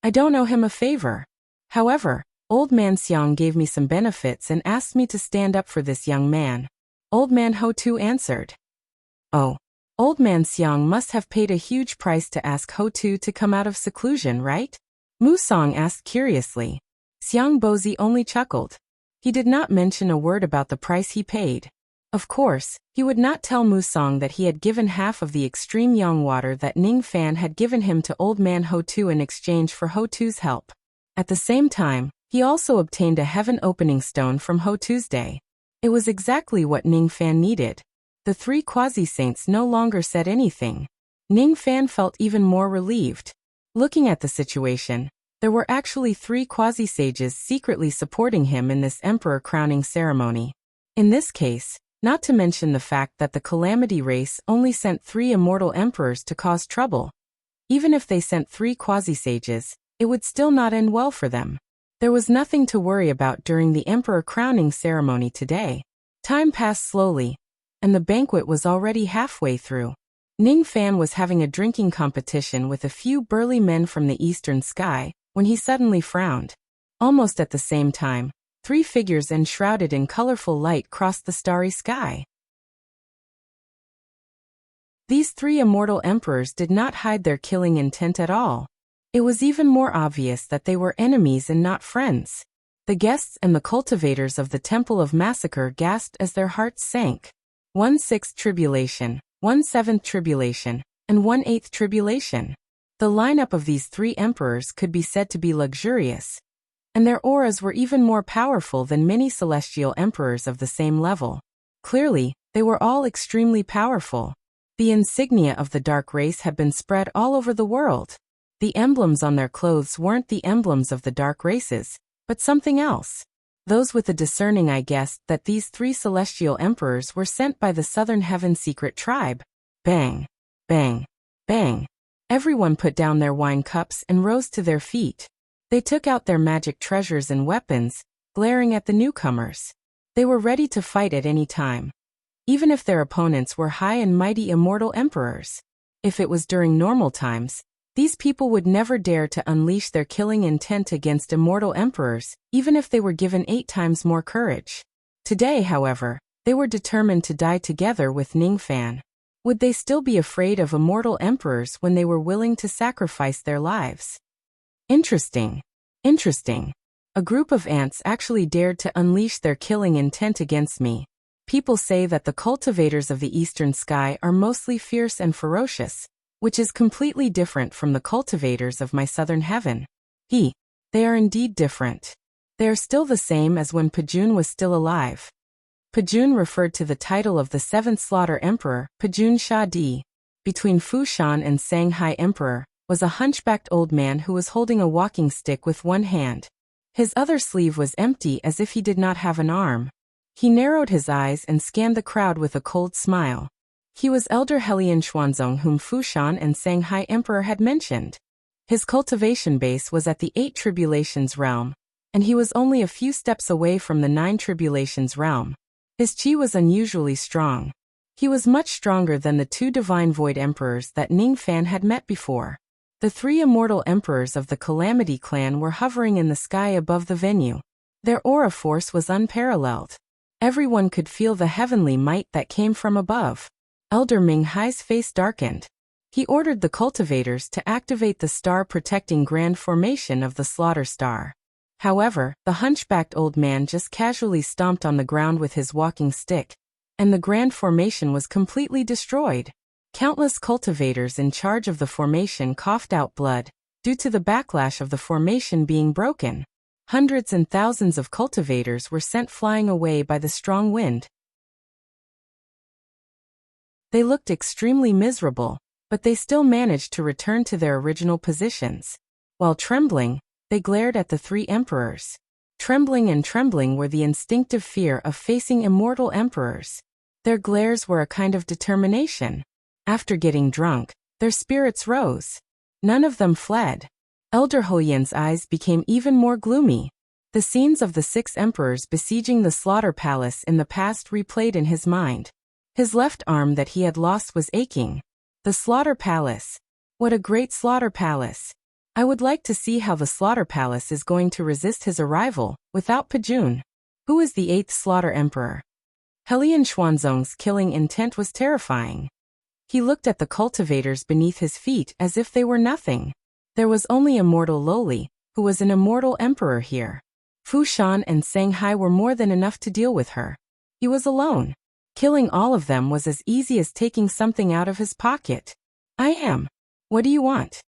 I don't owe him a favor. However, Old Man Xiang gave me some benefits and asked me to stand up for this young man. Old Man Ho Tu answered. Oh, Old Man Xiang must have paid a huge price to ask Ho Tu to come out of seclusion, right? Musang asked curiously. Xiangbozi only chuckled. He did not mention a word about the price he paid. Of course, he would not tell Musang that he had given half of the extreme yang water that Ning Fan had given him to Old Man Ho Tu in exchange for Ho Tu's help. At the same time, he also obtained a heaven opening stone from Ho Tuesday. It was exactly what Ning Fan needed. The three quasi-saints no longer said anything. Ning Fan felt even more relieved. Looking at the situation, there were actually three quasi-sages secretly supporting him in this emperor crowning ceremony. In this case, not to mention the fact that the Calamity Race only sent 3 immortal emperors to cause trouble. Even if they sent 3 quasi-sages, it would still not end well for them. There was nothing to worry about during the emperor crowning ceremony today. Time passed slowly, and the banquet was already halfway through. Ning Fan was having a drinking competition with a few burly men from the eastern sky, when he suddenly frowned. Almost at the same time, 3 figures enshrouded in colorful light crossed the starry sky. These 3 immortal emperors did not hide their killing intent at all. It was even more obvious that they were enemies and not friends. The guests and the cultivators of the Temple of Massacre gasped as their hearts sank. 1/6 tribulation, 1/7 tribulation, and 1/8 tribulation. The lineup of these 3 emperors could be said to be luxurious, and their auras were even more powerful than many celestial emperors of the same level. Clearly, they were all extremely powerful. The insignia of the Dark Race had been spread all over the world. The emblems on their clothes weren't the emblems of the Dark Races, but something else. Those with a discerning eye guessed that these 3 celestial emperors were sent by the Southern Heaven secret tribe. Bang! Bang! Bang! Everyone put down their wine cups and rose to their feet. They took out their magic treasures and weapons, glaring at the newcomers. They were ready to fight at any time, even if their opponents were high and mighty immortal emperors. If it was during normal times, these people would never dare to unleash their killing intent against immortal emperors, even if they were given 8 times more courage. Today, however, they were determined to die together with Ning Fan. Would they still be afraid of immortal emperors when they were willing to sacrifice their lives? Interesting. Interesting. A group of ants actually dared to unleash their killing intent against me. People say that the cultivators of the eastern sky are mostly fierce and ferocious, which is completely different from the cultivators of my southern heaven. They are indeed different. They are still the same as when Pajun was still alive. Pajun referred to the title of the seventh slaughter emperor, Pajun Shah Di. Between Fu Shan and Shanghai emperor was a hunchbacked old man who was holding a walking stick with one hand. His other sleeve was empty as if he did not have an arm. He narrowed his eyes and scanned the crowd with a cold smile. He was Elder Helian Xuanzong, whom Fu Shan and Shanghai emperor had mentioned. His cultivation base was at the 8 tribulations realm, and he was only a few steps away from the 9 tribulations realm. His qi was unusually strong. He was much stronger than the 2 divine void emperors that Ning Fan had met before. The 3 immortal emperors of the Calamity clan were hovering in the sky above the venue. Their aura force was unparalleled. Everyone could feel the heavenly might that came from above. Elder Ming Hai's face darkened. He ordered the cultivators to activate the star-protecting grand formation of the slaughter star. However, the hunchbacked old man just casually stomped on the ground with his walking stick, and the grand formation was completely destroyed. Countless cultivators in charge of the formation coughed out blood, due to the backlash of the formation being broken. Hundreds and thousands of cultivators were sent flying away by the strong wind. They looked extremely miserable, but they still managed to return to their original positions. While trembling, they glared at the 3 emperors. Trembling were the instinctive fear of facing immortal emperors. Their glares were a kind of determination. After getting drunk, their spirits rose. None of them fled. Elder Hoyan's eyes became even more gloomy. The scenes of the 6 emperors besieging the slaughter palace in the past replayed in his mind. His left arm that he had lost was aching. The slaughter palace. What a great slaughter palace. I would like to see how the slaughter palace is going to resist his arrival, without Pajun. Who is the 8th slaughter emperor? Helian Xuanzong's killing intent was terrifying. He looked at the cultivators beneath his feet as if they were nothing. There was only immortal Loli, who was an immortal emperor here. Fu Shan and Shanghai were more than enough to deal with her. He was alone. Killing all of them was as easy as taking something out of his pocket. I am. What do you want?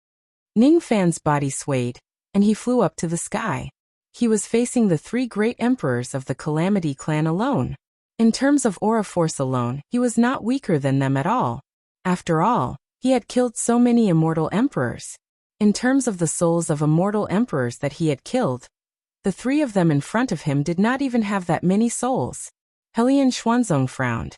Ning Fan's body swayed, and he flew up to the sky. He was facing the 3 great emperors of the Calamity clan alone. In terms of aura force alone, he was not weaker than them at all. After all, he had killed so many immortal emperors. In terms of the souls of immortal emperors that he had killed, the 3 of them in front of him did not even have that many souls. Helian Xuanzong frowned.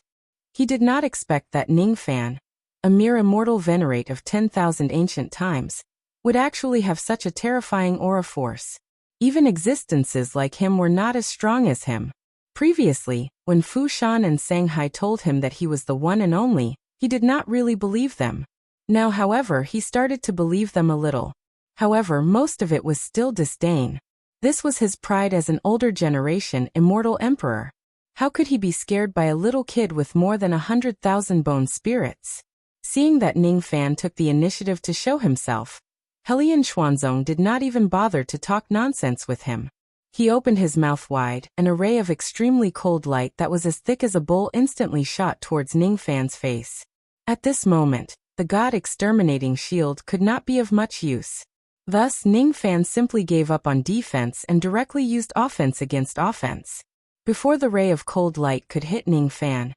He did not expect that Ning Fan, a mere immortal venerate of 10,000 ancient times, would actually have such a terrifying aura force. Even existences like him were not as strong as him. Previously, when Fu Shan and Shanghai told him that he was the one and only, he did not really believe them. Now, however, he started to believe them a little. However, most of it was still disdain. This was his pride as an older generation immortal emperor. How could he be scared by a little kid with more than 100,000 bone spirits? Seeing that Ning Fan took the initiative to show himself, Helian Xuanzong did not even bother to talk nonsense with him. He opened his mouth wide, and a ray of extremely cold light that was as thick as a bowl instantly shot towards Ning Fan's face. At this moment, the God-exterminating shield could not be of much use. Thus, Ning Fan simply gave up on defense and directly used offense against offense. Before the ray of cold light could hit Ning Fan,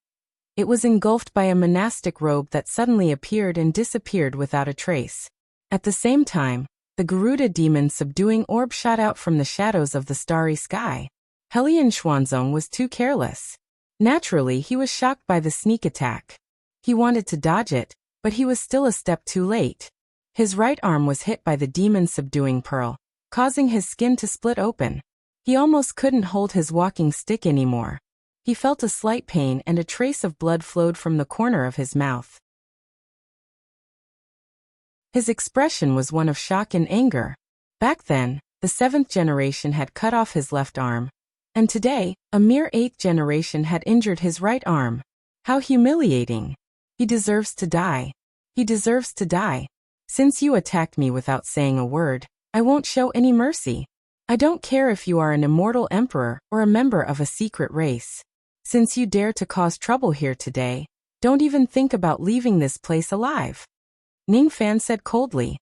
it was engulfed by a monastic robe that suddenly appeared and disappeared without a trace. At the same time, the Garuda demon subduing orb shot out from the shadows of the starry sky. Helian Xuanzong was too careless. Naturally, he was shocked by the sneak attack. He wanted to dodge it, but he was still a step too late. His right arm was hit by the demon subduing pearl, causing his skin to split open. He almost couldn't hold his walking stick anymore. He felt a slight pain and a trace of blood flowed from the corner of his mouth. His expression was one of shock and anger. Back then, the 7th generation had cut off his left arm, and today, a mere 8th generation had injured his right arm. How humiliating. He deserves to die. He deserves to die. Since you attacked me without saying a word, I won't show any mercy. I don't care if you are an immortal emperor or a member of a secret race. Since you dare to cause trouble here today, don't even think about leaving this place alive, Ning Fan said coldly.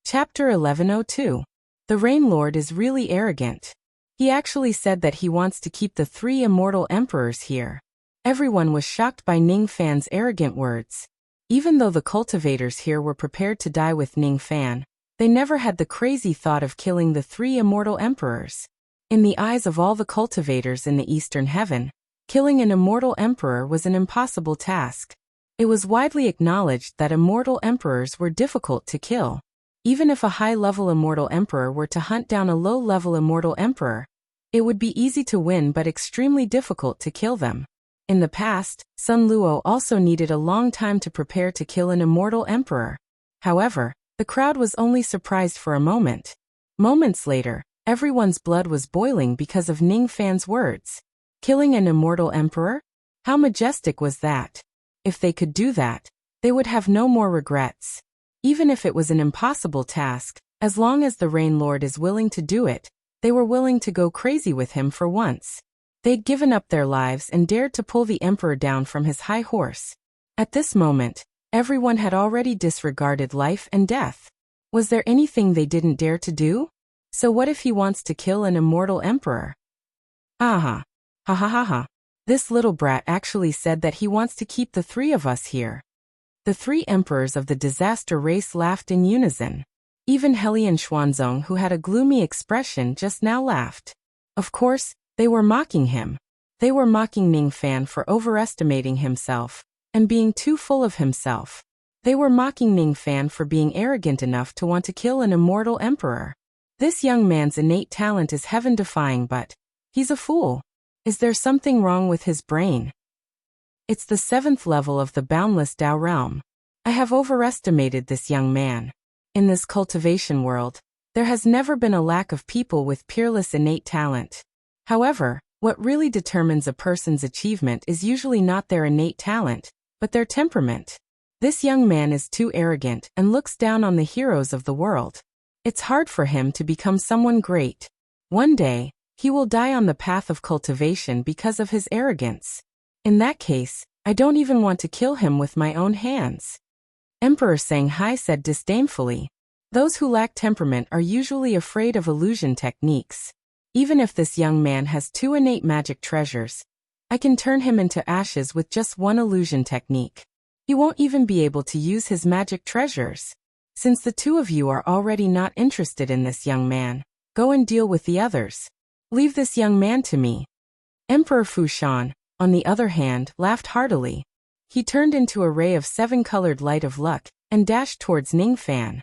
Chapter 1102. The Rain Lord is really arrogant. He actually said that he wants to keep the 3 immortal emperors here. Everyone was shocked by Ning Fan's arrogant words. Even though the cultivators here were prepared to die with Ning Fan, they never had the crazy thought of killing the 3 immortal emperors. In the eyes of all the cultivators in the Eastern Heaven, killing an immortal emperor was an impossible task. It was widely acknowledged that immortal emperors were difficult to kill. Even if a high-level immortal emperor were to hunt down a low-level immortal emperor, it would be easy to win but extremely difficult to kill them. In the past, Sun Luo also needed a long time to prepare to kill an immortal emperor. However, the crowd was only surprised for a moment. Moments later, everyone's blood was boiling because of Ning Fan's words. Killing an immortal emperor? How majestic was that? If they could do that, they would have no more regrets. Even if it was an impossible task, as long as the Rain Lord is willing to do it, they were willing to go crazy with him for once. They'd given up their lives and dared to pull the emperor down from his high horse. At this moment, everyone had already disregarded life and death. Was there anything they didn't dare to do? So what if he wants to kill an immortal emperor? Aha. Ha ha ha ha. This little brat actually said that he wants to keep the 3 of us here. The 3 emperors of the disaster race laughed in unison. Even Helian Xuanzong, who had a gloomy expression, just now laughed. Of course, they were mocking him. They were mocking Ning Fan for overestimating himself and being too full of himself. They were mocking Ning Fan for being arrogant enough to want to kill an immortal emperor. This young man's innate talent is heaven-defying, but he's a fool. Is there something wrong with his brain? It's the 7th level of the boundless Tao realm. I have overestimated this young man. In this cultivation world, there has never been a lack of people with peerless innate talent. However, what really determines a person's achievement is usually not their innate talent, but their temperament. This young man is too arrogant and looks down on the heroes of the world. It's hard for him to become someone great. One day, he will die on the path of cultivation because of his arrogance. In that case, I don't even want to kill him with my own hands. Emperor Shanghai said disdainfully. Those who lack temperament are usually afraid of illusion techniques. Even if this young man has 2 innate magic treasures, I can turn him into ashes with just 1 illusion technique. He won't even be able to use his magic treasures. Since the 2 of you are already not interested in this young man, go and deal with the others. Leave this young man to me. Emperor Fushan, on the other hand, laughed heartily. He turned into a ray of 7-colored light of luck and dashed towards Ning Fan.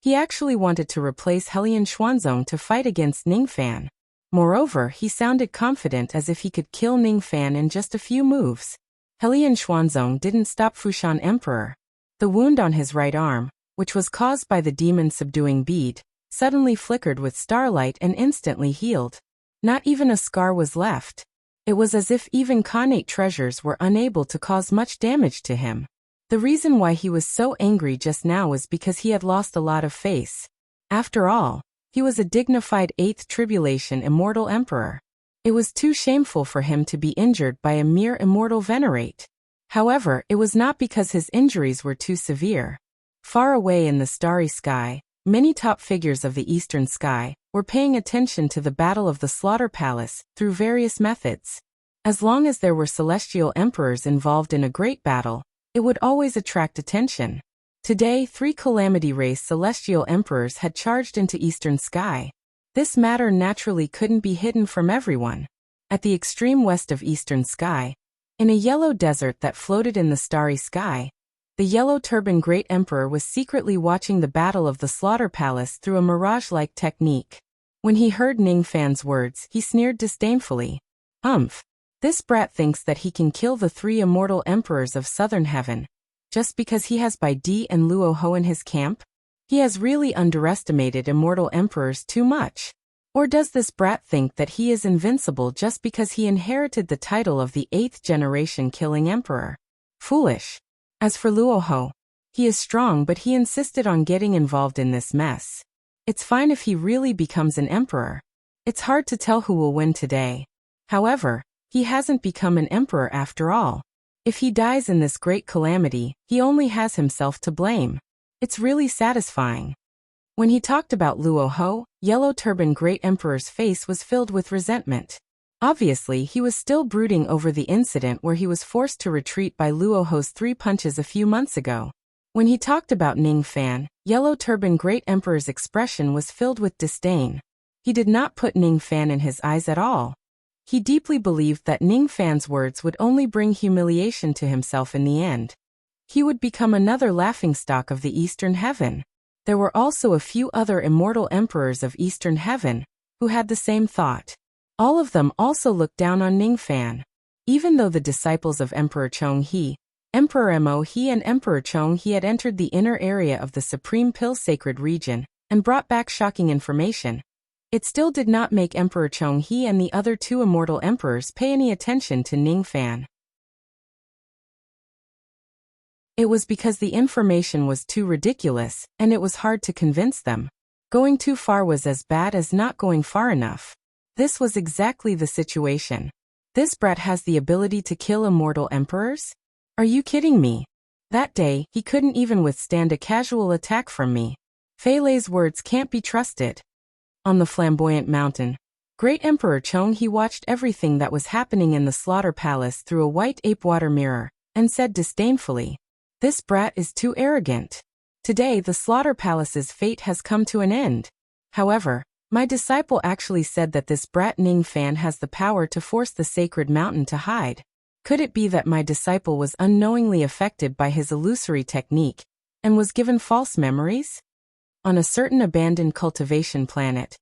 He actually wanted to replace Helian Xuanzong to fight against Ning Fan. Moreover, he sounded confident as if he could kill Ning Fan in just a few moves. Helian Xuanzong didn't stop Fushan Emperor. The wound on his right arm, which was caused by the demon subduing bead, suddenly flickered with starlight and instantly healed. Not even a scar was left. It was as if even Khanate treasures were unable to cause much damage to him. The reason why he was so angry just now was because he had lost a lot of face. After all, he was a dignified 8th Tribulation Immortal Emperor. It was too shameful for him to be injured by a mere immortal venerate. However, it was not because his injuries were too severe. Far away in the starry sky, many top figures of the eastern sky were paying attention to the Battle of the Slaughter Palace through various methods. As long as there were celestial emperors involved in a great battle, it would always attract attention. Today, 3 Calamity Race celestial emperors had charged into eastern sky. This matter naturally couldn't be hidden from everyone. At the extreme west of eastern sky, in a yellow desert that floated in the starry sky, the Yellow Turban Great Emperor was secretly watching the Battle of the Slaughter Palace through a mirage-like technique. When he heard Ning Fan's words, he sneered disdainfully. Humph! This brat thinks that he can kill the 3 immortal emperors of Southern Heaven, just because he has Bai Di and Luo Ho in his camp? He has really underestimated immortal emperors too much. Or does this brat think that he is invincible just because he inherited the title of the 8th generation killing emperor? Foolish. As for Luo Ho, He is strong, but he insisted on getting involved in this mess. It's fine if he really becomes an emperor. It's hard to tell who will win today. However, he hasn't become an emperor after all. If he dies in this great calamity, he only has himself to blame. It's really satisfying. When he talked about Luo Ho, Yellow Turban Great Emperor's face was filled with resentment. Obviously, he was still brooding over the incident where he was forced to retreat by Luo Ho's 3 punches a few months ago. When he talked about Ning Fan, Yellow Turban Great Emperor's expression was filled with disdain. He did not put Ning Fan in his eyes at all. He deeply believed that Ning Fan's words would only bring humiliation to himself in the end. He would become another laughingstock of the Eastern Heaven. There were also a few other immortal emperors of Eastern Heaven who had the same thought. All of them also looked down on Ning Fan. Even though the disciples of Emperor Chong He, Emperor Mo He and Emperor Chong He had entered the inner area of the Supreme Pill Sacred Region and brought back shocking information, it still did not make Emperor Chong He and the other 2 immortal emperors pay any attention to Ning Fan. It was because the information was too ridiculous, and it was hard to convince them. Going too far was as bad as not going far enough. This was exactly the situation. This brat has the ability to kill immortal emperors? Are you kidding me? That day, he couldn't even withstand a casual attack from me. Fei Lei's words can't be trusted. On the flamboyant mountain, Great Emperor Chong He watched everything that was happening in the slaughter palace through a white ape water mirror, and said disdainfully, "This brat is too arrogant. Today the slaughter palace's fate has come to an end. However, my disciple actually said that this brat Ning Fan has the power to force the sacred mountain to hide. Could it be that my disciple was unknowingly affected by his illusory technique, and was given false memories?" On a certain abandoned cultivation planet,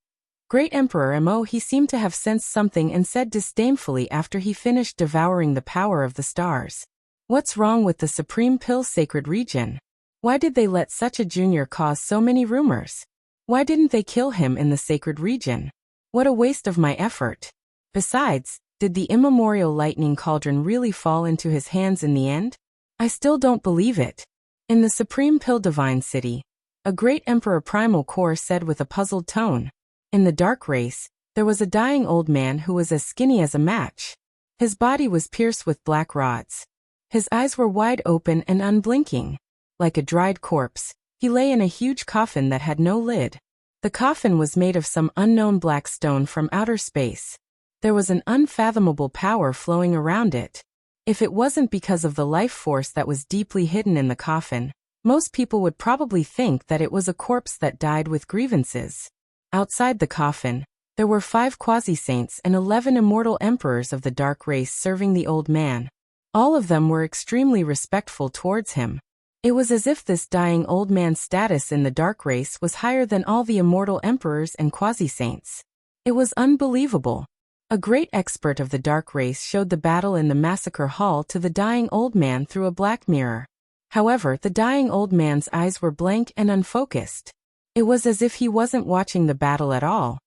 Great Emperor Mo He seemed to have sensed something and said disdainfully after he finished devouring the power of the stars, "What's wrong with the Supreme Pill Sacred Region? Why did they let such a junior cause so many rumors? Why didn't they kill him in the sacred region? What a waste of my effort. Besides, did the immemorial lightning cauldron really fall into his hands in the end? I still don't believe it." In the Supreme Pill Divine City, a great Emperor Primal Core said with a puzzled tone. In the dark race, there was a dying old man who was as skinny as a match. His body was pierced with black rods. His eyes were wide open and unblinking. Like a dried corpse, he lay in a huge coffin that had no lid. The coffin was made of some unknown black stone from outer space. There was an unfathomable power flowing around it. If it wasn't because of the life force that was deeply hidden in the coffin, most people would probably think that it was a corpse that died with grievances. Outside the coffin, there were 5 quasi-saints and 11 immortal emperors of the dark race serving the old man. All of them were extremely respectful towards him. It was as if this dying old man's status in the dark race was higher than all the immortal emperors and quasi-saints. It was unbelievable. A great expert of the dark race showed the battle in the massacre hall to the dying old man through a black mirror. However, the dying old man's eyes were blank and unfocused. It was as if he wasn't watching the battle at all.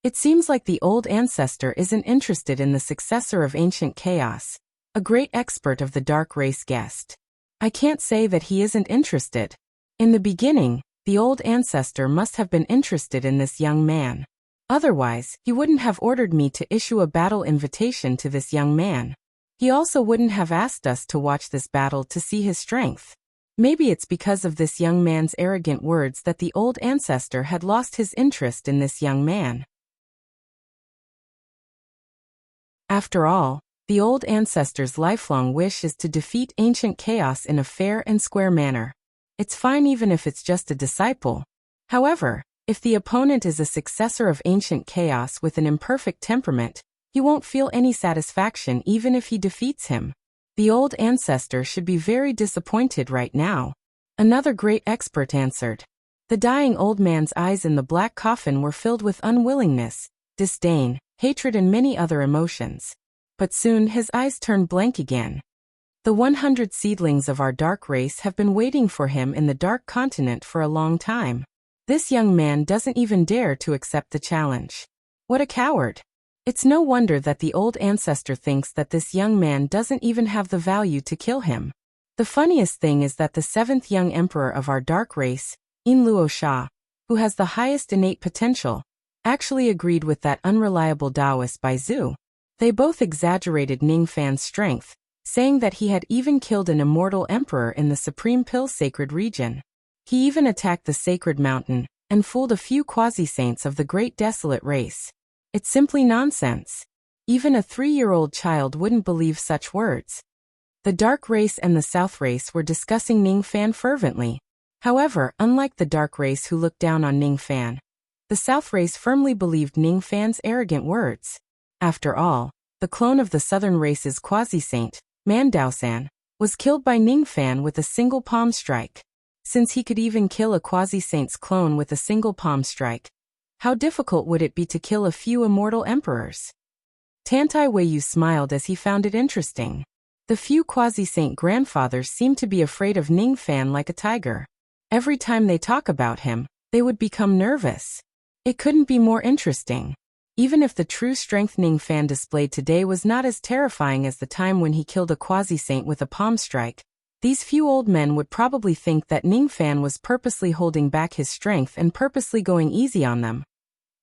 It seems like the old ancestor isn't interested in the successor of ancient chaos, a great expert of the dark race guessed. I can't say that he isn't interested. In the beginning, the old ancestor must have been interested in this young man. Otherwise, he wouldn't have ordered me to issue a battle invitation to this young man. He also wouldn't have asked us to watch this battle to see his strength. Maybe it's because of this young man's arrogant words that the old ancestor had lost his interest in this young man. After all, the old ancestor's lifelong wish is to defeat ancient chaos in a fair and square manner. It's fine even if it's just a disciple. However, if the opponent is a successor of ancient chaos with an imperfect temperament, he won't feel any satisfaction even if he defeats him. The old ancestor should be very disappointed right now. Another great expert answered. The dying old man's eyes in the black coffin were filled with unwillingness, disdain, hatred and many other emotions. But soon his eyes turned blank again. The 100 seedlings of our dark race have been waiting for him in the dark continent for a long time. This young man doesn't even dare to accept the challenge. What a coward. It's no wonder that the old ancestor thinks that this young man doesn't even have the value to kill him. The funniest thing is that the 7th young emperor of our dark race, Luo Sha, who has the highest innate potential, actually agreed with that unreliable Taoist Bai Zhu. They both exaggerated Ning Fan's strength, saying that he had even killed an immortal emperor in the Supreme Pill sacred region. He even attacked the sacred mountain and fooled a few quasi-saints of the great desolate race. It's simply nonsense. Even a 3-year-old child wouldn't believe such words. The dark race and the south race were discussing Ning Fan fervently. However, unlike the dark race who looked down on Ning Fan, the south race firmly believed Ning Fan's arrogant words. After all, the clone of the southern race's quasi-saint, Man Daosan, was killed by Ning Fan with a single palm strike. Since he could even kill a quasi-saint's clone with a single palm strike, how difficult would it be to kill a few immortal emperors? Tantai Weiyu smiled as he found it interesting. The few quasi-saint grandfathers seemed to be afraid of Ning Fan like a tiger. Every time they talk about him, they would become nervous. It couldn't be more interesting. Even if the true strength Ning Fan displayed today was not as terrifying as the time when he killed a quasi-saint with a palm strike, these few old men would probably think that Ning Fan was purposely holding back his strength and purposely going easy on them.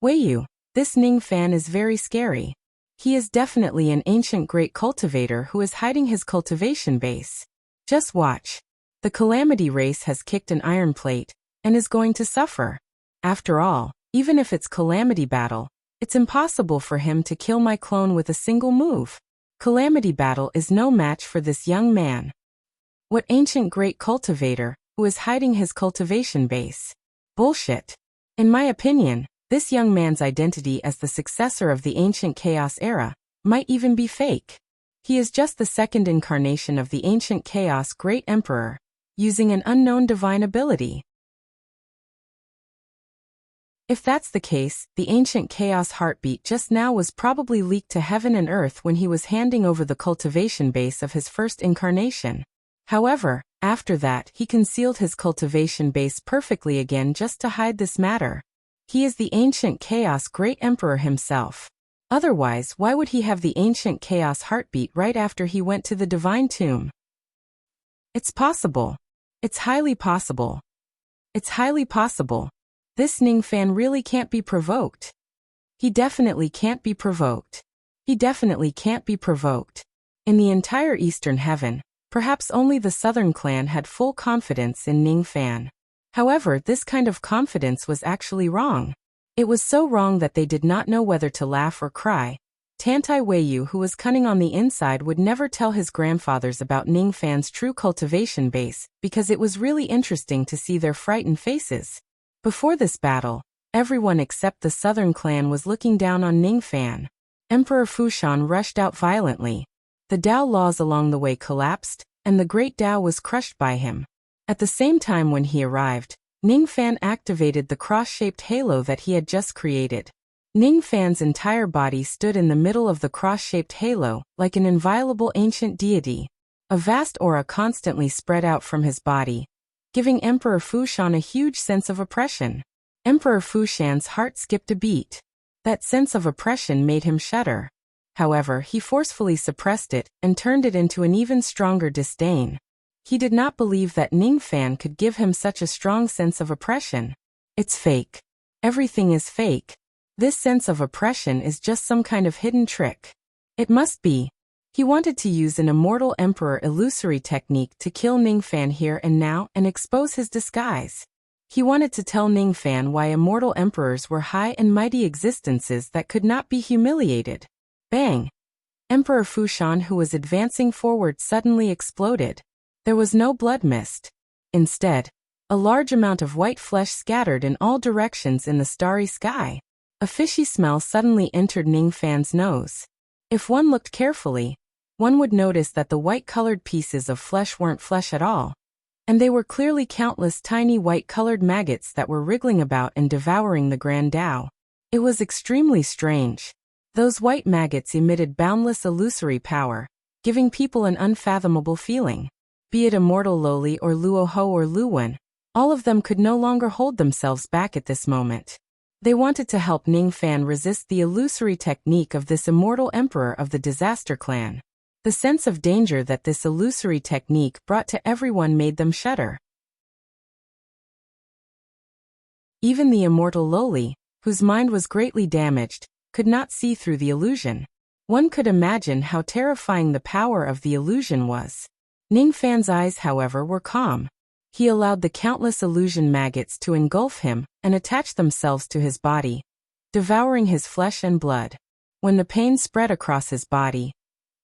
Weiyu, this Ning Fan is very scary. He is definitely an ancient great cultivator who is hiding his cultivation base. Just watch. The Calamity race has kicked an iron plate and is going to suffer. After all, even if it's Calamity battle, it's impossible for him to kill my clone with a single move. Calamity battle is no match for this young man. What ancient great cultivator who is hiding his cultivation base? Bullshit. In my opinion, this young man's identity as the successor of the ancient chaos era might even be fake. He is just the second incarnation of the ancient chaos great emperor, using an unknown divine ability. If that's the case, the ancient chaos heartbeat just now was probably leaked to heaven and earth when he was handing over the cultivation base of his first incarnation. However, after that he concealed his cultivation base perfectly again just to hide this matter. He is the ancient chaos great emperor himself. Otherwise, why would he have the ancient chaos heartbeat right after he went to the divine tomb? It's possible. It's highly possible. It's highly possible. This Ning Fan really can't be provoked. He definitely can't be provoked. He definitely can't be provoked. In the entire Eastern Heaven, perhaps only the Southern clan had full confidence in Ning Fan. However, this kind of confidence was actually wrong. It was so wrong that they did not know whether to laugh or cry. Tantai Weiyu, who was cunning on the inside, would never tell his grandfathers about Ning Fan's true cultivation base, because it was really interesting to see their frightened faces. Before this battle, everyone except the Southern clan was looking down on Ning Fan. Emperor Fushan rushed out violently. The Dao laws along the way collapsed, and the Great Dao was crushed by him. At the same time when he arrived, Ning Fan activated the cross-shaped halo that he had just created. Ning Fan's entire body stood in the middle of the cross-shaped halo, like an inviolable ancient deity. A vast aura constantly spread out from his body, giving Emperor Fushan a huge sense of oppression. Emperor Fushan's heart skipped a beat. That sense of oppression made him shudder. However, he forcefully suppressed it and turned it into an even stronger disdain. He did not believe that Ning Fan could give him such a strong sense of oppression. It's fake. Everything is fake. This sense of oppression is just some kind of hidden trick. It must be. He wanted to use an immortal emperor illusory technique to kill Ning Fan here and now and expose his disguise. He wanted to tell Ning Fan why immortal emperors were high and mighty existences that could not be humiliated. Bang! Emperor Fushan, who was advancing forward, suddenly exploded. There was no blood mist. Instead, a large amount of white flesh scattered in all directions in the starry sky. A fishy smell suddenly entered Ning Fan's nose. If one looked carefully, one would notice that the white-colored pieces of flesh weren't flesh at all, and they were clearly countless tiny white-colored maggots that were wriggling about and devouring the Grand Dao. It was extremely strange. Those white maggots emitted boundless illusory power, giving people an unfathomable feeling. Be it immortal Loli or Luo Ho or Luwen, all of them could no longer hold themselves back at this moment. They wanted to help Ning Fan resist the illusory technique of this immortal emperor of the Disaster Clan. The sense of danger that this illusory technique brought to everyone made them shudder. Even the immortal lowly, whose mind was greatly damaged, could not see through the illusion. One could imagine how terrifying the power of the illusion was. Ningfan's eyes, however, were calm. He allowed the countless illusion maggots to engulf him and attach themselves to his body, devouring his flesh and blood. When the pain spread across his body,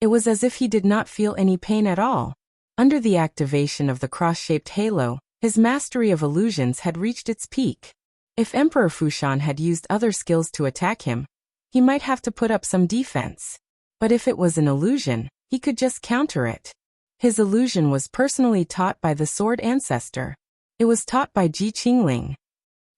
it was as if he did not feel any pain at all. Under the activation of the cross-shaped halo, his mastery of illusions had reached its peak. If Emperor Fushan had used other skills to attack him, he might have to put up some defense. But if it was an illusion, he could just counter it. His illusion was personally taught by the sword ancestor. It was taught by Ji Qingling.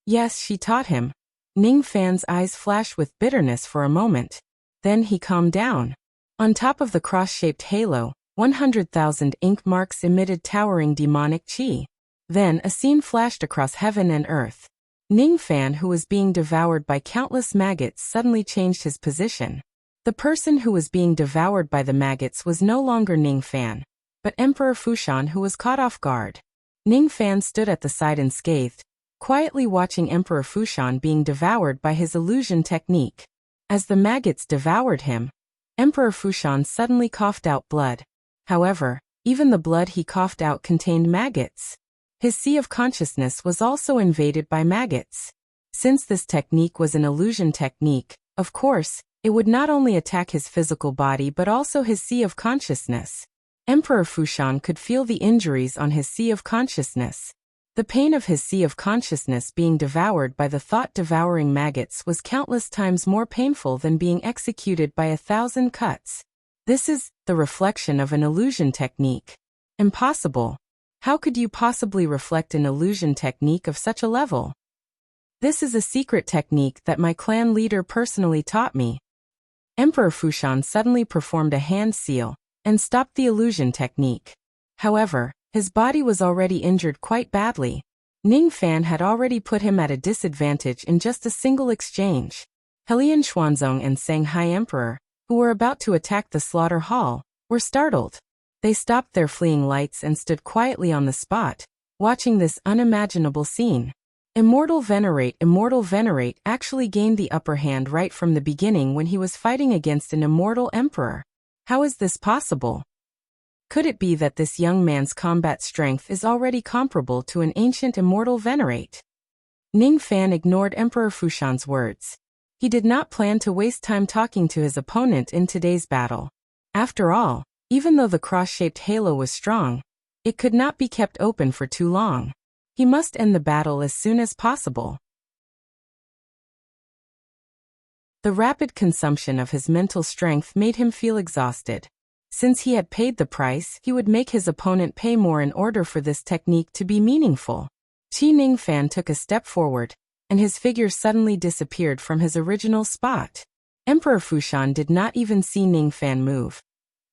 Yes, she taught him. Ningfan's eyes flashed with bitterness for a moment. Then he calmed down. On top of the cross-shaped halo, 100,000 ink marks emitted towering demonic qi. Then a scene flashed across heaven and earth. Ningfan, who was being devoured by countless maggots, suddenly changed his position. The person who was being devoured by the maggots was no longer Ningfan, but Emperor Fushan, who was caught off guard. Ningfan stood at the side unscathed, quietly watching Emperor Fushan being devoured by his illusion technique. As the maggots devoured him, Emperor Fushan suddenly coughed out blood. However, even the blood he coughed out contained maggots. His sea of consciousness was also invaded by maggots. Since this technique was an illusion technique, of course, it would not only attack his physical body but also his sea of consciousness. Emperor Fushan could feel the injuries on his sea of consciousness. The pain of his sea of consciousness being devoured by the thought-devouring maggots was countless times more painful than being executed by 1,000 cuts. This is the reflection of an illusion technique. Impossible. How could you possibly reflect an illusion technique of such a level? This is a secret technique that my clan leader personally taught me. Emperor Fushan suddenly performed a hand seal and stopped the illusion technique. However, his body was already injured quite badly. Ningfan had already put him at a disadvantage in just a single exchange. Helian Xuanzong and Shanghai Emperor, who were about to attack the slaughter hall, were startled. They stopped their fleeing lights and stood quietly on the spot, watching this unimaginable scene. Immortal Venerate actually gained the upper hand right from the beginning when he was fighting against an immortal emperor. How is this possible? Could it be that this young man's combat strength is already comparable to an ancient immortal Venerate? Ningfan ignored Emperor Fushan's words. He did not plan to waste time talking to his opponent in today's battle. After all, even though the cross-shaped halo was strong, it could not be kept open for too long. He must end the battle as soon as possible. The rapid consumption of his mental strength made him feel exhausted. Since he had paid the price, he would make his opponent pay more in order for this technique to be meaningful. Qi Ningfan took a step forward, and his figure suddenly disappeared from his original spot. Emperor Fushan did not even see Ningfan move,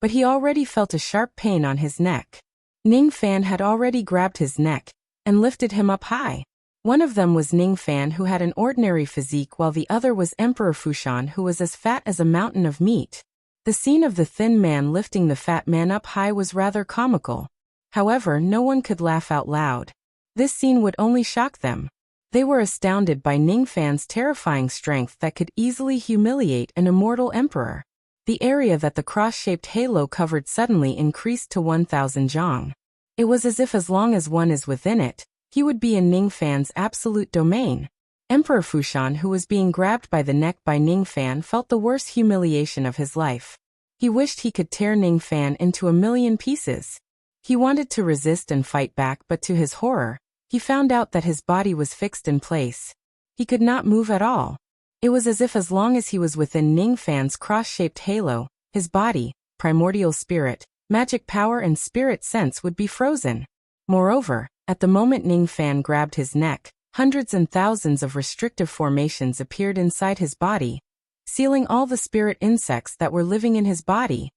but he already felt a sharp pain on his neck. Ningfan had already grabbed his neck and lifted him up high. One of them was Ningfan, who had an ordinary physique, while the other was Emperor Fushan, who was as fat as a mountain of meat. The scene of the thin man lifting the fat man up high was rather comical. However, no one could laugh out loud. This scene would only shock them. They were astounded by Ningfan's terrifying strength that could easily humiliate an immortal emperor. The area that the cross-shaped halo covered suddenly increased to 1,000 zhang. It was as if as long as one is within it, he would be in Ningfan's absolute domain. Emperor Fushan, who was being grabbed by the neck by Ningfan, felt the worst humiliation of his life. He wished he could tear Ningfan into a million pieces. He wanted to resist and fight back, but to his horror, he found out that his body was fixed in place. He could not move at all. It was as if as long as he was within Ningfan's cross-shaped halo, his body, primordial spirit, magic power and spirit sense would be frozen. Moreover, at the moment Ningfan grabbed his neck, hundreds and thousands of restrictive formations appeared inside his body, sealing all the spirit insects that were living in his body.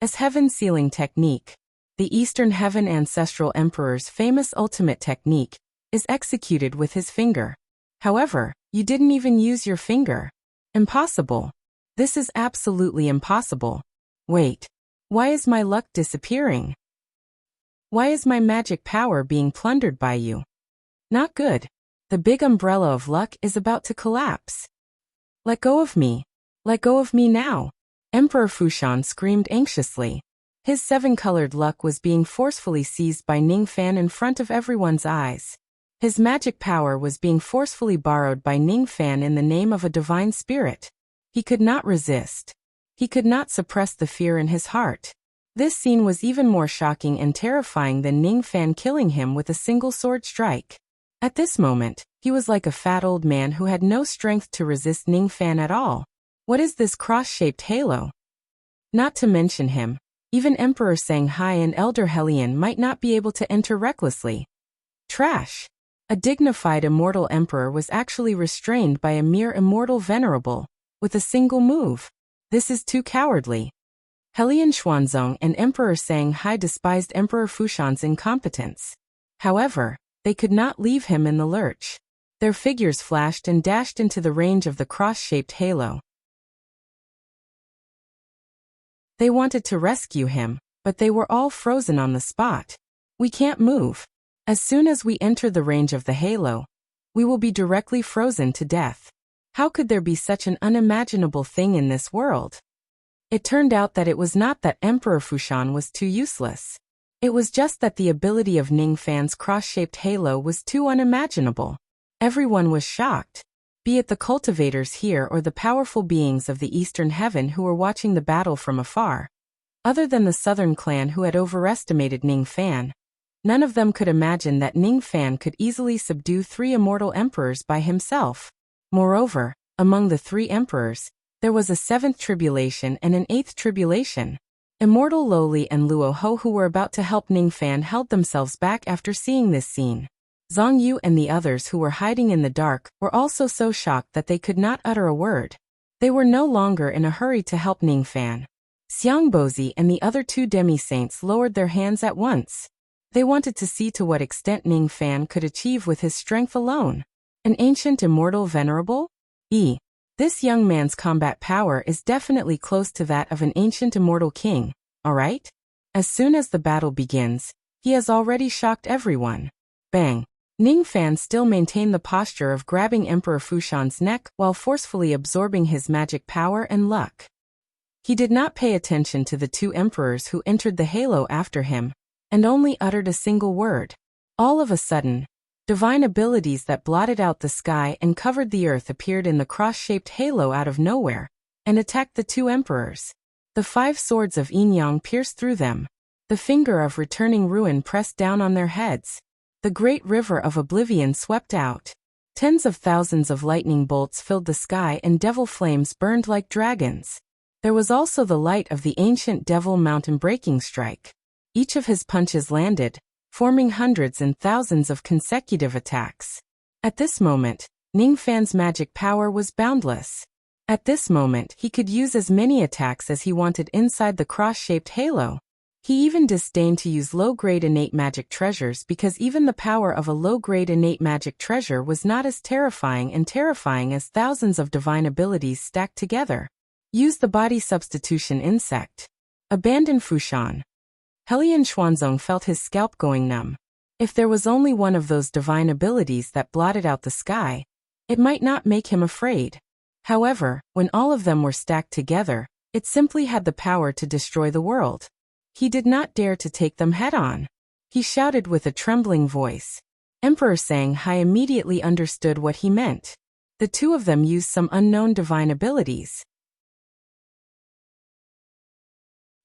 As heaven sealing technique, the Eastern Heaven Ancestral Emperor's famous ultimate technique is executed with his finger. However, you didn't even use your finger. Impossible. This is absolutely impossible. Wait. Why is my luck disappearing? Why is my magic power being plundered by you? Not good. The big umbrella of luck is about to collapse. Let go of me. Let go of me now. Emperor Fushan screamed anxiously. His seven-colored luck was being forcefully seized by Ningfan in front of everyone's eyes. His magic power was being forcefully borrowed by Ningfan in the name of a divine spirit. He could not resist. He could not suppress the fear in his heart. This scene was even more shocking and terrifying than Ningfan killing him with a single sword strike. At this moment, he was like a fat old man who had no strength to resist Ningfan at all. What is this cross-shaped halo? Not to mention him, even Emperor Sanghai and Elder Helion might not be able to enter recklessly. Trash. A dignified immortal emperor was actually restrained by a mere immortal venerable, with a single move. This is too cowardly. Helion Xuanzong and Emperor Sanghai despised Emperor Fushan's incompetence. However, they could not leave him in the lurch. Their figures flashed and dashed into the range of the cross-shaped halo. They wanted to rescue him, but they were all frozen on the spot. We can't move. As soon as we enter the range of the halo, we will be directly frozen to death. How could there be such an unimaginable thing in this world? It turned out that it was not that Emperor Fushan was too useless. It was just that the ability of Ningfan's cross-shaped halo was too unimaginable. Everyone was shocked. Be it the cultivators here or the powerful beings of the Eastern Heaven who were watching the battle from afar. Other than the Southern clan who had overestimated Ningfan, none of them could imagine that Ningfan could easily subdue 3 immortal emperors by himself. Moreover, among the 3 emperors, there was a 7th tribulation and an 8th tribulation. Immortal Loli and Luo Ho, who were about to help Ningfan, held themselves back after seeing this scene. Zhang Yu and the others who were hiding in the dark were also so shocked that they could not utter a word. They were no longer in a hurry to help Ningfan. Xiang Bozi and the other 2 demi-saints lowered their hands at once. They wanted to see to what extent Ningfan could achieve with his strength alone. An ancient immortal venerable? This young man's combat power is definitely close to that of an ancient immortal king, alright? As soon as the battle begins, he has already shocked everyone. Bang! Ningfan still maintained the posture of grabbing Emperor Fushan's neck while forcefully absorbing his magic power and luck. He did not pay attention to the 2 emperors who entered the halo after him, and only uttered a single word. All of a sudden, divine abilities that blotted out the sky and covered the earth appeared in the cross-shaped halo out of nowhere, and attacked the 2 emperors. The 5 swords of Yin-Yang pierced through them. The finger of returning ruin pressed down on their heads. The great river of oblivion swept out. Tens of thousands of lightning bolts filled the sky and devil flames burned like dragons. There was also the light of the ancient devil mountain breaking strike. Each of his punches landed, forming hundreds and thousands of consecutive attacks. At this moment, Ningfan's magic power was boundless. At this moment, he could use as many attacks as he wanted inside the cross-shaped halo. He even disdained to use low-grade innate magic treasures because even the power of a low-grade innate magic treasure was not as terrifying as thousands of divine abilities stacked together. Use the body substitution insect. Abandon Fushan. Helion Xuanzong felt his scalp going numb. If there was only one of those divine abilities that blotted out the sky, it might not make him afraid. However, when all of them were stacked together, it simply had the power to destroy the world. He did not dare to take them head-on. He shouted with a trembling voice. Emperor Sanghai immediately understood what he meant. The 2 of them used some unknown divine abilities.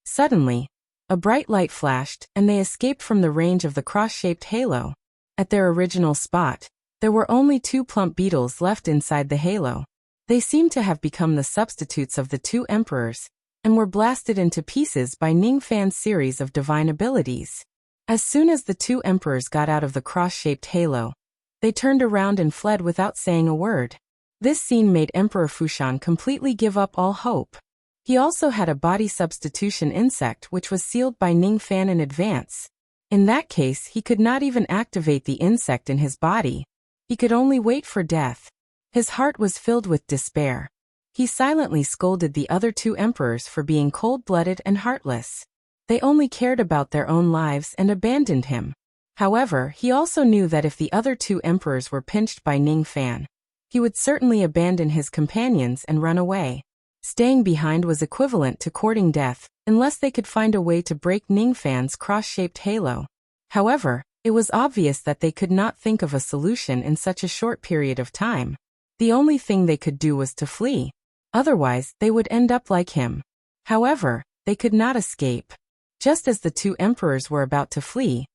Suddenly, a bright light flashed, and they escaped from the range of the cross-shaped halo. At their original spot, there were only 2 plump beetles left inside the halo. They seemed to have become the substitutes of the 2 emperors, and were blasted into pieces by Ningfan's series of divine abilities. As soon as the 2 emperors got out of the cross-shaped halo, they turned around and fled without saying a word. This scene made Emperor Fushan completely give up all hope. He also had a body substitution insect which was sealed by Ningfan in advance. In that case, he could not even activate the insect in his body. He could only wait for death. His heart was filled with despair. He silently scolded the other 2 emperors for being cold-blooded and heartless. They only cared about their own lives and abandoned him. However, he also knew that if the other two emperors were pinched by Ning Fan, he would certainly abandon his companions and run away. Staying behind was equivalent to courting death, unless they could find a way to break Ning Fan's cross-shaped halo. However, it was obvious that they could not think of a solution in such a short period of time. The only thing they could do was to flee. Otherwise, they would end up like him. However, they could not escape. Just as the two emperors were about to flee,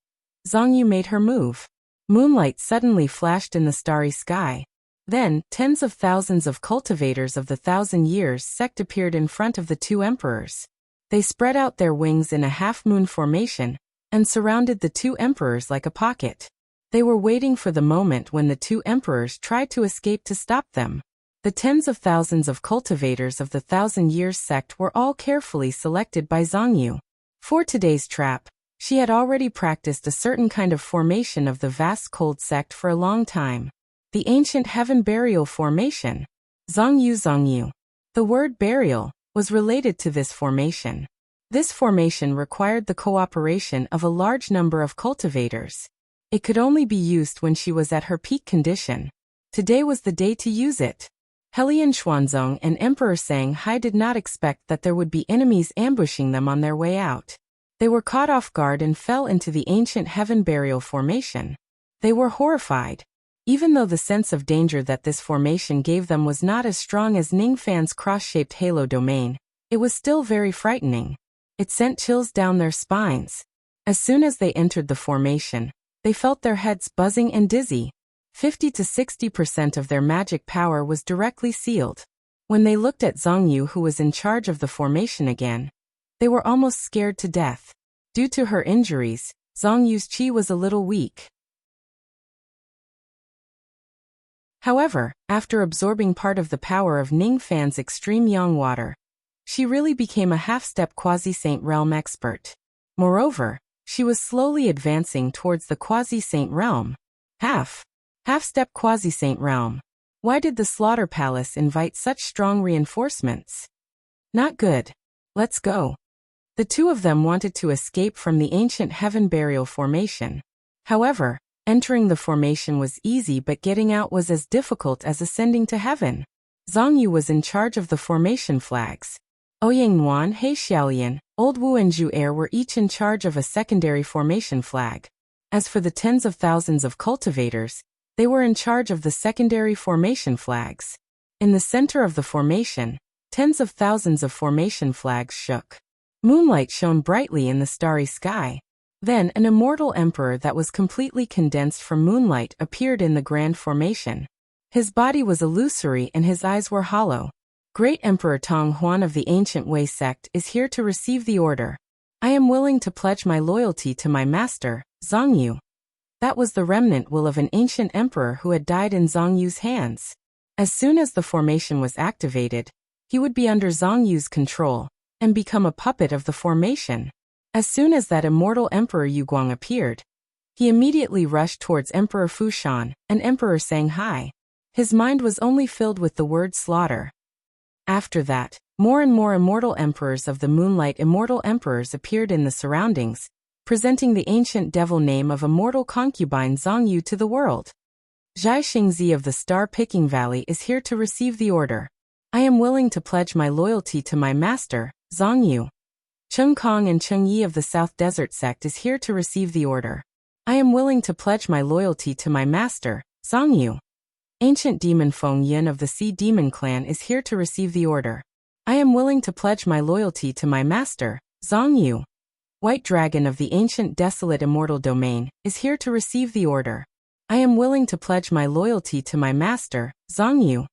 Zhang Yu made her move. Moonlight suddenly flashed in the starry sky. Then, tens of thousands of cultivators of the 1,000 Years sect appeared in front of the two emperors. They spread out their wings in a half-moon formation and surrounded the two emperors like a pocket. They were waiting for the moment when the two emperors tried to escape to stop them. The tens of thousands of cultivators of the 1,000 Years sect were all carefully selected by Zhang Yu. For today's trap, she had already practiced a certain kind of formation of the vast cold sect for a long time. The ancient heaven burial formation. Zhang Yu. The word burial was related to this formation. This formation required the cooperation of a large number of cultivators. It could only be used when she was at her peak condition. Today was the day to use it. Helian Xuanzong and Emperor Shanghai did not expect that there would be enemies ambushing them on their way out. They were caught off guard and fell into the ancient heaven burial formation. They were horrified. Even though the sense of danger that this formation gave them was not as strong as Ning Fan's cross-shaped halo domain, it was still very frightening. It sent chills down their spines. As soon as they entered the formation, they felt their heads buzzing and dizzy. 50 to 60% of their magic power was directly sealed. When they looked at Zhang Yu, who was in charge of the formation again, they were almost scared to death. Due to her injuries, Zhang Yu's qi was a little weak. However, after absorbing part of the power of Ning Fan's extreme yang water, she really became a half-step quasi-saint realm expert. Moreover, she was slowly advancing towards the quasi-saint realm. Half-step quasi-saint realm. Why did the Slaughter Palace invite such strong reinforcements? Not good. Let's go. The two of them wanted to escape from the ancient heaven burial formation. However, entering the formation was easy, but getting out was as difficult as ascending to heaven. Zhang Yu was in charge of the formation flags. Ouyang Nuan, He Xiaolian, Old Wu and Zhu Er were each in charge of a secondary formation flag. As for the tens of thousands of cultivators, they were in charge of the secondary formation flags. In the center of the formation, tens of thousands of formation flags shook. Moonlight shone brightly in the starry sky. Then an immortal emperor that was completely condensed from moonlight appeared in the grand formation. His body was illusory and his eyes were hollow. Great Emperor Tong Huan of the Ancient Wei sect is here to receive the order. I am willing to pledge my loyalty to my master, Zhang Yu. That was the remnant will of an ancient emperor who had died in Zhang Yu's hands. As soon as the formation was activated, he would be under Zhang Yu's control and become a puppet of the formation. As soon as that immortal Emperor Yuguang appeared, he immediately rushed towards Emperor Fushan and Emperor Shanghai. His mind was only filled with the word slaughter. After that, more and more immortal emperors of the moonlight immortal emperors appeared in the surroundings, presenting the ancient devil name of immortal concubine Zhang Yu to the world. Zhai Xingzi of the Star-Picking Valley is here to receive the order. I am willing to pledge my loyalty to my master, Zhang Yu. Cheng Kong and Cheng Yi of the South Desert sect is here to receive the order. I am willing to pledge my loyalty to my master, Zhang Yu. Ancient demon Feng Yin of the Sea Demon clan is here to receive the order. I am willing to pledge my loyalty to my master, Zhang Yu. White Dragon of the Ancient Desolate Immortal Domain is here to receive the order. I am willing to pledge my loyalty to my master, Zhang Yu.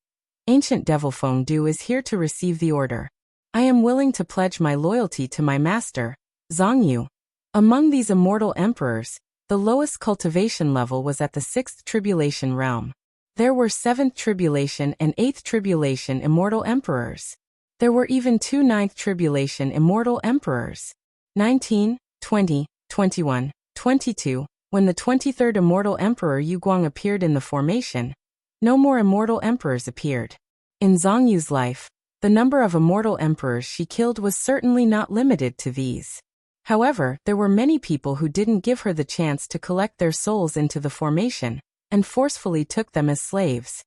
Ancient Devil Feng Du is here to receive the order. I am willing to pledge my loyalty to my master, Zhang Yu. Among these immortal emperors, the lowest cultivation level was at the 6th Tribulation realm. There were 7th Tribulation and 8th Tribulation immortal emperors. There were even 2 9th Tribulation immortal emperors. 19, 20, 21, 22. When the 23rd immortal emperor Yuguang appeared in the formation, no more immortal emperors appeared. In Zhang Yu's life, the number of immortal emperors she killed was certainly not limited to these. However, there were many people who didn't give her the chance to collect their souls into the formation, and forcefully took them as slaves.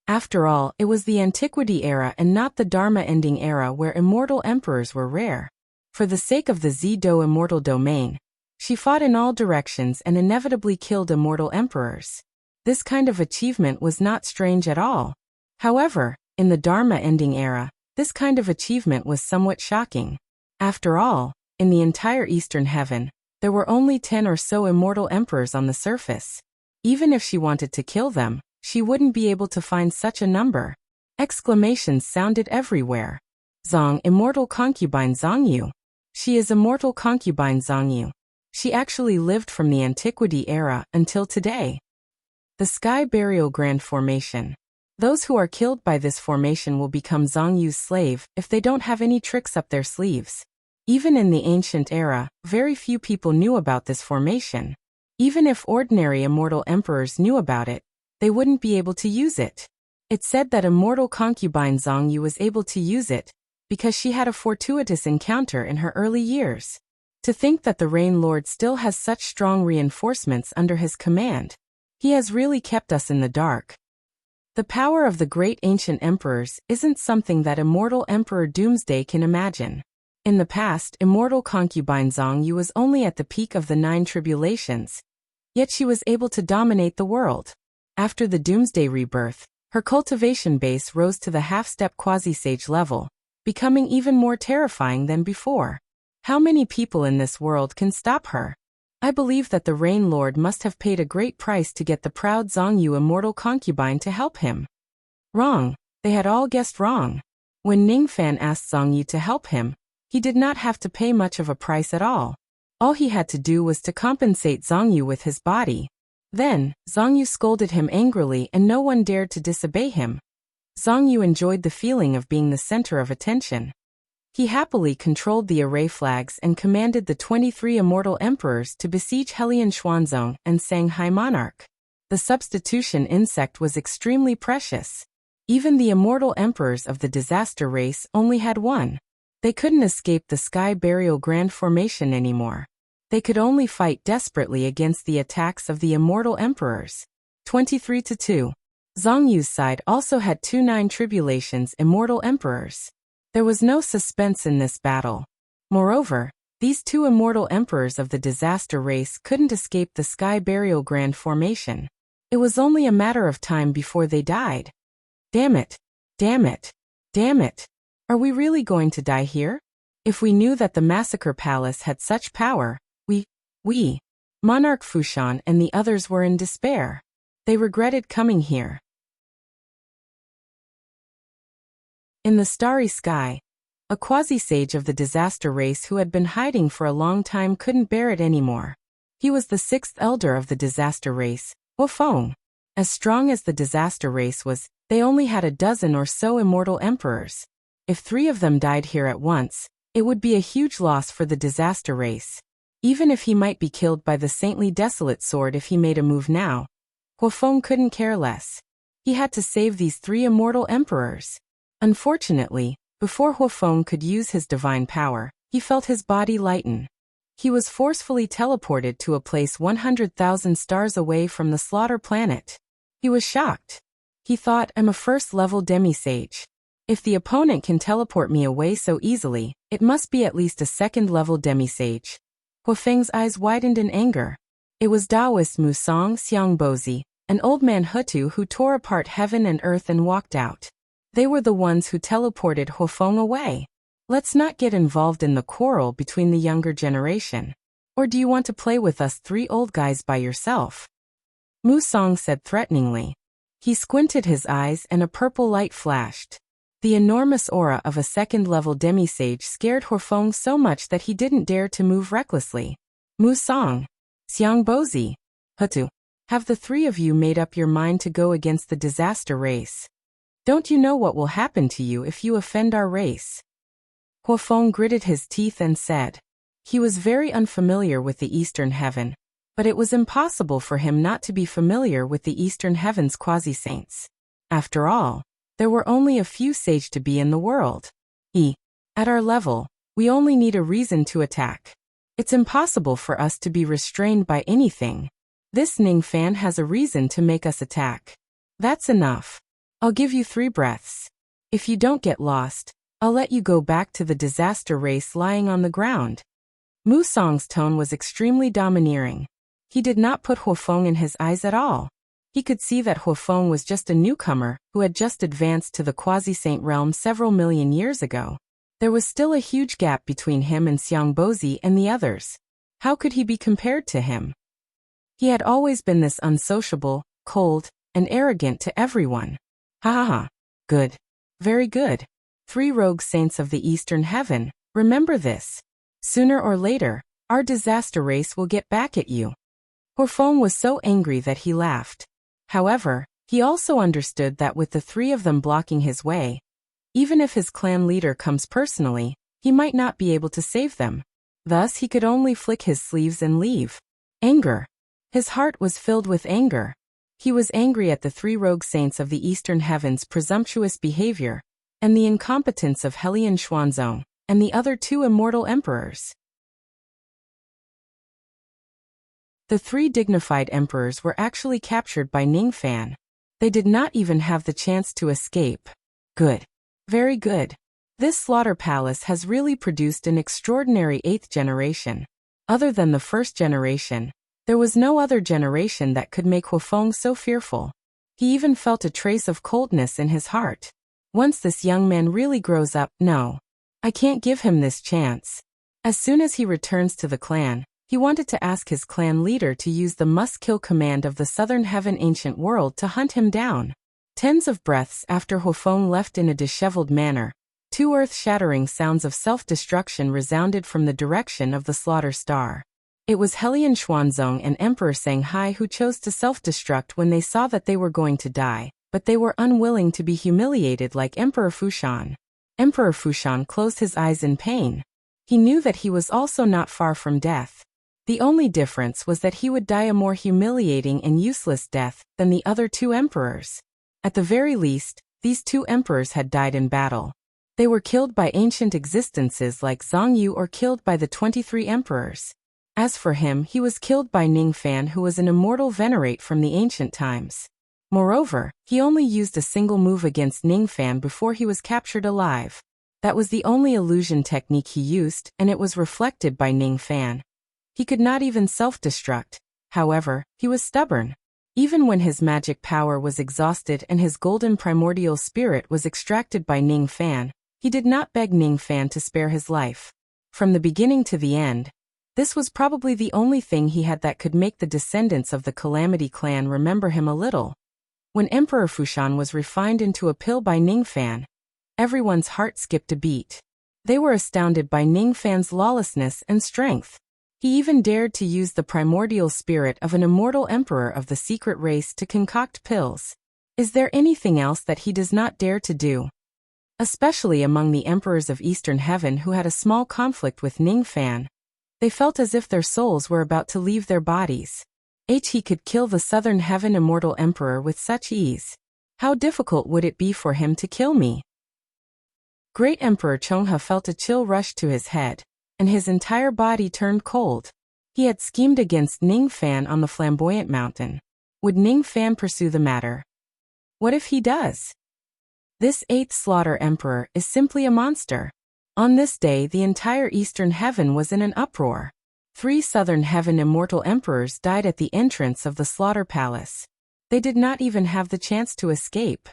After all, it was the Antiquity era and not the Dharma-ending era where immortal emperors were rare. For the sake of the Zi-Do immortal domain, she fought in all directions and inevitably killed immortal emperors. This kind of achievement was not strange at all. However, in the Dharma-ending era, this kind of achievement was somewhat shocking. After all, in the entire Eastern Heaven, there were only 10 or so immortal emperors on the surface. Even if she wanted to kill them, she wouldn't be able to find such a number. Exclamations sounded everywhere. Zong, immortal concubine Zongyu. She is immortal concubine Zongyu. She actually lived from the Antiquity era until today. The Sky Burial Grand Formation. Those who are killed by this formation will become Zongyu's slave if they don't have any tricks up their sleeves. Even in the ancient era, very few people knew about this formation. Even if ordinary immortal emperors knew about it, they wouldn't be able to use it. It said that immortal concubine Zongyu was able to use it because she had a fortuitous encounter in her early years. To think that the Rain Lord still has such strong reinforcements under his command. He has really kept us in the dark. The power of the great ancient emperors isn't something that immortal Emperor Doomsday can imagine. In the past, immortal concubine Zongyu was only at the peak of the 9 tribulations, yet she was able to dominate the world. After the Doomsday rebirth, her cultivation base rose to the half-step quasi-sage level, becoming even more terrifying than before. How many people in this world can stop her? I believe that the Rain Lord must have paid a great price to get the proud Zongyu immortal concubine to help him. Wrong. They had all guessed wrong. When Ningfan asked Zongyu to help him, he did not have to pay much of a price at all. All he had to do was to compensate Zongyu with his body. Then, Zongyu scolded him angrily and no one dared to disobey him. Zongyu enjoyed the feeling of being the center of attention. He happily controlled the array flags and commanded the 23 immortal emperors to besiege Helian Xuanzong and Shanghai Monarch. The substitution insect was extremely precious. Even the immortal emperors of the disaster race only had one. They couldn't escape the Sky Burial Grand Formation anymore. They could only fight desperately against the attacks of the immortal emperors. 23-2. Zongyu's side also had 2 9 tribulations immortal emperors. There was no suspense in this battle. Moreover, these 2 immortal emperors of the disaster race couldn't escape the Sky Burial Grand Formation. It was only a matter of time before they died. Damn it! Damn it! Damn it! Are we really going to die here? If we knew that the Massacre Palace had such power, we, Monarch Fushan and the others were in despair. They regretted coming here. In the starry sky, a quasi-sage of the disaster race who had been hiding for a long time couldn't bear it anymore. He was the 6th elder of the disaster race, Wufeng. As strong as the disaster race was, they only had a dozen or so immortal emperors. If 3 of them died here at once, it would be a huge loss for the disaster race. Even if he might be killed by the saintly desolate sword if he made a move now, Wufeng couldn't care less. He had to save these 3 immortal emperors. Unfortunately, before Wufeng could use his divine power, he felt his body lighten. He was forcefully teleported to a place 100,000 stars away from the slaughter planet. He was shocked. He thought, I'm a first-level demisage. If the opponent can teleport me away so easily, it must be at least a second-level demisage. Wufeng's eyes widened in anger. It was Taoist Musang Xiangbozi, an old man Hutu who tore apart heaven and earth and walked out. They were the ones who teleported Wufeng away. Let's not get involved in the quarrel between the younger generation. Or do you want to play with us 3 old guys by yourself? Musang said threateningly. He squinted his eyes and a purple light flashed. The enormous aura of a second-level demisage scared Wufeng so much that he didn't dare to move recklessly. Musang, Xiangbozi, Hutu, have the 3 of you made up your mind to go against the disaster race? Don't you know what will happen to you if you offend our race? Wufeng gritted his teeth and said. He was very unfamiliar with the Eastern Heaven, but it was impossible for him not to be familiar with the Eastern Heaven's quasi-saints. After all, there were only a few sage to be in the world. At our level, we only need a reason to attack. It's impossible for us to be restrained by anything. This Ning Fan has a reason to make us attack. That's enough. I'll give you 3 breaths. If you don't get lost, I'll let you go back to the disaster race lying on the ground. Mu Song's tone was extremely domineering. He did not put Huofeng in his eyes at all. He could see that Huofeng was just a newcomer who had just advanced to the quasi-saint realm several million years ago. There was still a huge gap between him and Xiang Bozi and the others. How could he be compared to him? He had always been this unsociable, cold, and arrogant to everyone. Ha ha ha. Good. Very good. 3 rogue saints of the Eastern Heaven, remember this. Sooner or later, our disaster race will get back at you. Huofeng was so angry that he laughed. However, he also understood that with the 3 of them blocking his way, even if his clan leader comes personally, he might not be able to save them. Thus he could only flick his sleeves and leave. Anger. His heart was filled with anger. He was angry at the 3 rogue saints of the Eastern Heaven's presumptuous behavior, and the incompetence of Helian Xuanzong, and the other 2 immortal emperors. The 3 dignified emperors were actually captured by Ning Fan. They did not even have the chance to escape. Good. Very good. This slaughter palace has really produced an extraordinary 8th generation. Other than the 1st generation, there was no other generation that could make Huofeng so fearful. He even felt a trace of coldness in his heart. Once this young man really grows up, no. I can't give him this chance. As soon as he returns to the clan, he wanted to ask his clan leader to use the must-kill command of the Southern Heaven Ancient World to hunt him down. Tens of breaths after Huofeng left in a disheveled manner, 2 earth-shattering sounds of self-destruction resounded from the direction of the slaughter star. It was Helian Xuanzong and Emperor Sanghai who chose to self-destruct when they saw that they were going to die, but they were unwilling to be humiliated like Emperor Fushan. Emperor Fushan closed his eyes in pain. He knew that he was also not far from death. The only difference was that he would die a more humiliating and useless death than the other 2 emperors. At the very least, these 2 emperors had died in battle. They were killed by ancient existences like Zhongyu or killed by the 23 emperors. As for him, he was killed by Ning Fan, who was an immortal venerate from the ancient times. Moreover, he only used a single move against Ning Fan before he was captured alive. That was the only illusion technique he used, and it was reflected by Ning Fan. He could not even self-destruct. However, he was stubborn. Even when his magic power was exhausted and his golden primordial spirit was extracted by Ning Fan, he did not beg Ning Fan to spare his life. From the beginning to the end, this was probably the only thing he had that could make the descendants of the Calamity clan remember him a little. When Emperor Fushan was refined into a pill by Ning Fan, everyone's heart skipped a beat. They were astounded by Ning Fan's lawlessness and strength. He even dared to use the primordial spirit of an immortal emperor of the secret race to concoct pills. Is there anything else that he does not dare to do? Especially among the emperors of Eastern Heaven who had a small conflict with Ning Fan. They felt as if their souls were about to leave their bodies. He could kill the Southern Heaven immortal emperor with such ease. How difficult would it be for him to kill me? Great Emperor Chonghe felt a chill rush to his head, and his entire body turned cold. He had schemed against Ning Fan on the Flamboyant Mountain. Would Ning Fan pursue the matter? What if he does? This 8th Slaughter Emperor is simply a monster. On this day, the entire Eastern Heaven was in an uproar. 3 Southern Heaven immortal emperors died at the entrance of the Slaughter Palace. They did not even have the chance to escape.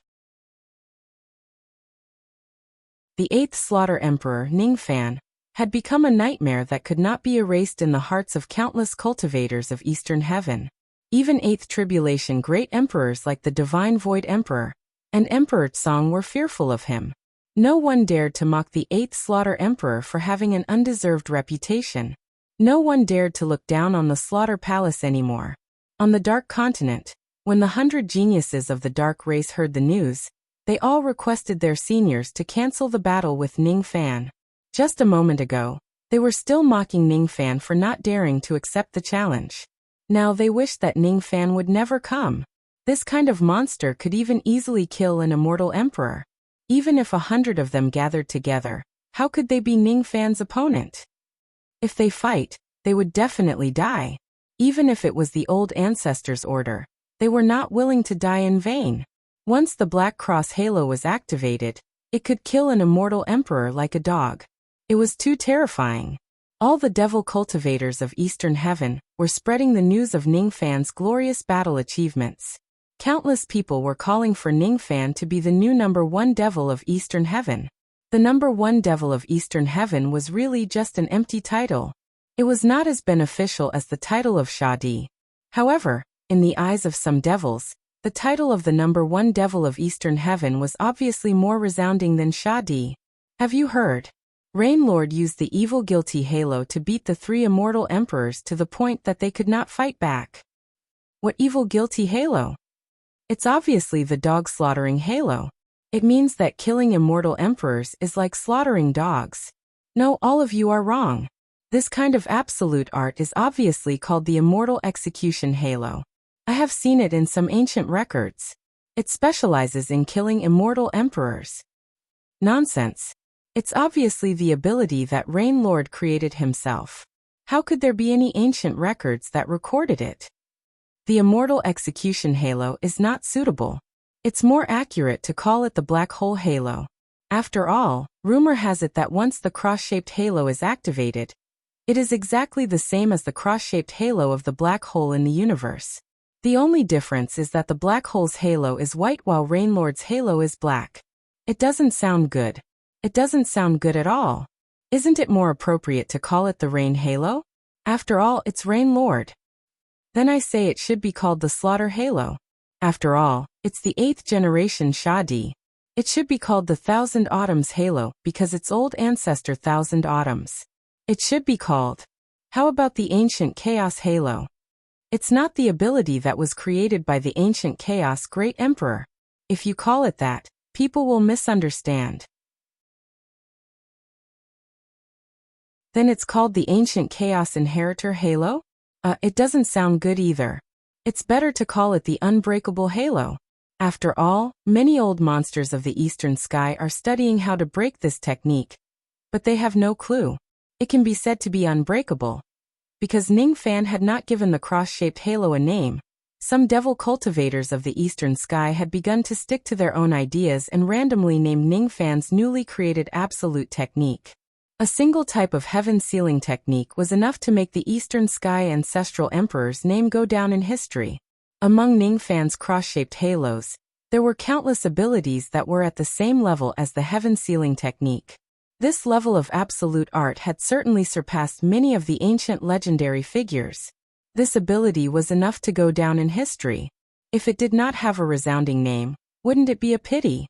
The 8th Slaughter Emperor, Ning Fan, had become a nightmare that could not be erased in the hearts of countless cultivators of Eastern Heaven. Even 8th Tribulation great emperors like the Divine Void Emperor and Emperor Tsong were fearful of him. No one dared to mock the 8th Slaughter Emperor for having an undeserved reputation. No one dared to look down on the Slaughter Palace anymore. On the Dark Continent, when the 100 geniuses of the Dark Race heard the news, they all requested their seniors to cancel the battle with Ning Fan. Just a moment ago, they were still mocking Ning Fan for not daring to accept the challenge. Now they wished that Ning Fan would never come. This kind of monster could even easily kill an immortal emperor. Even if 100 of them gathered together, How could they be Ningfan's opponent? If they fight, they would definitely die. Even if it was the old ancestors' order, they were not willing to die in vain. Once the Black Cross halo was activated, it could kill an immortal emperor like a dog. It was too terrifying. All the devil cultivators of Eastern Heaven were spreading the news of Ningfan's glorious battle achievements. Countless people were calling for Ningfan to be the new #1 devil of Eastern Heaven. The #1 devil of Eastern Heaven was really just an empty title. It was not as beneficial as the title of Shadi. However, in the eyes of some devils, the title of the #1 devil of Eastern Heaven was obviously more resounding than Shadi. Have you heard? Rain Lord used the evil guilty halo to beat the 3 immortal emperors to the point that they could not fight back. What evil guilty halo? It's obviously the dog slaughtering halo. It means that killing immortal emperors is like slaughtering dogs. No, all of you are wrong. This kind of absolute art is obviously called the immortal execution halo. I have seen it in some ancient records. It specializes in killing immortal emperors. Nonsense. It's obviously the ability that Rain Lord created himself. How could there be any ancient records that recorded it? The immortal execution halo is not suitable. It's more accurate to call it the black hole halo. After all, rumor has it that once the cross-shaped halo is activated, it is exactly the same as the cross-shaped halo of the black hole in the universe. The only difference is that the black hole's halo is white while Rain Lord's halo is black. It doesn't sound good. It doesn't sound good at all. Isn't it more appropriate to call it the Rain Halo? After all, it's Rain Lord. Then I say it should be called the Slaughter Halo. After all, it's the 8th generation Shadi. It should be called the Thousand Autumns Halo because its old ancestor Thousand Autumns. It should be called. How about the Ancient Chaos Halo? It's not the ability that was created by the Ancient Chaos Great Emperor. If you call it that, people will misunderstand. Then it's called the Ancient Chaos Inheritor Halo? It doesn't sound good either. It's better to call it the Unbreakable Halo. After all, many old monsters of the Eastern Sky are studying how to break this technique, but they have no clue. It can be said to be unbreakable. Because Ningfan had not given the cross-shaped halo a name, some devil cultivators of the Eastern Sky had begun to stick to their own ideas and randomly named Ningfan's newly created absolute technique. A single type of heaven sealing technique was enough to make the Eastern Sky Ancestral Emperor's name go down in history. Among Ningfan's cross-shaped halos, there were countless abilities that were at the same level as the heaven sealing technique. This level of absolute art had certainly surpassed many of the ancient legendary figures. This ability was enough to go down in history. If it did not have a resounding name, wouldn't it be a pity?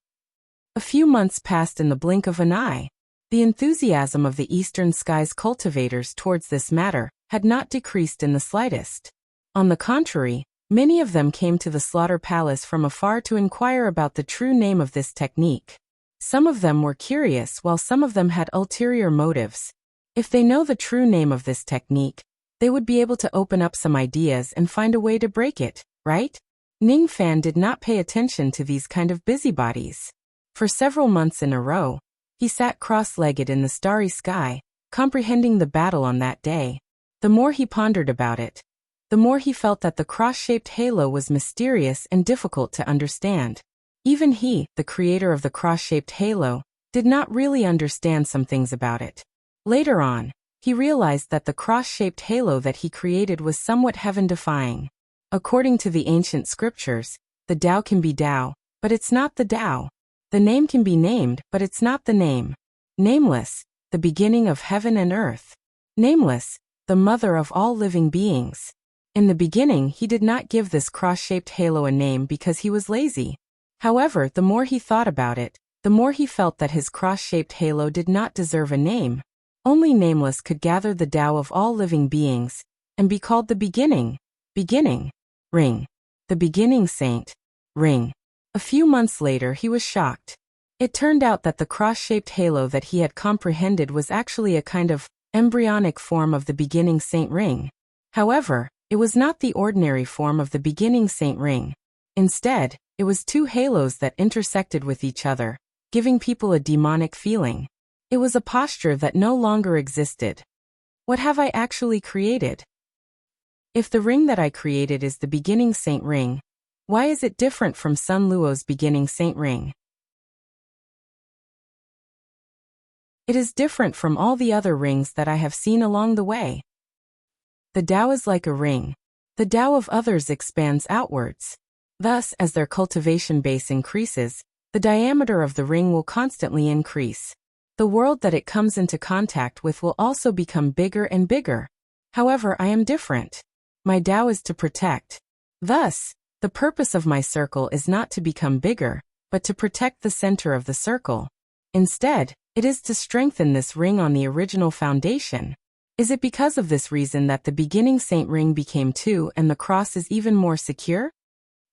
A few months passed in the blink of an eye. The enthusiasm of the Eastern Sky's cultivators towards this matter had not decreased in the slightest. On the contrary, many of them came to the Slaughter Palace from afar to inquire about the true name of this technique. Some of them were curious while some of them had ulterior motives. If they know the true name of this technique, they would be able to open up some ideas and find a way to break it, right? Ningfan did not pay attention to these kind of busybodies. For several months in a row, he sat cross-legged in the starry sky, comprehending the battle on that day. The more he pondered about it, the more he felt that the cross-shaped halo was mysterious and difficult to understand. Even he, the creator of the cross-shaped halo, did not really understand some things about it. Later on, he realized that the cross-shaped halo that he created was somewhat heaven-defying. According to the ancient scriptures, the Tao can be Tao, but it's not the Tao. The name can be named, but it's not the name. Nameless, the beginning of heaven and earth. Nameless, the mother of all living beings. In the beginning, he did not give this cross-shaped halo a name because he was lazy. However, the more he thought about it, the more he felt that his cross-shaped halo did not deserve a name. Only Nameless could gather the Tao of all living beings, and be called the beginning. Beginning. Ring. The beginning saint. Ring. A few months later he was shocked. It turned out that the cross-shaped halo that he had comprehended was actually a kind of embryonic form of the beginning saint ring. However, it was not the ordinary form of the beginning saint ring. Instead, it was two halos that intersected with each other, giving people a demonic feeling. It was a posture that no longer existed. What have I actually created? If the ring that I created is the beginning saint ring, why is it different from Sun Luo's beginning saint ring? It is different from all the other rings that I have seen along the way. The Tao is like a ring. The Tao of others expands outwards. Thus, as their cultivation base increases, the diameter of the ring will constantly increase. The world that it comes into contact with will also become bigger and bigger. However, I am different. My Tao is to protect. Thus, the purpose of my circle is not to become bigger, but to protect the center of the circle. Instead, it is to strengthen this ring on the original foundation. Is it because of this reason that the beginning saint ring became 2 and the cross is even more secure?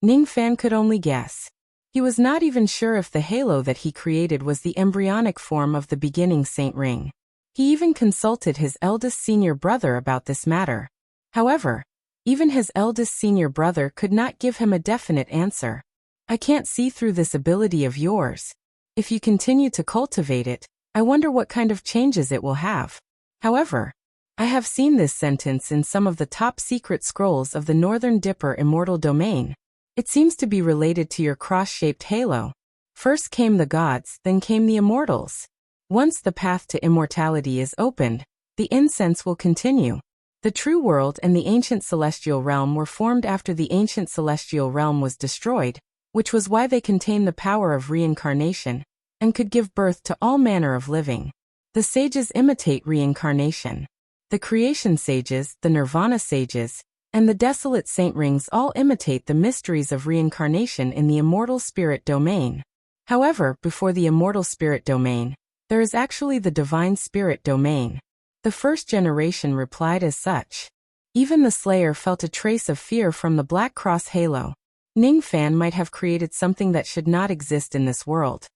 Ning Fan could only guess. He was not even sure if the halo that he created was the embryonic form of the beginning saint ring. He even consulted his eldest senior brother about this matter. However, even his eldest senior brother could not give him a definite answer. I can't see through this ability of yours. If you continue to cultivate it, I wonder what kind of changes it will have. However, I have seen this sentence in some of the top secret scrolls of the Northern Dipper immortal domain. It seems to be related to your cross-shaped halo. First came the gods, then came the immortals. Once the path to immortality is opened, the incense will continue. The true world and the ancient celestial realm were formed after the ancient celestial realm was destroyed, which was why they contain the power of reincarnation, and could give birth to all manner of living. The sages imitate reincarnation. The creation sages, the nirvana sages, and the desolate saint rings all imitate the mysteries of reincarnation in the immortal spirit domain. However, before the immortal spirit domain, there is actually the divine spirit domain. The first generation replied as such. Even the Slayer felt a trace of fear from the Black Cross halo. Ning Fan might have created something that should not exist in this world.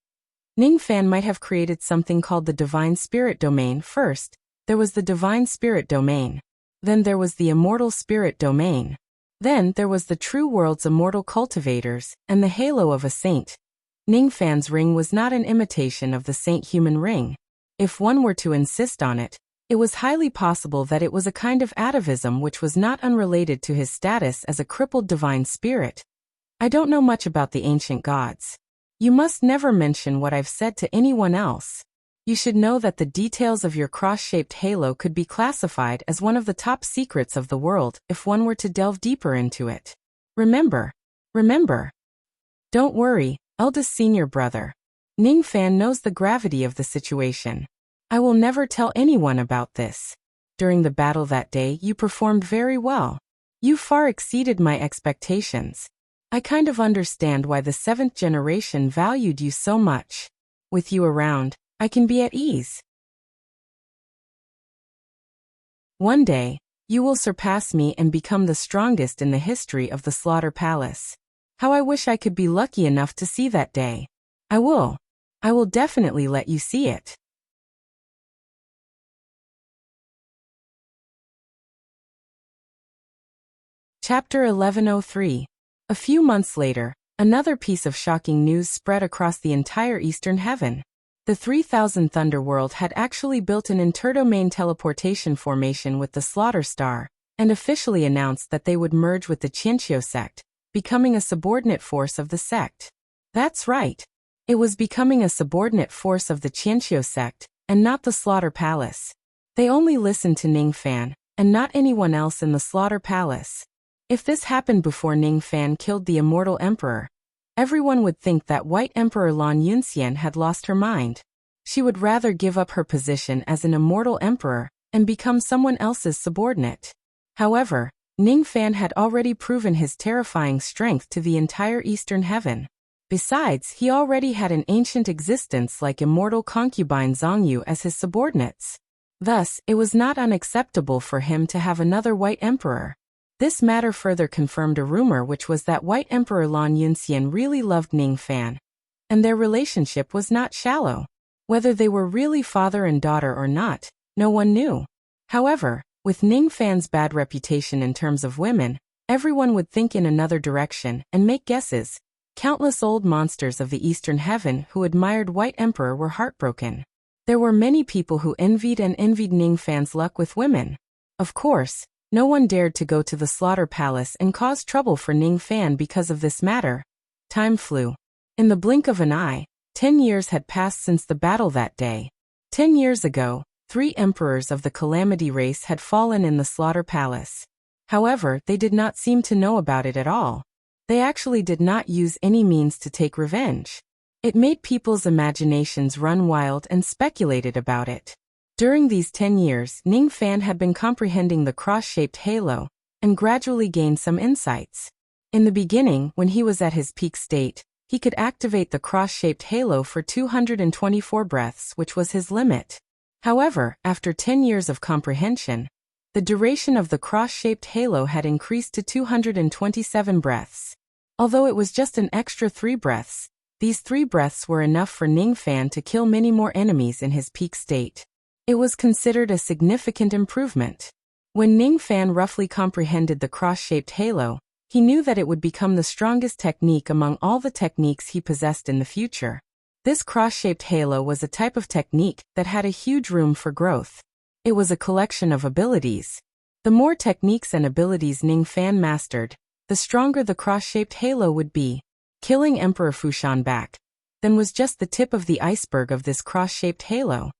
Ning Fan might have created something called the divine spirit domain first. There was the divine spirit domain. Then there was the immortal spirit domain. Then there was the true world's immortal cultivators, and the halo of a saint. Ning Fan's ring was not an imitation of the saint human ring. If one were to insist on it, it was highly possible that it was a kind of atavism which was not unrelated to his status as a crippled divine spirit. I don't know much about the ancient gods. You must never mention what I've said to anyone else. You should know that the details of your cross-shaped halo could be classified as one of the top secrets of the world if one were to delve deeper into it. Remember. Don't worry, eldest senior brother. Ning Fan knows the gravity of the situation. I will never tell anyone about this. During the battle that day, you performed very well. You far exceeded my expectations. I kind of understand why the 7th generation valued you so much. With you around, I can be at ease. One day, you will surpass me and become the strongest in the history of the Slaughter Palace. How I wish I could be lucky enough to see that day. I will definitely let you see it. Chapter 1103. A few months later, another piece of shocking news spread across the entire eastern heaven. The 3000 Thunderworld had actually built an interdomain teleportation formation with the Slaughter Star, and officially announced that they would merge with the Qianqiu sect, becoming a subordinate force of the sect. That's right. It was becoming a subordinate force of the Qianqiu sect, and not the Slaughter Palace. They only listened to Ning Fan, and not anyone else in the Slaughter Palace. If this happened before Ning Fan killed the immortal emperor, everyone would think that White Emperor Lan Yunxian had lost her mind. She would rather give up her position as an immortal emperor and become someone else's subordinate. However, Ning Fan had already proven his terrifying strength to the entire eastern heaven. Besides, he already had an ancient existence like immortal concubine Zhongyu as his subordinates. Thus, it was not unacceptable for him to have another White Emperor. This matter further confirmed a rumor which was that White Emperor Lan Yunxian really loved Ning Fan, and their relationship was not shallow. Whether they were really father and daughter or not, no one knew. However, with Ning Fan's bad reputation in terms of women, everyone would think in another direction and make guesses. Countless old monsters of the eastern heaven who admired White Emperor were heartbroken. There were many people who envied Ning Fan's luck with women. Of course, no one dared to go to the slaughter palace and cause trouble for Ning Fan because of this matter. Time flew. In the blink of an eye, 10 years had passed since the battle that day. 10 years ago, 3 emperors of the Calamity race had fallen in the slaughter palace. However, they did not seem to know about it at all. They actually did not use any means to take revenge. It made people's imaginations run wild and speculated about it. During these 10 years, Ning Fan had been comprehending the cross-shaped halo and gradually gained some insights. In the beginning, when he was at his peak state, he could activate the cross-shaped halo for 224 breaths, which was his limit. However, after 10 years of comprehension, the duration of the cross-shaped halo had increased to 227 breaths. Although it was just an extra 3 breaths, these 3 breaths were enough for Ning Fan to kill many more enemies in his peak state. It was considered a significant improvement. When Ning Fan roughly comprehended the cross-shaped halo, he knew that it would become the strongest technique among all the techniques he possessed in the future. This cross-shaped halo was a type of technique that had a huge room for growth. It was a collection of abilities. The more techniques and abilities Ning Fan mastered, the stronger the cross-shaped halo would be. Killing Emperor Fushan back then was just the tip of the iceberg of this cross-shaped halo.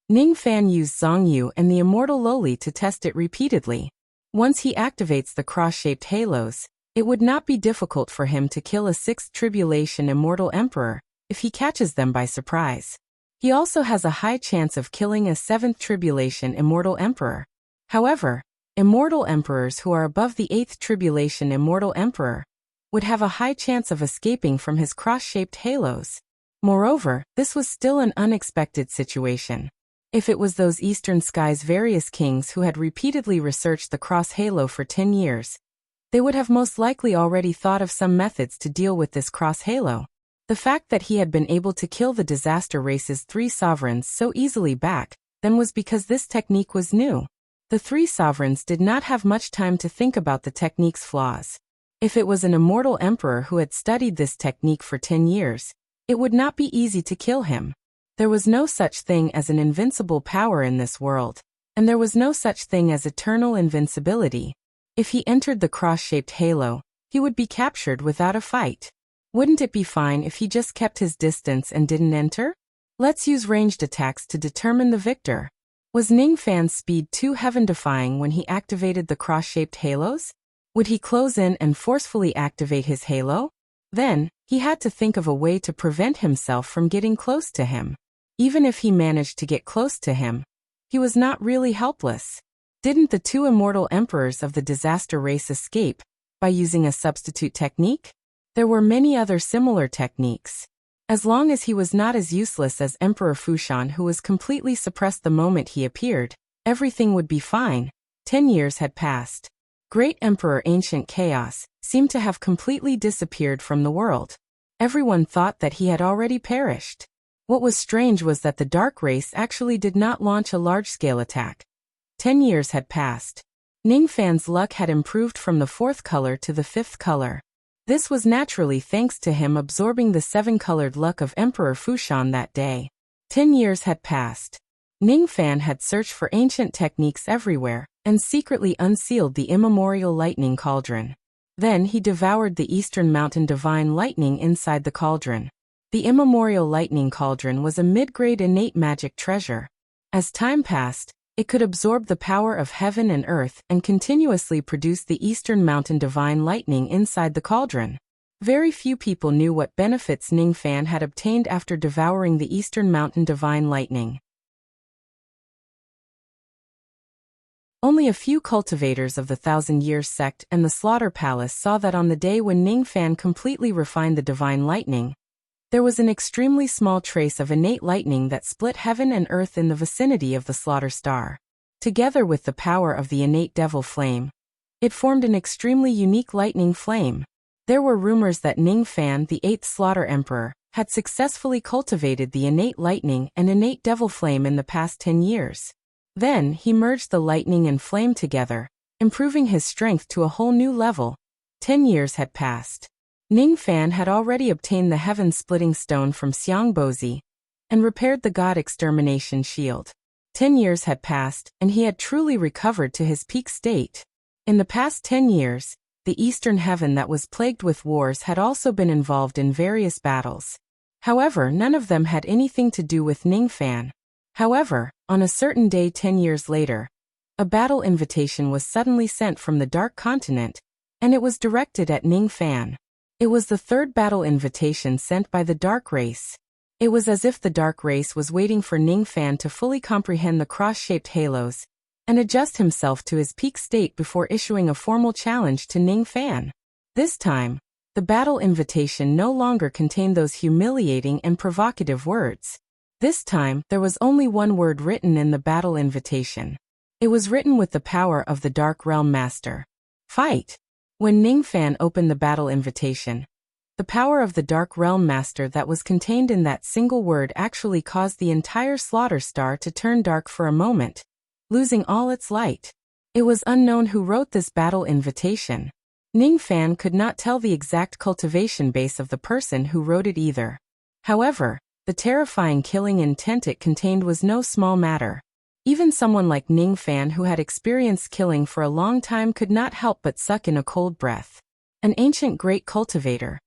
Ning Fan used Zhongyu and the immortal Loli to test it repeatedly. Once he activates the cross-shaped halos, it would not be difficult for him to kill a 6th Tribulation Immortal Emperor if he catches them by surprise. He also has a high chance of killing a 7th Tribulation Immortal Emperor. However, Immortal Emperors who are above the 8th Tribulation Immortal Emperor would have a high chance of escaping from his cross-shaped halos. Moreover, this was still an unexpected situation. If it was those Eastern Skies various kings who had repeatedly researched the cross halo for 10 years, they would have most likely already thought of some methods to deal with this cross halo. The fact that he had been able to kill the Disaster Race's 3 sovereigns so easily back then was because this technique was new. The 3 sovereigns did not have much time to think about the technique's flaws. If it was an immortal emperor who had studied this technique for 10 years, it would not be easy to kill him. There was no such thing as an invincible power in this world, and there was no such thing as eternal invincibility. If he entered the cross-shaped halo, he would be captured without a fight. Wouldn't it be fine if he just kept his distance and didn't enter? Let's use ranged attacks to determine the victor. Was Ning Fan's speed too heaven-defying when he activated the cross-shaped halos? Would he close in and forcefully activate his halo? Then, he had to think of a way to prevent himself from getting close to him. Even if he managed to get close to him, he was not really helpless. Didn't the 2 immortal emperors of the Disaster Race escape by using a substitute technique? There were many other similar techniques. As long as he was not as useless as Emperor Fushan, who was completely suppressed the moment he appeared, everything would be fine. 10 years had passed. Great Emperor Ancient Chaos seemed to have completely disappeared from the world. Everyone thought that he had already perished. What was strange was that the Dark Race actually did not launch a large-scale attack. 10 years had passed. Ning Fan's luck had improved from the 4th color to the 5th color. This was naturally thanks to him absorbing the 7-colored luck of Emperor Fushan that day. 10 years had passed. Ning Fan had searched for ancient techniques everywhere, and secretly unsealed the immemorial lightning cauldron. Then he devoured the Eastern Mountain divine lightning inside the cauldron. The immemorial lightning cauldron was a mid-grade innate magic treasure. As time passed, it could absorb the power of heaven and earth and continuously produce the Eastern Mountain divine lightning inside the cauldron. Very few people knew what benefits Ning Fan had obtained after devouring the Eastern Mountain divine lightning. Only a few cultivators of the Thousand Years sect and the Slaughter Palace saw that on the day when Ning Fan completely refined the divine lightning, there was an extremely small trace of innate lightning that split heaven and earth in the vicinity of the Slaughter Star. Together with the power of the innate devil flame, it formed an extremely unique lightning flame. There were rumors that Ning Fan, the 8th Slaughter Emperor, had successfully cultivated the innate lightning and innate devil flame in the past 10 years. Then, he merged the lightning and flame together, improving his strength to a whole new level. 10 years had passed. Ning Fan had already obtained the heaven-splitting stone from Xiangbozi and repaired the god extermination shield. 10 years had passed, and he had truly recovered to his peak state. In the past 10 years, the Eastern Heaven that was plagued with wars had also been involved in various battles. However, none of them had anything to do with Ning Fan. However, on a certain day 10 years later, a battle invitation was suddenly sent from the Dark Continent, and it was directed at Ning Fan. It was the third battle invitation sent by the Dark Race. It was as if the Dark Race was waiting for Ning Fan to fully comprehend the cross-shaped halos and adjust himself to his peak state before issuing a formal challenge to Ning Fan. This time, the battle invitation no longer contained those humiliating and provocative words. This time, there was only one word written in the battle invitation. It was written with the power of the Dark Realm Master. Fight! When Ning Fan opened the battle invitation, the power of the Dark Realm Master that was contained in that single word actually caused the entire Slaughter Star to turn dark for a moment, losing all its light. It was unknown who wrote this battle invitation. Ning Fan could not tell the exact cultivation base of the person who wrote it either. However, the terrifying killing intent it contained was no small matter. Even someone like Ning Fan who had experienced killing for a long time could not help but suck in a cold breath. An ancient great cultivator.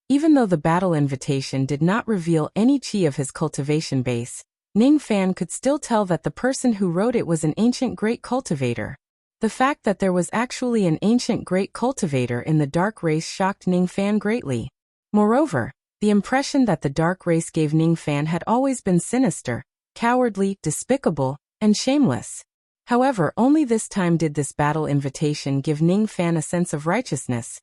Even though the battle invitation did not reveal any chi of his cultivation base, Ning Fan could still tell that the person who wrote it was an ancient great cultivator. The fact that there was actually an ancient great cultivator in the Dark Race shocked Ning Fan greatly. Moreover, the impression that the Dark Race gave Ning Fan had always been sinister, cowardly, despicable, and shameless. However, only this time did this battle invitation give Ning Fan a sense of righteousness.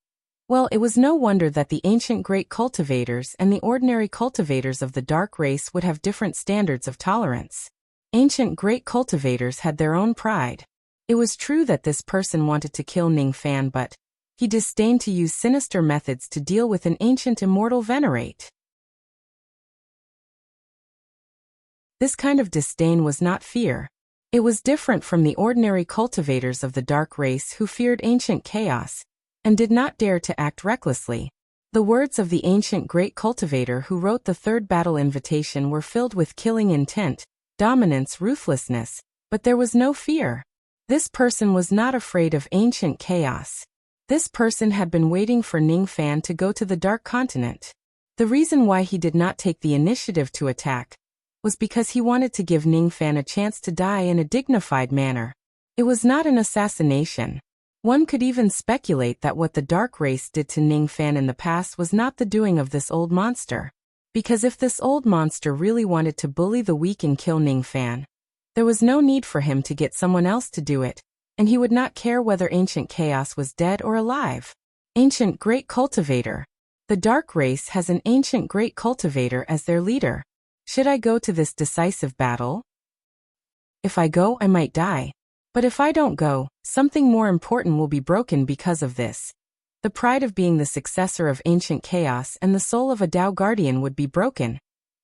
Well, it was no wonder that the ancient great cultivators and the ordinary cultivators of the Dark Race would have different standards of tolerance. Ancient great cultivators had their own pride. It was true that this person wanted to kill Ning Fan, but he disdained to use sinister methods to deal with an ancient immortal venerate. This kind of disdain was not fear. It was different from the ordinary cultivators of the Dark Race who feared ancient chaos and did not dare to act recklessly. The words of the ancient great cultivator who wrote the third battle invitation were filled with killing intent, dominance, ruthlessness, but there was no fear. This person was not afraid of ancient chaos. This person had been waiting for Ning Fan to go to the Dark Continent. The reason why he did not take the initiative to attack was because he wanted to give Ning Fan a chance to die in a dignified manner. It was not an assassination. One could even speculate that what the Dark Race did to Ning Fan in the past was not the doing of this old monster. Because if this old monster really wanted to bully the weak and kill Ning Fan, there was no need for him to get someone else to do it, and he would not care whether Ancient Chaos was dead or alive. Ancient Great Cultivator. The Dark Race has an Ancient Great Cultivator as their leader. Should I go to this decisive battle? If I go, I might die. But if I don't go, something more important will be broken because of this. The pride of being the successor of Ancient Chaos and the soul of a Tao Guardian would be broken.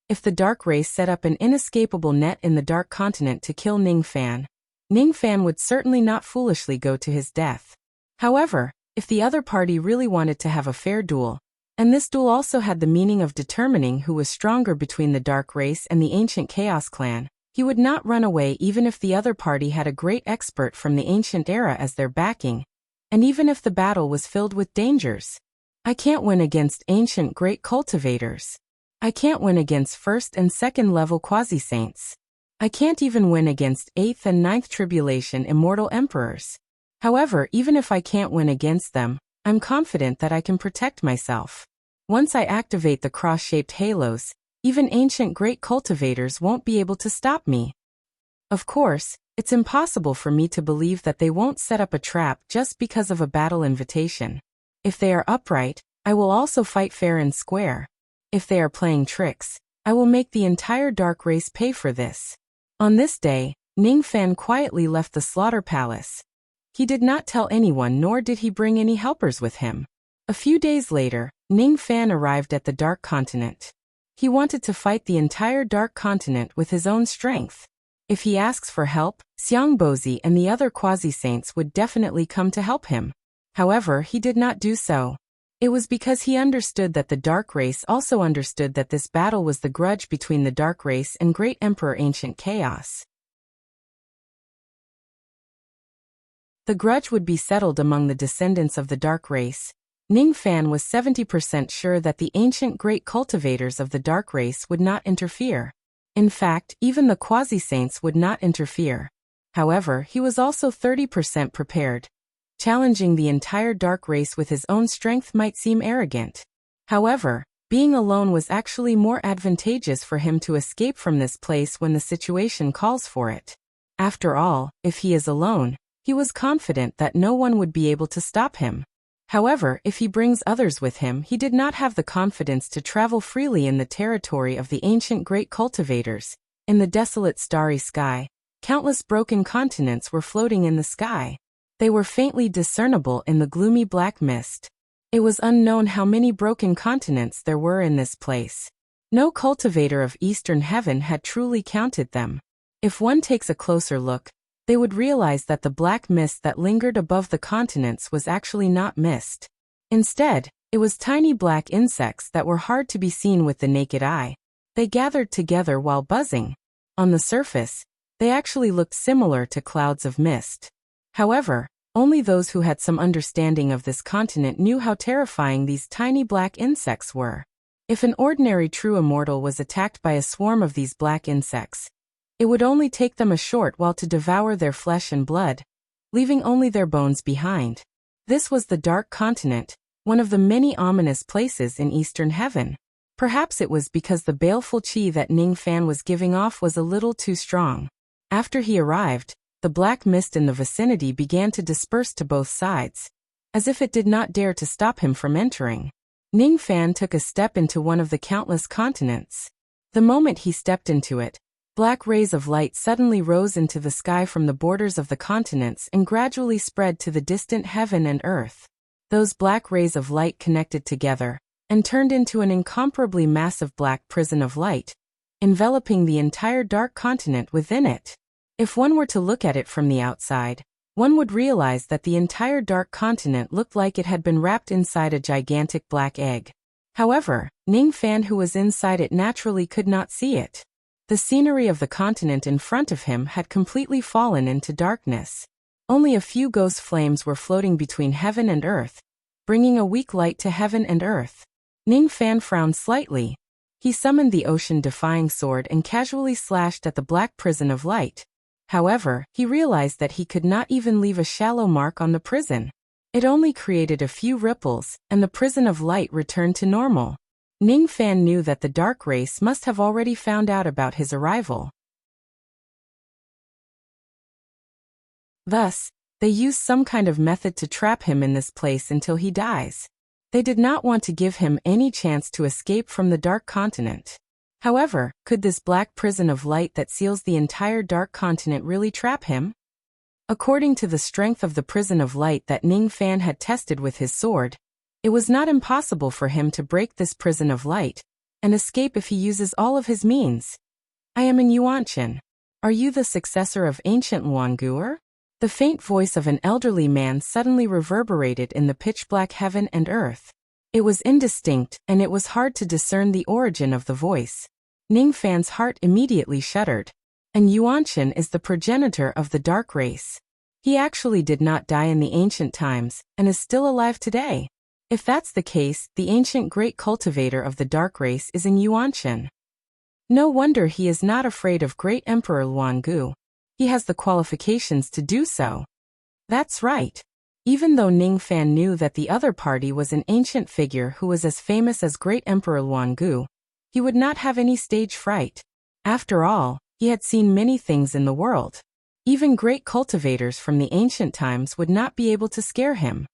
If the Dark Race set up an inescapable net in the Dark Continent to kill Ning Fan would certainly not foolishly go to his death. However, if the other party really wanted to have a fair duel, and this duel also had the meaning of determining who was stronger between the Dark Race and the Ancient Chaos clan, he would not run away even if the other party had a great expert from the ancient era as their backing, and even if the battle was filled with dangers. I can't win against ancient great cultivators. I can't win against first and second level quasi-saints. I can't even win against 8th and 9th tribulation immortal emperors. However, even if I can't win against them, I'm confident that I can protect myself. Once I activate the cross-shaped halos, even ancient great cultivators won't be able to stop me. Of course, it's impossible for me to believe that they won't set up a trap just because of a battle invitation. If they are upright, I will also fight fair and square. If they are playing tricks, I will make the entire Dark Race pay for this. On this day, Ning Fan quietly left the Slaughter Palace. He did not tell anyone, nor did he bring any helpers with him. A few days later, Ning Fan arrived at the Dark Continent. He wanted to fight the entire Dark Continent with his own strength. If he asks for help, Xiangbozi and the other quasi-saints would definitely come to help him. However, he did not do so. It was because he understood that the dark race also understood that this battle was the grudge between the dark race and Great Emperor Ancient Chaos. The grudge would be settled among the descendants of the dark race. Ning Fan was 70% sure that the ancient great cultivators of the dark race would not interfere. In fact, even the quasi-saints would not interfere. However, he was also 30% prepared. Challenging the entire dark race with his own strength might seem arrogant. However, being alone was actually more advantageous for him to escape from this place when the situation calls for it. After all, if he is alone, he was confident that no one would be able to stop him. However, if he brings others with him, he did not have the confidence to travel freely in the territory of the ancient great cultivators. In the desolate starry sky, countless broken continents were floating in the sky. They were faintly discernible in the gloomy black mist. It was unknown how many broken continents there were in this place. No cultivator of Eastern Heaven had truly counted them. If one takes a closer look, they would realize that the black mist that lingered above the continents was actually not mist. Instead, it was tiny black insects that were hard to be seen with the naked eye. They gathered together while buzzing. On the surface, they actually looked similar to clouds of mist. However, only those who had some understanding of this continent knew how terrifying these tiny black insects were. If an ordinary true immortal was attacked by a swarm of these black insects, it would only take them a short while to devour their flesh and blood, leaving only their bones behind. This was the Dark Continent, one of the many ominous places in Eastern Heaven. Perhaps it was because the baleful qi that Ning Fan was giving off was a little too strong. After he arrived, the black mist in the vicinity began to disperse to both sides, as if it did not dare to stop him from entering. Ning Fan took a step into one of the countless continents. The moment he stepped into it, black rays of light suddenly rose into the sky from the borders of the continents and gradually spread to the distant heaven and earth. Those black rays of light connected together and turned into an incomparably massive black prison of light, enveloping the entire dark continent within it. If one were to look at it from the outside, one would realize that the entire dark continent looked like it had been wrapped inside a gigantic black egg. However, Ning Fan, who was inside it, naturally could not see it. The scenery of the continent in front of him had completely fallen into darkness. Only a few ghost flames were floating between heaven and earth, bringing a weak light to heaven and earth. Ning Fan frowned slightly. He summoned the ocean-defying sword and casually slashed at the black prison of light. However, he realized that he could not even leave a shallow mark on the prison. It only created a few ripples, and the prison of light returned to normal. Ning Fan knew that the dark race must have already found out about his arrival. Thus, they used some kind of method to trap him in this place until he dies. They did not want to give him any chance to escape from the dark continent. However, could this black prison of light that seals the entire dark continent really trap him? According to the strength of the prison of light that Ning Fan had tested with his sword, it was not impossible for him to break this prison of light and escape if he uses all of his means. I am in Yuanchen. Are you the successor of ancient Luanguer? The faint voice of an elderly man suddenly reverberated in the pitch-black heaven and earth. It was indistinct, and it was hard to discern the origin of the voice. Ning Fan's heart immediately shuddered. And Yuanchen is the progenitor of the dark race. He actually did not die in the ancient times, and is still alive today. If that's the case, the ancient great cultivator of the dark race is in Yuanchen. No wonder he is not afraid of Great Emperor Luangu. He has the qualifications to do so. That's right. Even though Ning Fan knew that the other party was an ancient figure who was as famous as Great Emperor Luangu, he would not have any stage fright. After all, he had seen many things in the world. Even great cultivators from the ancient times would not be able to scare him.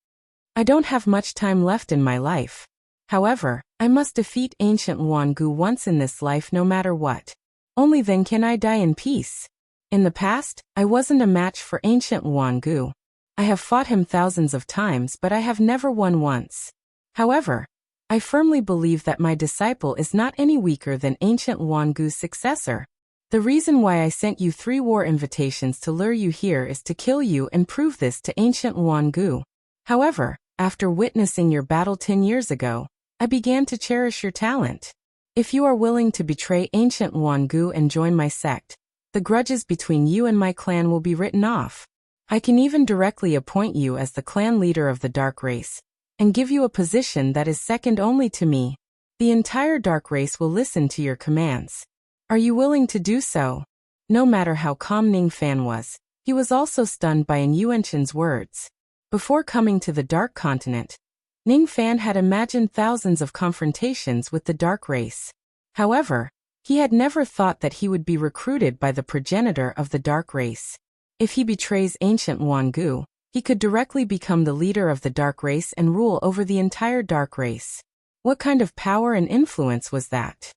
I don't have much time left in my life. However, I must defeat ancient Luangu once in this life no matter what. Only then can I die in peace. In the past, I wasn't a match for ancient Luangu. I have fought him thousands of times, but I have never won once. However, I firmly believe that my disciple is not any weaker than ancient Luangu's successor. The reason why I sent you 3 war invitations to lure you here is to kill you and prove this to ancient Luangu. However, After witnessing your battle 10 years ago, I began to cherish your talent. If you are willing to betray ancient Luangu and join my sect, the grudges between you and my clan will be written off. I can even directly appoint you as the clan leader of the dark race, and give you a position that is second only to me. The entire dark race will listen to your commands. Are you willing to do so? No matter how calm Ning Fan was, he was also stunned by Yuanshan's words. Before coming to the Dark Continent, Ning Fan had imagined thousands of confrontations with the dark race. However, he had never thought that he would be recruited by the progenitor of the dark race. If he betrays ancient Luangu, he could directly become the leader of the dark race and rule over the entire dark race. What kind of power and influence was that?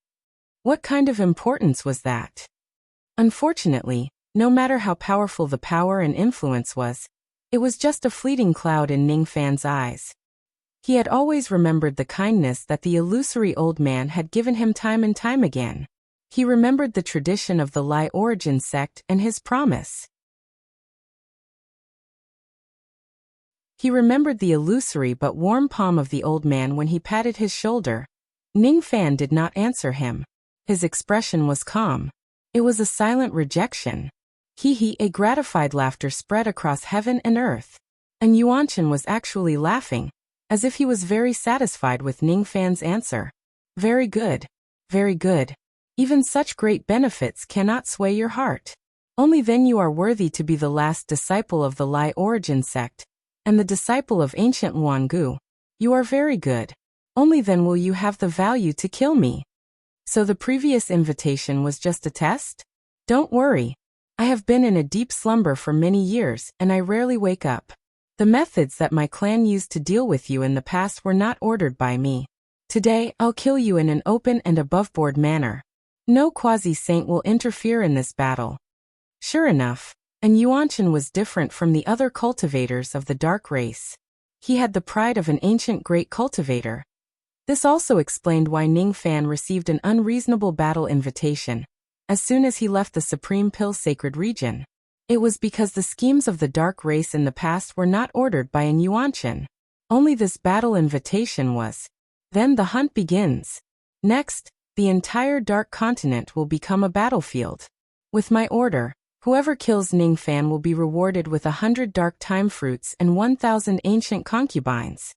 What kind of importance was that? Unfortunately, no matter how powerful the power and influence was, it was just a fleeting cloud in Ning Fan's eyes. He had always remembered the kindness that the illusory old man had given him time and time again. He remembered the tradition of the Lai origin sect and his promise. He remembered the illusory but warm palm of the old man when he patted his shoulder. Ning Fan did not answer him. His expression was calm. It was a silent rejection. A gratified laughter spread across heaven and earth. And Yuanshan was actually laughing, as if he was very satisfied with Ning Fan's answer. Very good. Very good. Even such great benefits cannot sway your heart. Only then you are worthy to be the last disciple of the Lai origin sect, and the disciple of ancient Luangu. You are very good. Only then will you have the value to kill me. So the previous invitation was just a test? Don't worry. I have been in a deep slumber for many years, and I rarely wake up. The methods that my clan used to deal with you in the past were not ordered by me. Today, I'll kill you in an open and above-board manner. No quasi-saint will interfere in this battle. Sure enough, and Yuanshan was different from the other cultivators of the dark race. He had the pride of an ancient great cultivator. This also explained why Ning Fan received an unreasonable battle invitation as soon as he left the Supreme Pill Sacred region. It was because the schemes of the dark race in the past were not ordered by an Yuanshan. Only this battle invitation was. Then the hunt begins. Next, the entire dark continent will become a battlefield. With my order, whoever kills Ning Fan will be rewarded with 100 dark time fruits and 1,000 ancient concubines.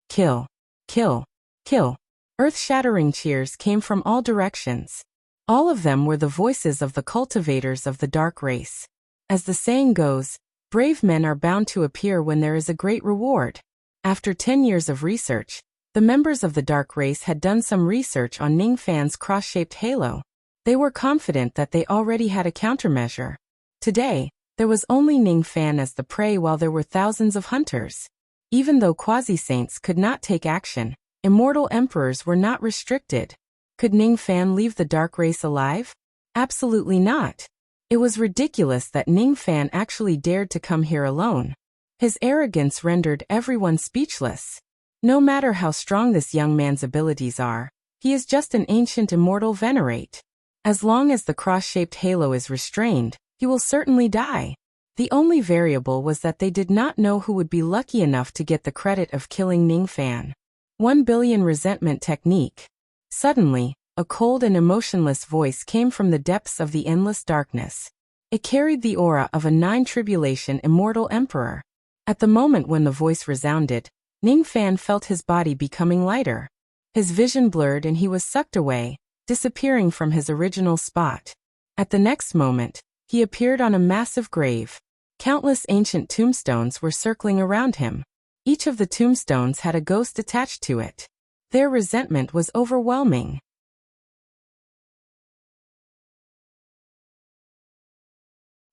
Kill. Kill. Kill. Earth-shattering cheers came from all directions. All of them were the voices of the cultivators of the dark race. As the saying goes, brave men are bound to appear when there is a great reward. After 10 years of research, the members of the dark race had done some research on Ning Fan's cross-shaped halo. They were confident that they already had a countermeasure. Today, there was only Ning Fan as the prey while there were thousands of hunters. Even though quasi-saints could not take action, immortal emperors were not restricted. Could Ning Fan leave the dark race alive? Absolutely not. It was ridiculous that Ning Fan actually dared to come here alone. His arrogance rendered everyone speechless. No matter how strong this young man's abilities are, he is just an ancient immortal venerate. As long as the cross-shaped halo is restrained, he will certainly die. The only variable was that they did not know who would be lucky enough to get the credit of killing Ning Fan. 1 billion resentment technique. Suddenly, a cold and emotionless voice came from the depths of the endless darkness. It carried the aura of a 9-tribulation immortal emperor. At the moment when the voice resounded, Ning Fan felt his body becoming lighter. His vision blurred and he was sucked away, disappearing from his original spot. At the next moment, he appeared on a massive grave. Countless ancient tombstones were circling around him. Each of the tombstones had a ghost attached to it. Their resentment was overwhelming.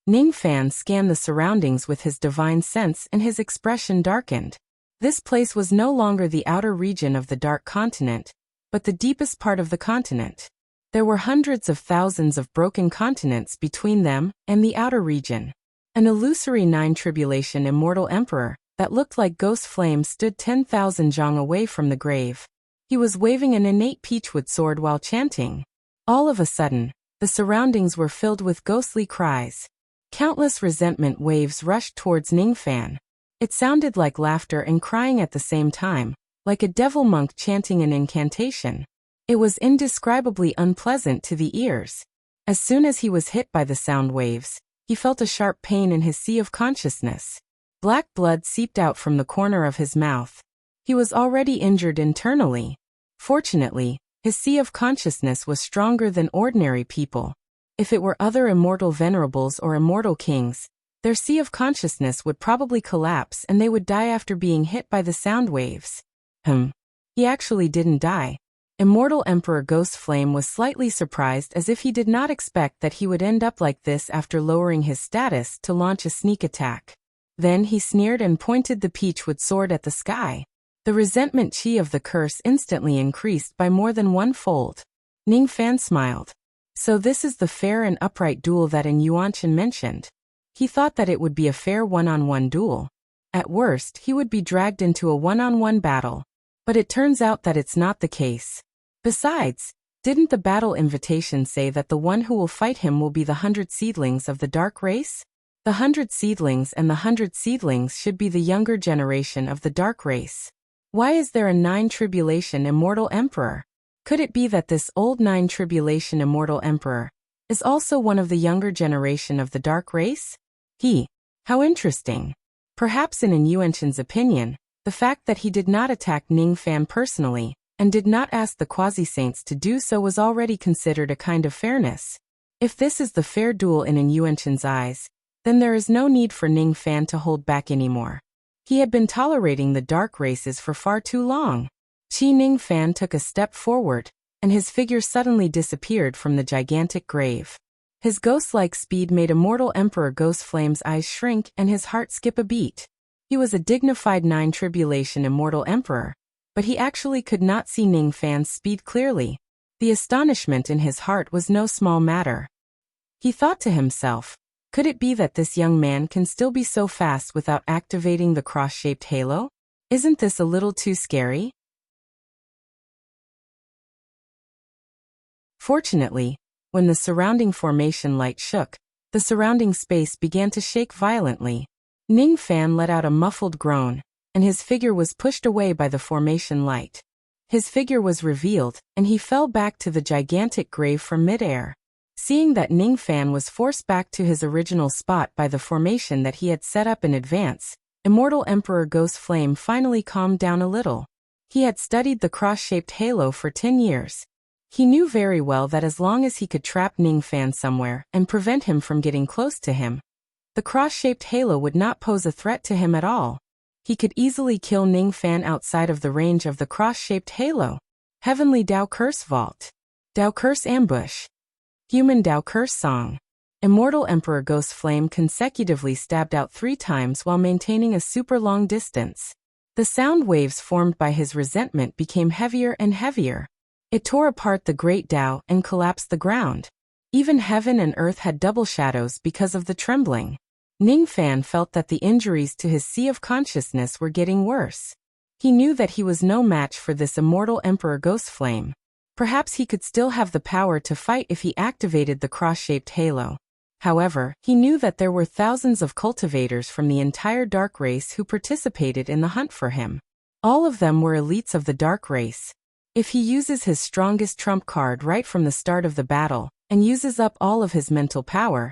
Ning Fan scanned the surroundings with his divine sense and his expression darkened. This place was no longer the outer region of the Dark Continent, but the deepest part of the continent. There were hundreds of thousands of broken continents between them and the outer region. An illusory 9-tribulation immortal emperor that looked like ghost flames stood 10,000 zhang away from the grave. He was waving an innate peachwood sword while chanting. All of a sudden, the surroundings were filled with ghostly cries. Countless resentment waves rushed towards Ning Fan. It sounded like laughter and crying at the same time, like a devil monk chanting an incantation. It was indescribably unpleasant to the ears. As soon as he was hit by the sound waves, he felt a sharp pain in his sea of consciousness. Black blood seeped out from the corner of his mouth. He was already injured internally. Fortunately, his sea of consciousness was stronger than ordinary people. If it were other immortal venerables or immortal kings, their sea of consciousness would probably collapse and they would die after being hit by the sound waves. He actually didn't die. Immortal Emperor Ghost Flame was slightly surprised, as if he did not expect that he would end up like this after lowering his status to launch a sneak attack. Then he sneered and pointed the peachwood sword at the sky. The resentment chi of the curse instantly increased by more than 1-fold. Ning Fan smiled. So this is the fair and upright duel that in Yuanchen mentioned. He thought that it would be a fair one-on-one duel. At worst, he would be dragged into a one-on-one battle. But it turns out that it's not the case. Besides, didn't the battle invitation say that the one who will fight him will be the 100 seedlings of the dark race? The 100 seedlings and the 100 seedlings should be the younger generation of the dark race. Why is there a 9 tribulation immortal emperor? Could it be that this old 9 tribulation immortal emperor is also one of the younger generation of the dark race? How interesting. Perhaps in Yuanchen's opinion, the fact that he did not attack Ning Fan personally, and did not ask the quasi-saints to do so, was already considered a kind of fairness. If this is the fair duel in Yuanchen's eyes, then there is no need for Ning Fan to hold back anymore. He had been tolerating the dark races for far too long. Ning Fan took a step forward, and his figure suddenly disappeared from the gigantic grave. His ghost-like speed made Immortal Emperor Ghost Flame's eyes shrink and his heart skip a beat. He was a dignified 9 tribulation immortal emperor, but he actually could not see Ning Fan's speed clearly. The astonishment in his heart was no small matter. He thought to himself, could it be that this young man can still be so fast without activating the cross-shaped halo? Isn't this a little too scary? Fortunately, when the surrounding formation light shook, the surrounding space began to shake violently. Ning Fan let out a muffled groan, and his figure was pushed away by the formation light. His figure was revealed, and he fell back to the gigantic grave from midair. Seeing that Ning Fan was forced back to his original spot by the formation that he had set up in advance, Immortal Emperor Ghost Flame finally calmed down a little. He had studied the cross-shaped halo for 10 years. He knew very well that as long as he could trap Ning Fan somewhere and prevent him from getting close to him, the cross-shaped halo would not pose a threat to him at all. He could easily kill Ning Fan outside of the range of the cross-shaped halo. Heavenly Dao Curse Vault. Dao Curse Ambush. Human Dao Curse Song. Immortal Emperor Ghost Flame consecutively stabbed out 3 times while maintaining a super long distance. The sound waves formed by his resentment became heavier and heavier. It tore apart the great Dao and collapsed the ground. Even heaven and earth had double shadows because of the trembling. Ning Fan felt that the injuries to his sea of consciousness were getting worse. He knew that he was no match for this Immortal Emperor Ghost Flame. Perhaps he could still have the power to fight if he activated the cross-shaped halo. However, he knew that there were thousands of cultivators from the entire dark race who participated in the hunt for him. All of them were elites of the dark race. If he uses his strongest trump card right from the start of the battle, and uses up all of his mental power,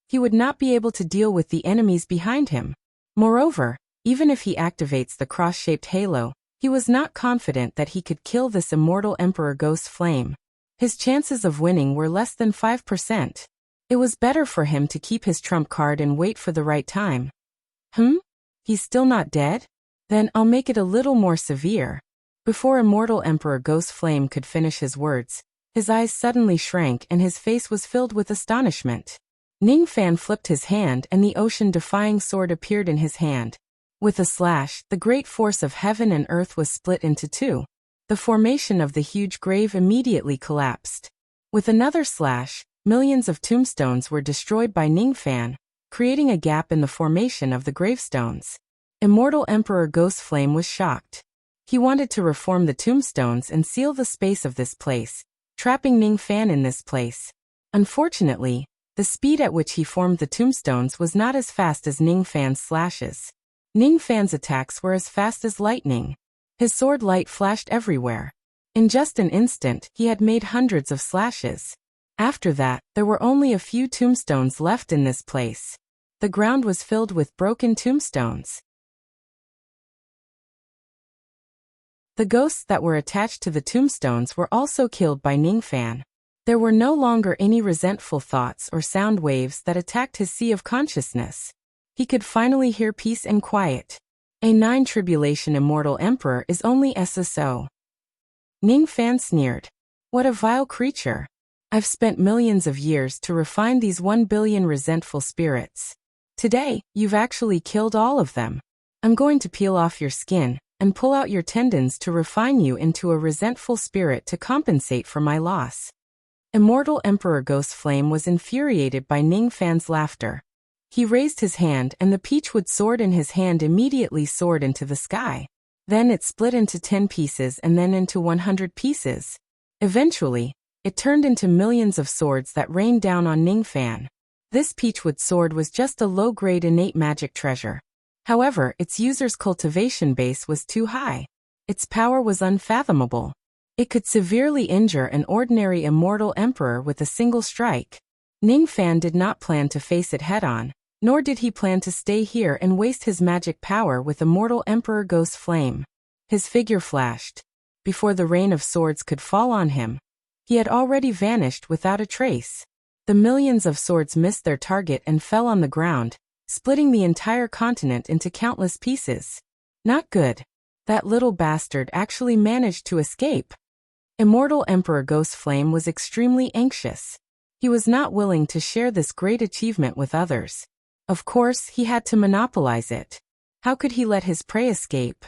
he would not be able to deal with the enemies behind him. Moreover, even if he activates the cross-shaped halo, he was not confident that he could kill this Immortal Emperor Ghost Flame. His chances of winning were less than 5%. It was better for him to keep his trump card and wait for the right time. He's still not dead? Then I'll make it a little more severe. Before Immortal Emperor Ghost Flame could finish his words, his eyes suddenly shrank and his face was filled with astonishment. Ning Fan flipped his hand and the ocean-defying sword appeared in his hand. With a slash, the great force of heaven and earth was split into 2. The formation of the huge grave immediately collapsed. With another slash, millions of tombstones were destroyed by Ning Fan, creating a gap in the formation of the gravestones. Immortal Emperor Ghost Flame was shocked. He wanted to reform the tombstones and seal the space of this place, trapping Ning Fan in this place. Unfortunately, the speed at which he formed the tombstones was not as fast as Ning Fan's slashes. Ning Fan's attacks were as fast as lightning. His sword light flashed everywhere. In just an instant, he had made hundreds of slashes. After that, there were only a few tombstones left in this place. The ground was filled with broken tombstones. The ghosts that were attached to the tombstones were also killed by Ning Fan. There were no longer any resentful thoughts or sound waves that attacked his sea of consciousness. He could finally hear peace and quiet. A 9 tribulation immortal emperor is only SSO. Ning Fan sneered. What a vile creature. I've spent millions of years to refine these 1 billion resentful spirits. Today, you've actually killed all of them. I'm going to peel off your skin and pull out your tendons to refine you into a resentful spirit to compensate for my loss. Immortal Emperor Ghost Flame was infuriated by Ning Fan's laughter. He raised his hand and the peachwood sword in his hand immediately soared into the sky. Then it split into 10 pieces and then into 100 pieces. Eventually, it turned into millions of swords that rained down on Ning Fan. This peachwood sword was just a low-grade innate magic treasure. However, its user's cultivation base was too high. Its power was unfathomable. It could severely injure an ordinary immortal emperor with a single strike. Ning Fan did not plan to face it head-on, nor did he plan to stay here and waste his magic power with Immortal Emperor Ghost Flame. His figure flashed. Before the rain of swords could fall on him, he had already vanished without a trace. The millions of swords missed their target and fell on the ground, splitting the entire continent into countless pieces. Not good. That little bastard actually managed to escape. Immortal Emperor Ghost Flame was extremely anxious. He was not willing to share this great achievement with others. Of course, he had to monopolize it. How could he let his prey escape?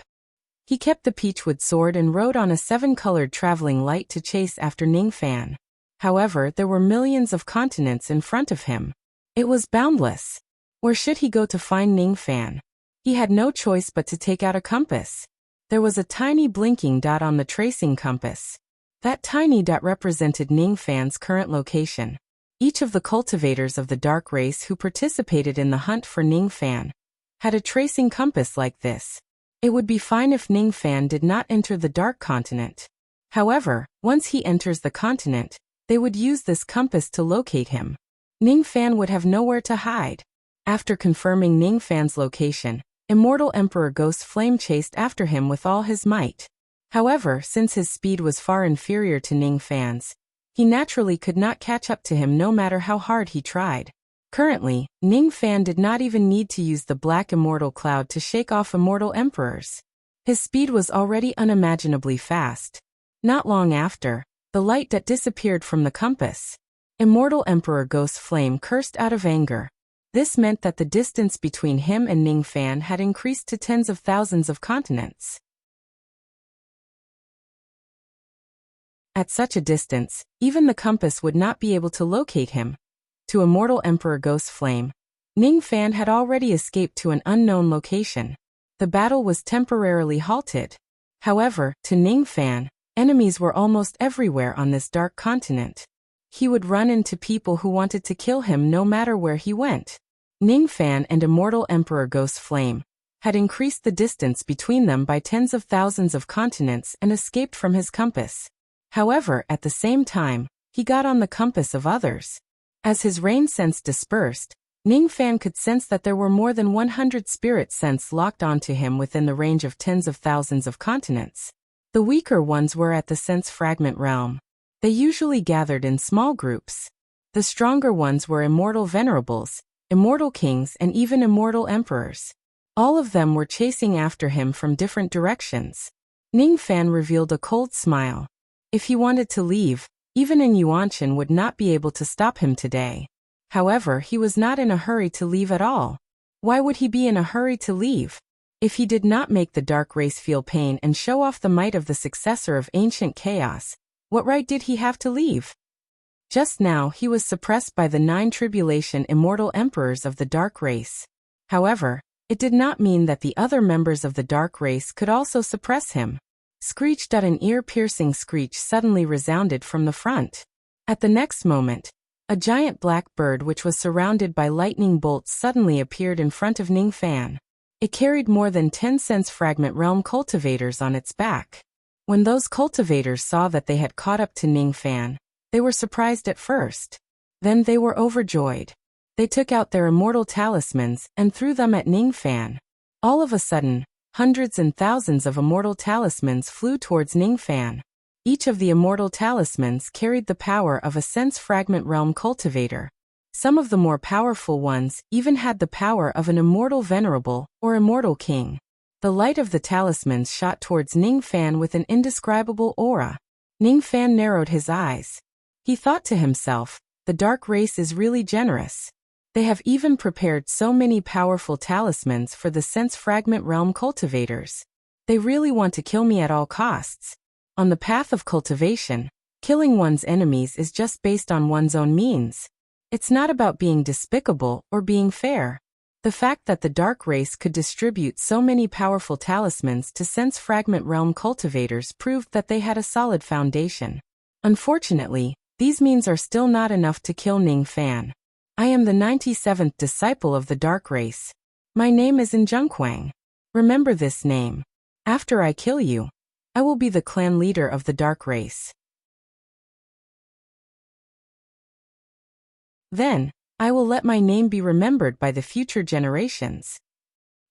He kept the peachwood sword and rode on a 7-colored traveling light to chase after Ning Fan. However, there were millions of continents in front of him. It was boundless. Where should he go to find Ning Fan? He had no choice but to take out a compass. There was a tiny blinking dot on the tracing compass. That tiny dot represented Ning Fan's current location. Each of the cultivators of the dark race who participated in the hunt for Ning Fan had a tracing compass like this. It would be fine if Ning Fan did not enter the dark continent. However, once he enters the continent, they would use this compass to locate him. Ning Fan would have nowhere to hide. After confirming Ning Fan's location, Immortal Emperor Ghost Flame chased after him with all his might. However, since his speed was far inferior to Ning Fan's, he naturally could not catch up to him no matter how hard he tried. Currently, Ning Fan did not even need to use the black immortal cloud to shake off immortal emperors. His speed was already unimaginably fast. Not long after, the light that disappeared from the compass. Immortal Emperor Ghost Flame cursed out of anger. This meant that the distance between him and Ning Fan had increased to tens of thousands of continents. At such a distance, even the compass would not be able to locate him. To Immortal Emperor Ghost Flame, Ning Fan had already escaped to an unknown location. The battle was temporarily halted. However, to Ning Fan, enemies were almost everywhere on this dark continent. He would run into people who wanted to kill him no matter where he went. Ning Fan and Immortal Emperor Ghost Flame had increased the distance between them by tens of thousands of continents and escaped from his compass. However, at the same time, he got on the compass of others. As his rain sense dispersed, Ning Fan could sense that there were more than 100 spirit sense locked onto him within the range of tens of thousands of continents. The weaker ones were at the sense fragment realm. They usually gathered in small groups. The stronger ones were immortal venerables, immortal kings and even immortal emperors. All of them were chasing after him from different directions. Ning Fan revealed a cold smile. If he wanted to leave, even an Yuanshan would not be able to stop him today. However, he was not in a hurry to leave at all. Why would he be in a hurry to leave? If he did not make the dark race feel pain and show off the might of the successor of ancient chaos, what right did he have to leave? Just now he was suppressed by the 9 tribulation immortal emperors of the dark race. However, it did not mean that the other members of the dark race could also suppress him. Screech! An ear-piercing screech suddenly resounded from the front. At the next moment, a giant black bird which was surrounded by lightning bolts suddenly appeared in front of Ning Fan. It carried more than 10 sense fragment realm cultivators on its back. When those cultivators saw that they had caught up to Ning Fan, they were surprised at first. Then they were overjoyed. They took out their immortal talismans and threw them at Ning Fan. All of a sudden, hundreds and thousands of immortal talismans flew towards Ning Fan. Each of the immortal talismans carried the power of a sense fragment realm cultivator. Some of the more powerful ones even had the power of an immortal venerable or immortal king. The light of the talismans shot towards Ning Fan with an indescribable aura. Ning Fan narrowed his eyes. He thought to himself, the dark race is really generous. They have even prepared so many powerful talismans for the sense fragment realm cultivators. They really want to kill me at all costs. On the path of cultivation, killing one's enemies is just based on one's own means. It's not about being despicable or being fair. The fact that the dark race could distribute so many powerful talismans to sense fragment realm cultivators proved that they had a solid foundation. Unfortunately, these means are still not enough to kill Ning Fan. I am the 97th disciple of the dark race. My name is Njungquang. Remember this name. After I kill you, I will be the clan leader of the dark race. Then, I will let my name be remembered by the future generations.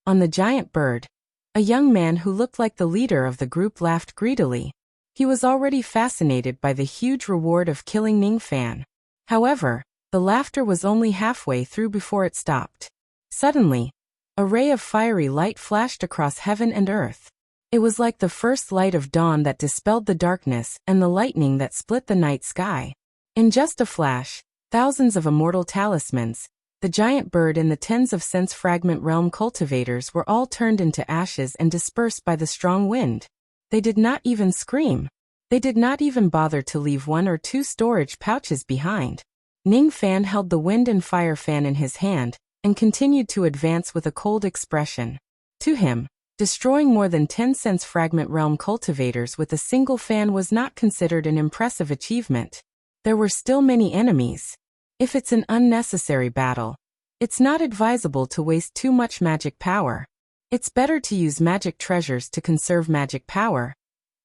On the giant bird, a young man who looked like the leader of the group laughed greedily. He was already fascinated by the huge reward of killing Ning Fan. However, the laughter was only halfway through before it stopped. Suddenly, a ray of fiery light flashed across heaven and earth. It was like the first light of dawn that dispelled the darkness and the lightning that split the night sky. In just a flash, thousands of immortal talismans, the giant bird and the tens of sense fragment realm cultivators were all turned into ashes and dispersed by the strong wind. They did not even scream. They did not even bother to leave one or two storage pouches behind. Ning Fan held the wind and fire fan in his hand and continued to advance with a cold expression. To him, destroying more than 10 sense fragment realm cultivators with a single fan was not considered an impressive achievement. There were still many enemies. If it's an unnecessary battle, it's not advisable to waste too much magic power. It's better to use magic treasures to conserve magic power.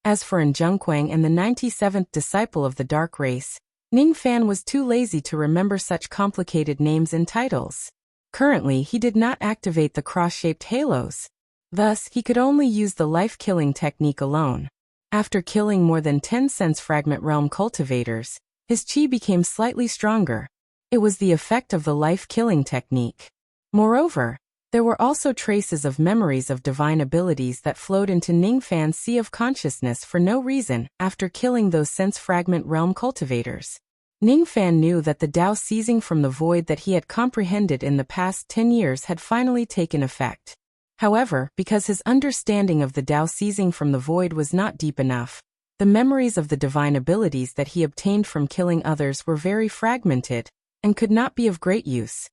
As for Njungquang and the 97th disciple of the dark race, Ning Fan was too lazy to remember such complicated names and titles. Currently, he did not activate the cross-shaped halos. Thus, he could only use the life-killing technique alone. After killing more than 10 sense fragment realm cultivators, his chi became slightly stronger. It was the effect of the life-killing technique. Moreover, there were also traces of memories of divine abilities that flowed into Ning Fan's sea of consciousness for no reason after killing those sense fragment realm cultivators. Ning Fan knew that the Tao seizing from the void that he had comprehended in the past 10 years had finally taken effect. However, because his understanding of the Tao seizing from the void was not deep enough, the memories of the divine abilities that he obtained from killing others were very fragmented and could not be of great use.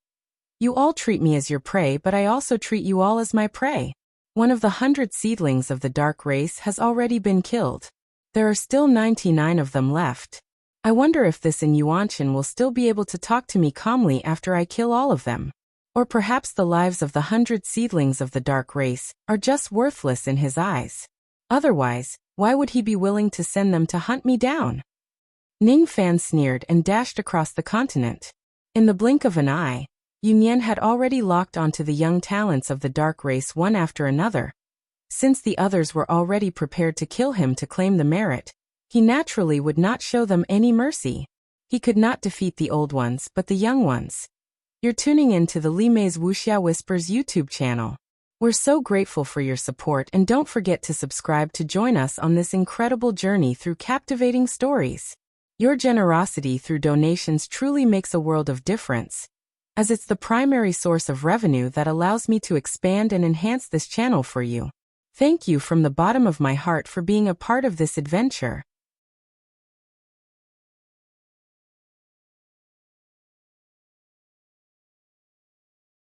You all treat me as your prey, but I also treat you all as my prey. One of the 100 seedlings of the dark race has already been killed. There are still 99 of them left. I wonder if this Yuanshan will still be able to talk to me calmly after I kill all of them. Or perhaps the lives of the 100 seedlings of the dark race are just worthless in his eyes. Otherwise, why would he be willing to send them to hunt me down? Ning Fan sneered and dashed across the continent. In the blink of an eye, Yunyan had already locked onto the young talents of the dark race one after another. Since the others were already prepared to kill him to claim the merit, he naturally would not show them any mercy. He could not defeat the old ones but the young ones. You're tuning in to the Li Mei's Wuxia Whispers YouTube channel. We're so grateful for your support and don't forget to subscribe to join us on this incredible journey through captivating stories. Your generosity through donations truly makes a world of difference, as it's the primary source of revenue that allows me to expand and enhance this channel for you. Thank you from the bottom of my heart for being a part of this adventure.